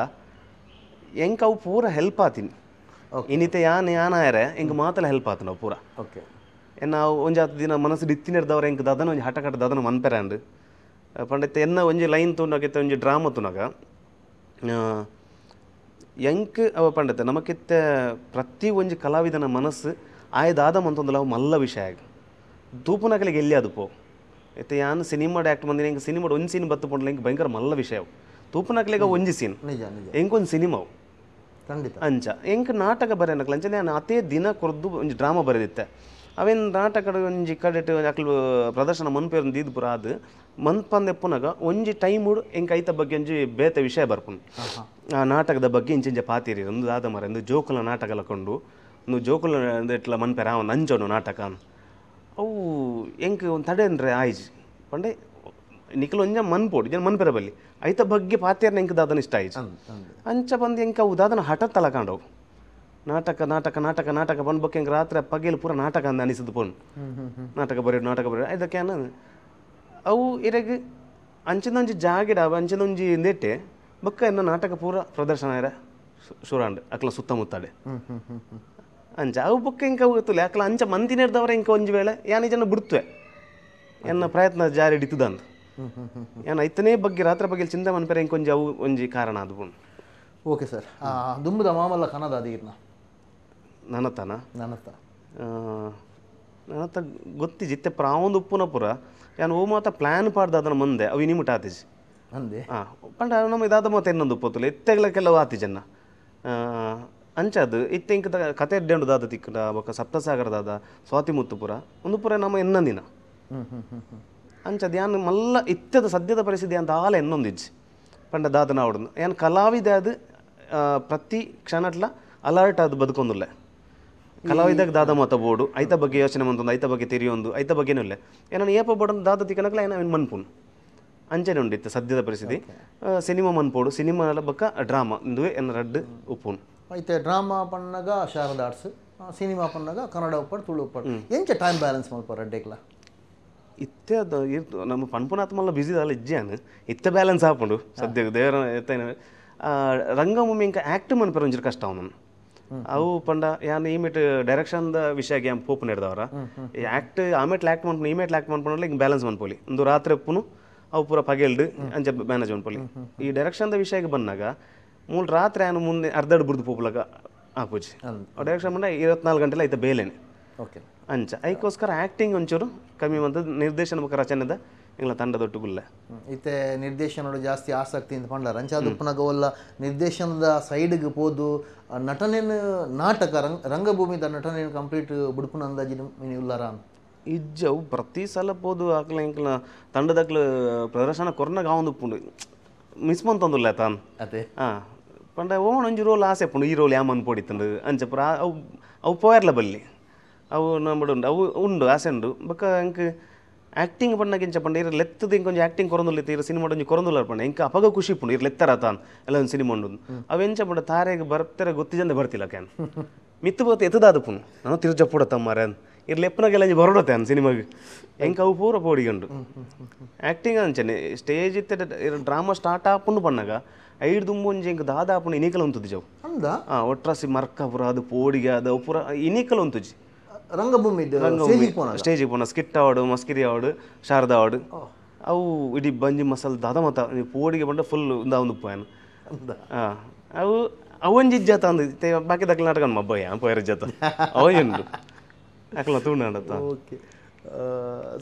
ಎಂಕ ಅವು ಪೂರ ಹೆಲ್ಪ್ ಆತೀನಿ ಇನ್ನಿತ್ತೆ ಯಾನಾಯರೆ ಎಂಗೆ ಮಾತಲ್ಲ ಹೆಲ್ಪ್ ಆತ ನಾವು ಪೂರ ಓಕೆ ನಾವು ಒಂಜಾತ ದಿನ ಮನಸ್ಸು ಇತ್ತಿನಿರ್ದವ್ರ ಎಂಕ್ ದದನ ಒಂಜಿ ಹಠ ಕಟ್ಟ ದದನ ಮನ್ಪೆರ ಅಂಡ್ ಪಂಡತ್ತೆ ಎನ್ನ ಒಂಜಿ ಲೈನ್ ತುನಾಗತ್ತೆ ಒಂಜಿ ಡ್ರಾಮಾ ತುನಾಗ ಎಂಕ್ ಅವ ಪಂಡತ್ತೆ ನಮಕಿತ್ತೆ ಪ್ರತಿ ಒಂಜಿ ಕಲಾವಿದನ ಮನಸ್ಸು ಆಯ್ದಾದ ಮಂತೊಂದು ಅವು ಮಲ್ಲ ವಿಷಯ ಆಗಿ ತೂಪುನಕಲಿಗೆ ಎಲ್ಲಿ ಅದು ಪೋ ಎತ್ತೆ ಯಾನು ಸಿನಿಮಾಡ್ ಆ್ಯಕ್ಟ್ ಬಂದಿನ ಹೆಂಗೆ ಸಿನಿಮಾಡ್ ಒಂದು ಸೀನ್ ಬತ್ತು ಪಂಡ್ಲ ಹೆಂಗೆ ಭಯಂಕರ ಮಲ್ಲ ವಿಷಯ ಅವು ತೂಪುನಕಲಿಗೆ ಒಂಜಿ ಸೀನ್ ಹೆಂಗೊಂದು ಸಿನಿಮಾ ಅವು ಅಂಚ ಎಂಕ್ ನಾಟಕ ಬರೆಯನಕ್ಲ ಅಂಚನೆ ನಾನು ಅದೇ ದಿನ ಕೊರ್ದು ಒಂಜಿ ಡ್ರಾಮಾ ಬರೆದಿತ್ತೆ ಅವೇನು ನಾಟಕ ಒಂಜಿ ಕಡೆಟ್ ಅಕ್ಲು ಪ್ರದರ್ಶನ ಮನ್ಪೇರು ದೀದ್ ಪುರ ಅದು ಮನ್ಪಂದೆ ಪುನಗ ಒಂಜಿ ಟೈಮುಡು ಎಂಕ್ ಐತ ಬಗ್ಗೆ ಒಂಜಿ ಬೇತೆ ವಿಷಯ ಬರ್ಪುನು ಆ ನಾಟಕದ ಬಗ್ಗೆ ಇಂಚಿಂಚೆ ಪಾತಿರಿ ಒಂದು ದಾದ ಮರ ಒಂದು ಜೋಕುಲ ನಾಟಕ ಲಕೊಂಡು ಒಂದು ಜೋಕುಲ ಇಟ್ಲ ಮನ್ಪೇರ ಒಂದು ಅಂಚೋನು ನಾಟಕ ಅವು ಎಂಕ್ ಒಂದು ತಡೆ ಅಂದ್ರೆ ಆಯ್ಜ್ ಪಂಡೆ ನಿಖಲ್ ಒಂಜ ಮನ್ಪೋಡು ಜನ ಮನ್ಪೆರ ಬಲ್ಲಿ ಐತ ಬಗ್ಗೆ ಪಾತಿಯರ್ನ ಎಂಕ್ ದಾದನ ಇಷ್ಟ ಆಯ್ತು ಅಂಚ ಬಂದು ಎಂಕ ಅವು ದಾದನ ಹಠ ತಲಕಾಂಡವು ನಾಟಕ ಬಂದು ಬಕ್ಕೆ ಹೆಂಗೆ ರಾತ್ರಿ ಪಗೇಲು ಪೂರ ನಾಟಕ ಅಂದ ಅನಿಸಿದ್ದು ಪೋನು ನಾಟಕ ಬರೆಯೋದು ಇದಕ್ಕೆ ಅವು ಇರಗೆ ಅಂಚಿನೊಂಜಿ ಜಾಗಿಡ ಅಂಚಿನೊಂಜಿ ನೆಟ್ಟೆ ಬಕ್ಕ ಎನ್ನ ನಾಟಕ ಪೂರ ಪ್ರದರ್ಶನ ಇರ ಶುರಾಂಡ್ ಅಕ್ಲ ಸುತ್ತಮುತ್ತಾಡೆ ಅಂಚ ಅವು ಬಕ್ಕ ಇಂಕ ಗೊತ್ತಿಲ್ಲ ಅಕ್ಲ ಅಂಚ ಮಂದಿನಿರ್ದವ್ರ ಇಂಕ ಒಂಜಿ ವೇಳೆ ಯಾನಿ ಜನ ಬಿಡ್ತವೆ ಎನ್ನ ಪ್ರಯತ್ನ ಜಾರಿ ಹಿಡಿತದಂತ ಏನು ಐತನೇ ಬಗ್ಗೆ ರಾತ್ರಿ ಬಗ್ಗೆ ಚಿಂತೆ ಮನ್ಪೇರೆ ಇಂಕ ಒಂಜಿ ಅವು ಒಂಜಿ ಕಾರಣ ಅದು ಪೋನು ಓಕೆ ಸರ್ ದುಂಬುದ ಮಾಮಲ್ಲ ಕನ್ನಡ ಅದೀರ್ನ ನನತ ಗೊತ್ತಿಜಿತ್ತೆ ಪ್ರಾವೊಂದು ಉಪ್ಪುನ ಪುರ ಯಾನು ಓ ಮಾತ ಪ್ಲ್ಯಾನ್ ಪಾಡ್ದು ಅದನ್ನ ಮುಂದೆ ಅವು ಇನಿ ಮುಟ್ಟ ಆತಿಜಿ ಅಂದೆ ಪಂಡ ನಮ್ಮ ಇದಾದ ಮಾತು ಇನ್ನೊಂದು ಉಪ್ಪತ್ತುಲ್ಲ ಎತ್ತೆಗ್ಲಕ್ಕೆಲ್ಲ ಆತಿಜನ್ನ ಅಂಚದು ಇತ್ತೆ ಇಂಕ ಕತೆ ಎಡ್ಡೆಂಡು ದಾದ ತಿಕ್ಕಡ ಬೊಕ್ಕ ಸಪ್ತಸಾಗರದಾದ ಸ್ವಾತಿ ಮುತ್ತುಪುರ ಒಂದು ಪುರ ನಮ್ಮ ಎನ್ನಂದಿನ ಅಂಚದು ಯಾನು ಮಲ್ಲ ಇತ್ತೆದ ಸದ್ಯದ ಪರಿಸ್ಥಿತಿ ಅಂತ ಆಲ ಎನ್ನೊಂದಿಜ್ಜಿ ಪಂಡ ದಾದನ ಅವಡನ್ನು ಏನು ಕಲಾವಿದ ಅದು ಪ್ರತಿ ಕ್ಷಣಟ್ಲ ಅಲರ್ಟ್ ಅದು ಬದುಕೊಂದುಲ್ಲೆ ಕಲಾವಿದಾಗ ದಾದ ಮಾತ ಬೋಡು ಐತ ಬಗ್ಗೆ ಯೋಚನೆ ಮಂತೊಂದು ಐತ ಬಗ್ಗೆ ತಿರಿಯೊಂದು ಐತ ಬಗ್ಗೆನೂ ಇಲ್ಲ ಏನನ್ನು ಏಪ ಬೋಡನ್ನು ದಾದ ತಿಕ್ಕನಕ್ಲ ಏನು ಅವನು ಮನ್ಪುನು ಅಂಚನೆ ಉಂಡಿತ್ತು ಸದ್ಯದ ಪರಿಸ್ಥಿತಿ ಸಿನಿಮಾ ಮನ್ಪೋಡು ಸಿನಿಮಾ ಬಕ್ಕ ಡ್ರಾಮಾ ಇಂದುವೆ ಎನ್ನ ರಡ್ಡು ಉಪ್ಪುನು అయితే డ్రామా పన్నగ శారద ఆర్ట్స్ సినిమా పన్నగ కన్నడ ఉప్పడు ತುಳು ಉಪ್ಪಡು ಎಂಚ ಟೈಮ್ ಬ್ಯಾಲೆನ್ಸ್ ಮಲ್ಪ ರೆಡ್ಡೆಕ್ಲ ಇತ್ತೆ ಅದು ಇರ್ತು ನಮ್ಮ ಪನ್ಪುನಾಥ ಮಲ್ಲ ಬಿಸಿ ಅಲ್ಲ ಇಜ್ಜಾನು ಇತ್ತೆ ಬ್ಯಾಲೆನ್ಸ್ ಹಾಕೊಂಡು ಸದ್ಯ ದೇವರ ಎತ್ತೇನೆ ರಂಗಭೂಮಿ ಇಂಕ ಆ್ಯಕ್ಟ್ ಮನ್ಪೇರ ಒಂಚೂರು ಕಷ್ಟ ಅವನನ್ನು ಅವು ಪಂಡ ಯಾನು ಈಮೇಟ್ ಡೈರೆಕ್ಷನ್ದ ವಿಷಯಕ್ಕೆ ಏನು ಪೋಪು ನಡೆದವರ ಆ್ಯಕ್ಟ್ ಆಮೇಲೆ ಆ್ಯಕ್ಟ್ ಮಾಡ್ಕೊಂಡು ಈಮೇಟ್ ಆ್ಯಕ್ಟ್ ಮಾಡ್ಕೊಂಡ್ರೆ ಹಿಂಗೆ ಬ್ಯಾಲೆನ್ಸ್ ಮಾಡ್ಕೊಳ್ಳಿ ಒಂದು ರಾತ್ರಿ ಎಪ್ಪುನು ಅವು ಪೂರ ಪಗೆಲ್ಡು ಅಂಚ ಮ್ಯಾನೇಜ್ ಮಾಡ್ಕೊಳ್ಳಿ ಈ ಡೈರೆಕ್ಷನ್ದ ವಿಷಯಕ್ಕೆ ಬಂದಾಗ ಮೂಲ ರಾತ್ರಿ ಏನು ಮುಂದೆ ಅರ್ಧಡ್ ಬುಡ್ದು ಪೋಪುಲಾಗ ಹಾಕೋಜಿ ಡೈರೆಕ್ಷನ್ ಬಂದ 24 ಗಂಟೆಲ್ಲ ಐತೆ ಬೇಲೇನೆ ಓಕೆ ಅಂಚ ಅದಕ್ಕೋಸ್ಕರ ಆ್ಯಕ್ಟಿಂಗ್ ಒಂಚೂರು ಕಮ್ಮಿ ಬಂದದ್ದು ನಿರ್ದೇಶನ ಮುಖ ರಚನೆದ ಇಂಗ್ಲ ತಂಡದೊಟ್ಟುಗುಲ್ಲ ಇತ್ತೆ ನಿರ್ದೇಶನೋಡು ಜಾಸ್ತಿ ಆಸಕ್ತಿ ಅಂತ ಪಂಡಾರ ಅಂಚಾದುಪ್ಪನಾಗ ಒಲ್ಲ ನಿರ್ದೇಶನದ ಸೈಡ್ಗೆ ಹೋದು ನಟನೇನು ನಾಟಕ ರಂಗಭೂಮಿದ ನಟನೇನು ಕಂಪ್ಲೀಟ್ ಬುಡುಪುನ ಅಂದಾಜಿನ ಮೀನು ಇಲ್ಲಾರ ಇಜ್ಜವು ಪ್ರತಿ ಸಲ ಹೋದು ಆಕಲ ಇಂಕ್ಲ ತಂಡದಕ್ಲು ಪ್ರದರ್ಶನ ಕೊರ್ನಾಗ ಒಂದು ಪುಂಡು ಮಿಸ್ ಮಂತೊಂದುಲ್ಲ ತಾನು ಅದೇ ಪಂಡ ಓಣ ಒಂಜಿ ರೋಲ್ ಆಸೆ ಪುಂಡು ಈ ರೋಲ್ ಯಾಮನ್ ಪೋಡಿತ್ತಂಡು ಅಂಚ ಪುರ ಅವು ಅವು ಪೋಯರ್ಲ ಬಲ್ಲಿ ಅವು ನಂಬಡು ಉಂಡು ಅವು ಉಂಡು ಆಸೆ ಉಂಡು ಬೊಕ್ಕ ಇಂಕ ಆ್ಯಕ್ಟಿಂಗ್ ಪಣ್ಣಗಿಂಚ ಪಂಡ ಇರ ಲೆತ್ತದ ಇಂಕೊಂಚ ಆ್ಯಕ್ಟಿಂಗ್ ಕೊರೊಂದುಲ್ಲ ಇರು ಸಿನಿಮಾ ಒಂಜಿ ಕೊರೊಂದುಲ್ಲ ಪಂಡ ಇಂಕ ಅಪಗ ಖುಷಿ ಪುಂಡು ಇರು ಲೆತ್ತರ ತಾನು ಎಲ್ಲ ಒಂದು ಸಿನಿಮಾ ಉಂಡು ಅವೆಂಚ ಪಂಡ ತಾರೆಗೆ ಬರ್ತಾರೆ ಗೊತ್ತಿಜಂದ ಬರ್ತಿಲ್ಲ ಕ್ಯಾನ್ ಮಿತ್ತು ಬೋತ ಎತ್ತದಾದ ಪುನು ನಾನು ತಿರುಜ ಪುಡ ತಮ್ಮರ ಇರ್ಲಿ ಎಪ್ಪನಾಗೆಲ್ಲ ಬರೋಡತ್ತೆ ಅನ್ ಸಿನಿಮಾಗೆ ಹೆಂಗೆ ಅವು ಪೂರ ಪೋಡಿಗಂಡು ಆ್ಯಕ್ಟಿಂಗ್ ಅಂಚನೆ ಸ್ಟೇಜ್ ಇತ್ತೆ ಡ್ರಾಮಾ ಸ್ಟಾರ್ಟ್ ಆಪುಂಡು ಪನ್ನಾಗ ಐದು ದುಂಬೊಂಜಿ ಹಿಂಗೆ ದಾದಾಪುಂಡು ಇನಿಕಲ್ ಉಂತುದು ಜವು ಅಂದ ಒಟ್ರಾಸಿ ಮರ್ಕ ಪುರ ಅದು ಪೋಡಿಗೆ ಅದು ಪೂರ ಇನಿಕಲ್ ಉಂತುಜಿ ರಂಗಭೂಮಿ ಸ್ಟೇಜಿಗೆ ಪೋನ ಸ್ಕಿಟ್ ಆವಾಡು ಮಸ್ಕಿರಿ ಆವಾಡು ಶಾರದಾ ಆವಾಡು ಅವು ಇಡೀ ಬಂಜಿ ಮಸಾಲ ದಾದ ಮತ ಪೋಡಿಗೆ ಬಂಡ ಫುಲ್ ಒಂದು ಪೋಯನು ಅವು ಅವೊಂಜಿ ಇಜ್ಜಾತ ಅಂದ ಬಾಕಿ ದಕ್ಕಲ ನಾಟಕ ಮಬ್ಬಯ್ಯ ಪೋಯರ ಇಜ್ಜಾತ ಅವೊಂದು ಅಕಲ ತೂಂಡ ಓಕೆ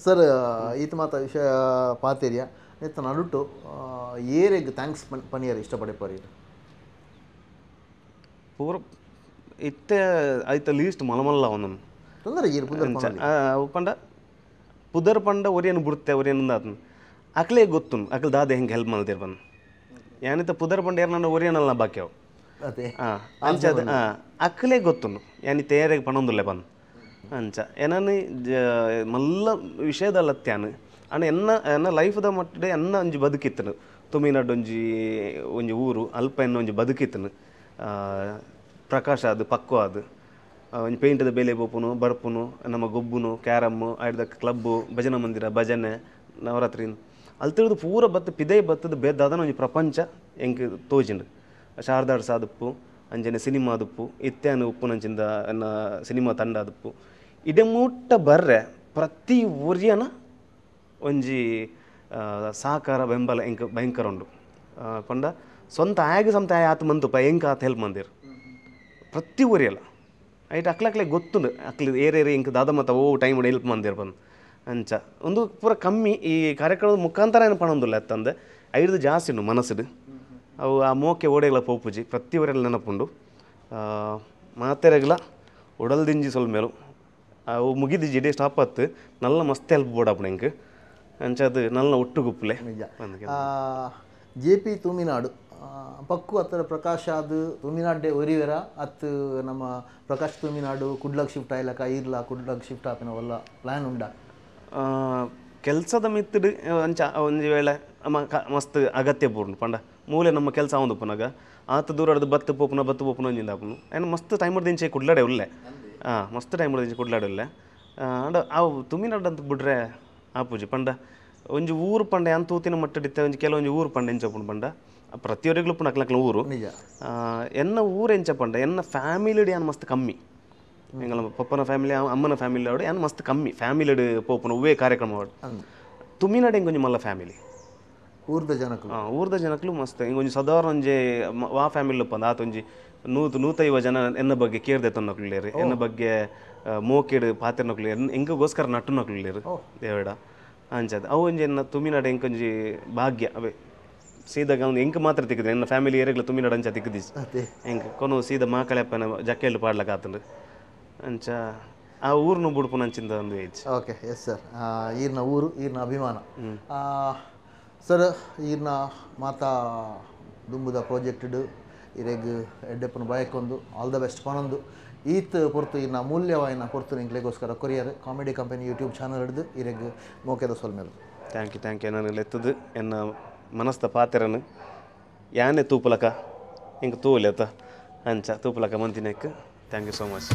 ಸರ್ ಈತ ಮಾತ ವಿಷಯ ಪಾತೇರಿಯ ನೆತ್ತ ನಡುಟು ಏರೆಗ್ ಥ್ಯಾಂಕ್ಸ್ ಪನಿಯರ್ ಇಷ್ಟಪಡೆ ಪರಿ ಪೂರ ಇತ್ತೆ ಆಯ್ತ ಲೀಸ್ಟ್ ಮಲಮಲ್ಲ ಅವನನ್ನು ತೊಂದರೆ ಅವು ಪಂಡ ಪುದರ್ ಪಂಡ ಒರಿಯನು ಬಿಡುತ್ತೆ ಒರಿಯನು ಆತನು ಅಕ್ಲೇ ಗೊತ್ತು ಅಕ್ಲ ದಾದ ಹೆಂಗೆ ಹೆಲ್ಪ್ ಮಾಡ್ತೀರಿ ಬಂದು ಏನಿತ್ತ ಪುದರ್ ಪಂಡ ಯಾರು ನನ್ನ ಒರಿಯನಲ್ಲ ಬಾಕಿ ಅವು ಅದೇ ಅಂಚದ ಅಕ್ಲೇ ಗೊತ್ತು ಯಾನಿ ತೇರೆಗೆ ಪಣೊಂದುಲ್ಲೆ ಬಂದು ಅಂಚ ಏನನ್ನು ಮಲ್ಲ ವಿಷಯದಲ್ಲತ್ಯಾನು ಅಣ್ಣ ಎನ್ನ ಲೈಫ್ದ ಮಟ್ಟಡೆ ಎನ್ನ ಒಂಜಿ ಬದುಕಿತ್ತನು ತುಮಿನಡ್ ಒಂಜಿ ಊರು ಅಲ್ಪ ಎನ್ನ ಒಂಜಿ ಬದುಕಿತ್ತನು ಪ್ರಕಾಶ ಅದು ಪಕ್ವ ಅದು ಒಂಜಿ ಪೇಂಟದ ಬೇಲೆ ಬೋಪುನು ಬರ್ಪುನು ನಮ್ಮ ಗೊಬ್ಬುನು ಕ್ಯಾರಮ್ಮು ಆಯ್ದ ಕ್ಲಬ್ಬು ಭಜನಾ ಮಂದಿರ ಭಜನೆ ನವರಾತ್ರಿ ಅಲ್ಲಿ ತಿಳಿದು ಪೂರ ಬತ್ತು ಪಿದೇ ಬತ್ತದ ಬೇದಾದನ ಒಂಜಿ ಪ್ರಪಂಚ ಹೆಂಗೆ ತೋಜಿಂಡು ಶಾರದಾಡ್ ಸಾದುಪ್ಪು ಅಂಜನೆ ಸಿನಿಮಾ ದುಪ್ಪು ಇತ್ಯಾನು ಉಪ್ಪು ನಂಚಿಂದ ಎನ್ನ ಸಿನಿಮಾ ತಂಡ ಅದುಪ್ಪು ಇಡೆ ಮುಟ್ಟ ಬರ್ರೆ ಪ್ರತಿ ಒರಿಯನ ಒಂಜಿ ಸಹಕಾರ ಬೆಂಬಲ ಹೆಂಗೆ ಭಯಂಕರ ಉಂಡು ಪಂಡ ಸ್ವಂತ ಆಗಿ ಸಂತ ಆತ ಮಂತುಪ್ಪ ಹೆಂಗೆ ಆತ ಹೆಲ್ಪ್ ಮಂದಿರು ಪ್ರತಿ ಒರಿಯಲ್ಲ ಐಟ್ ಅಕ್ಲಕ್ಲೆ ಗೊತ್ತುಂಡು ಅಕ್ಲಿ ಏರೇರಿ ಹೆಂಗೆ ದಾದ ಮತ ಟೈಮ್ ಹೆಲ್ಪ್ ಮಂದಿರು ಬಂದು ಅಂಚ ಒಂದು ಪೂರ ಕಮ್ಮಿ ಈ ಕಾರ್ಯಕ್ರಮದ ಮುಖಾಂತರ ಏನು ಪಣೊಂದಿಲ್ಲ ಅತ್ತಂದೆ ಐದು ಜಾಸ್ತಿ ಉಂಡು ಮನಸ್ಸಿಡು ಅವು ಆ ಮೋಕೆ ಓಡೆಗಳ ಪೋಪುಜಿ ಪ್ರತಿ ಊರಲ್ಲಿ ನೆನಪುಂಡು ಮಾತೆರೆಗ್ಲ ಉಡಲ್ದಿಂಜಿ ಸ್ವಲ್ಪ ಮೇಲು ಅವು ಮುಗಿದಿಜ್ಜಿ ಇಡೀ ಸ್ಟಾಪ್ ಹತ್ತು ನಲ್ಲ ಮಸ್ತ್ ಹೆಲ್ಪ್ ಬೋಡಪ್ಪು ಹೆಂಗೆ ಅಂಚದು ನಲ್ಲ ಒಟ್ಟುಗುಪ್ಪಲೆ ನಿಜ ಜೆ ಪಿ ತುಮಿನಾಡು ಪಕ್ಕು ಹತ್ತಿರ ಪ್ರಕಾಶ್ ಅದು ತುಮಿನಾಡೆ ಒರಿವೆರ ಅತ್ತು ನಮ್ಮ ಪ್ರಕಾಶ್ ತುಮಿನಾಡು ಕುಡ್ಲಕ್ ಶಿಫ್ಟ್ ಆಯ್ಲಕ ಇರ್ಲ ಕುಡ್ಲಕ್ ಶಿಫ್ಟ್ ಆಪಿನವಲ್ಲ ಪ್ಲ್ಯಾನ್ ಉಂಡ ಕೆಲಸದ ಮಿತ್ತಡು ಅಂಚ ಒಂಜಿ ವೇಳೆ ಮಸ್ತ್ ಅಗತ್ಯ ಪೂರ್ಣ ಪಂಡ ಮೂಲೆ ನಮ್ಮ ಕೆಲಸ ಒಂದು ಪುನಗ ಆತ ದೂರ ಬತ್ತು ಪೋಪುನ ಒಂಜಿಂದ ಆಪುನು ಏನು ಮಸ್ತ್ ಟೈಮ್ ದಿಂಚೆ ಕುಡ್ಲಾಡೆ ಉಳ್ಳೆ ಮಸ್ತ್ ಟೈಮ್ ದಿಂಚೆ ಕುಡ್ಲಾಡೆ ಉಳ್ಳೆ ಅಂಡ ಅವು ತುಮಿನಾಡು ಅಂತ ಬಿಡ್ರೆ ಆಪುಜಿ ಪಂಡ ಒಂಜಿ ಊರು ಪಂಡ ಏನು ತೂತಿನ ಮಟ್ಟಡಿತ್ತೆ ಒಂಜಿ ಕೆಲವೊಂಜಿ ಊರು ಪಂಡ ಎಂಚಪ್ಪುಂಡು ಪಂಡ ಪ್ರತಿಯೊರಿಗ್ಲೂ ಪುಣ ಅಕ್ಲಕ್ಲ ಊರು ಎನ್ನ ಊರು ಎಂಚ ಪಂಡ ಎನ್ನ ಫ್ಯಾಮಿಲಿಡ್ ಏನು ಮಸ್ತ್ ಕಮ್ಮಿ ಎಂಗಲ ಪಪ್ಪನ ಫ್ಯಾಮಿಲಿ ಅಮ್ಮನ ಫ್ಯಾಮಿಲಿ ಆವಡು ಏನು ಮಸ್ತ್ ಕಮ್ಮಿ ಫ್ಯಾಮಿಲಿಡ್ ಪೋಪುನ ಉವೇ ಕಾರ್ಯಕ್ರಮ ಆವಡು ತುಮಿನಾಡು ಹೆಂಗೊಂಜಿ ಮಲ್ಲ ಫ್ಯಾಮಿಲಿ ಊರ್ದ ಜನಕ್ಕೂ ಮಸ್ತ್ ಹಿಂಗೊಂಜಿ ಸಾಧಾರಣ ಒಂಜಿ ವಾ ಫ್ಯಾಮಿಲಿ ಪಂದ ಆತೊಂಜಿ 150 ಜನ ಎನ್ನ ಬಗ್ಗೆ ಕೇರ್ದೆ ತೊನ್ನಕ್ಲೇರು ಎನ್ನ ಬಗ್ಗೆ ಮೋಕೆಡ್ ಪಾತ್ರೆ ನಕ್ಲೇರು ಹೆಂಗೋಸ್ಕರ ನಟ್ಟು ನಕ್ಲೇರು ದೇವಡ ಅಂಚದ ಅವು ಒಂಜಿ ಎನ್ನ ತುಮಿನಾಡು ಹೆಂಕೊಂಜಿ ಭಾಗ್ಯ ಅವೇ ಸೀದಾಗ ಅವ್ನು ಹೆಂಗೆ ಮಾತ್ರ ತಿಕ್ಕಿದ್ರೆ ನನ್ನ ಫ್ಯಾಮಿಲಿ ಏರಿಯಾಗ್ಲ ತುಮಿನಾಡು ಅಂಚ ತಿಕ್ಕದಿಸ್ ಹೆಂಗೆ ಕೊನು ಸೀದಾ ಮಾಕಳೆಪ್ಪನ ಜಕ್ಕೆಯಲ್ಲಿ ಪಾಡ್ಲಕ್ಕೆ ಆತಂಡು ಅಂಚ ಆ ಊರ್ನು ಬುಡ್ಪು ನಂಚಿಂದ ಒಂದು ಏಜ್ ಓಕೆ ಎಸ್ ಸರ್ ಈರ್ನ ಊರು ಈರ್ನ ಅಭಿಮಾನ ಸರ್ ಈರ್ನ ಮಾತಾ ದುಂಬುದ ಪ್ರಾಜೆಕ್ಟ್ಡು ಇರೆಗ್ ಎಡ್ಡೆಪ್ಪನ ಬಯಕ್ಕೊಂದು ಆಲ್ ದ ಬೆಸ್ಟ್ ಪನೊಂದು ಈತ್ ಪೊರ್ತು ಇನ್ನ ಮೂಲ್ಯವಾಯಿನ ಪೊರ್ತು ನಿಂಕ್ಲೆಗೋಸ್ಕರ courier comedy company YouTube channel ಹಿಡಿದು ಇರೆಗ್ ಮೋಕೆದ ಸೊಲ್ಮೇಲೆ ಥ್ಯಾಂಕ್ ಯು ನಾನು ಎತ್ತದು ಎನ್ನ ಮನಸ್ತ ಪಾತೆರನು ಯಾನೆ ತೂಪಲಕ ಹಿಂಗೆ ತೂಲೆತ್ತ ಅಂಚ ತೂಪಲಕ ಮಂತಿನಕ್ಕೆ ಥ್ಯಾಂಕ್ ಯು ಸೋ ಮಚ್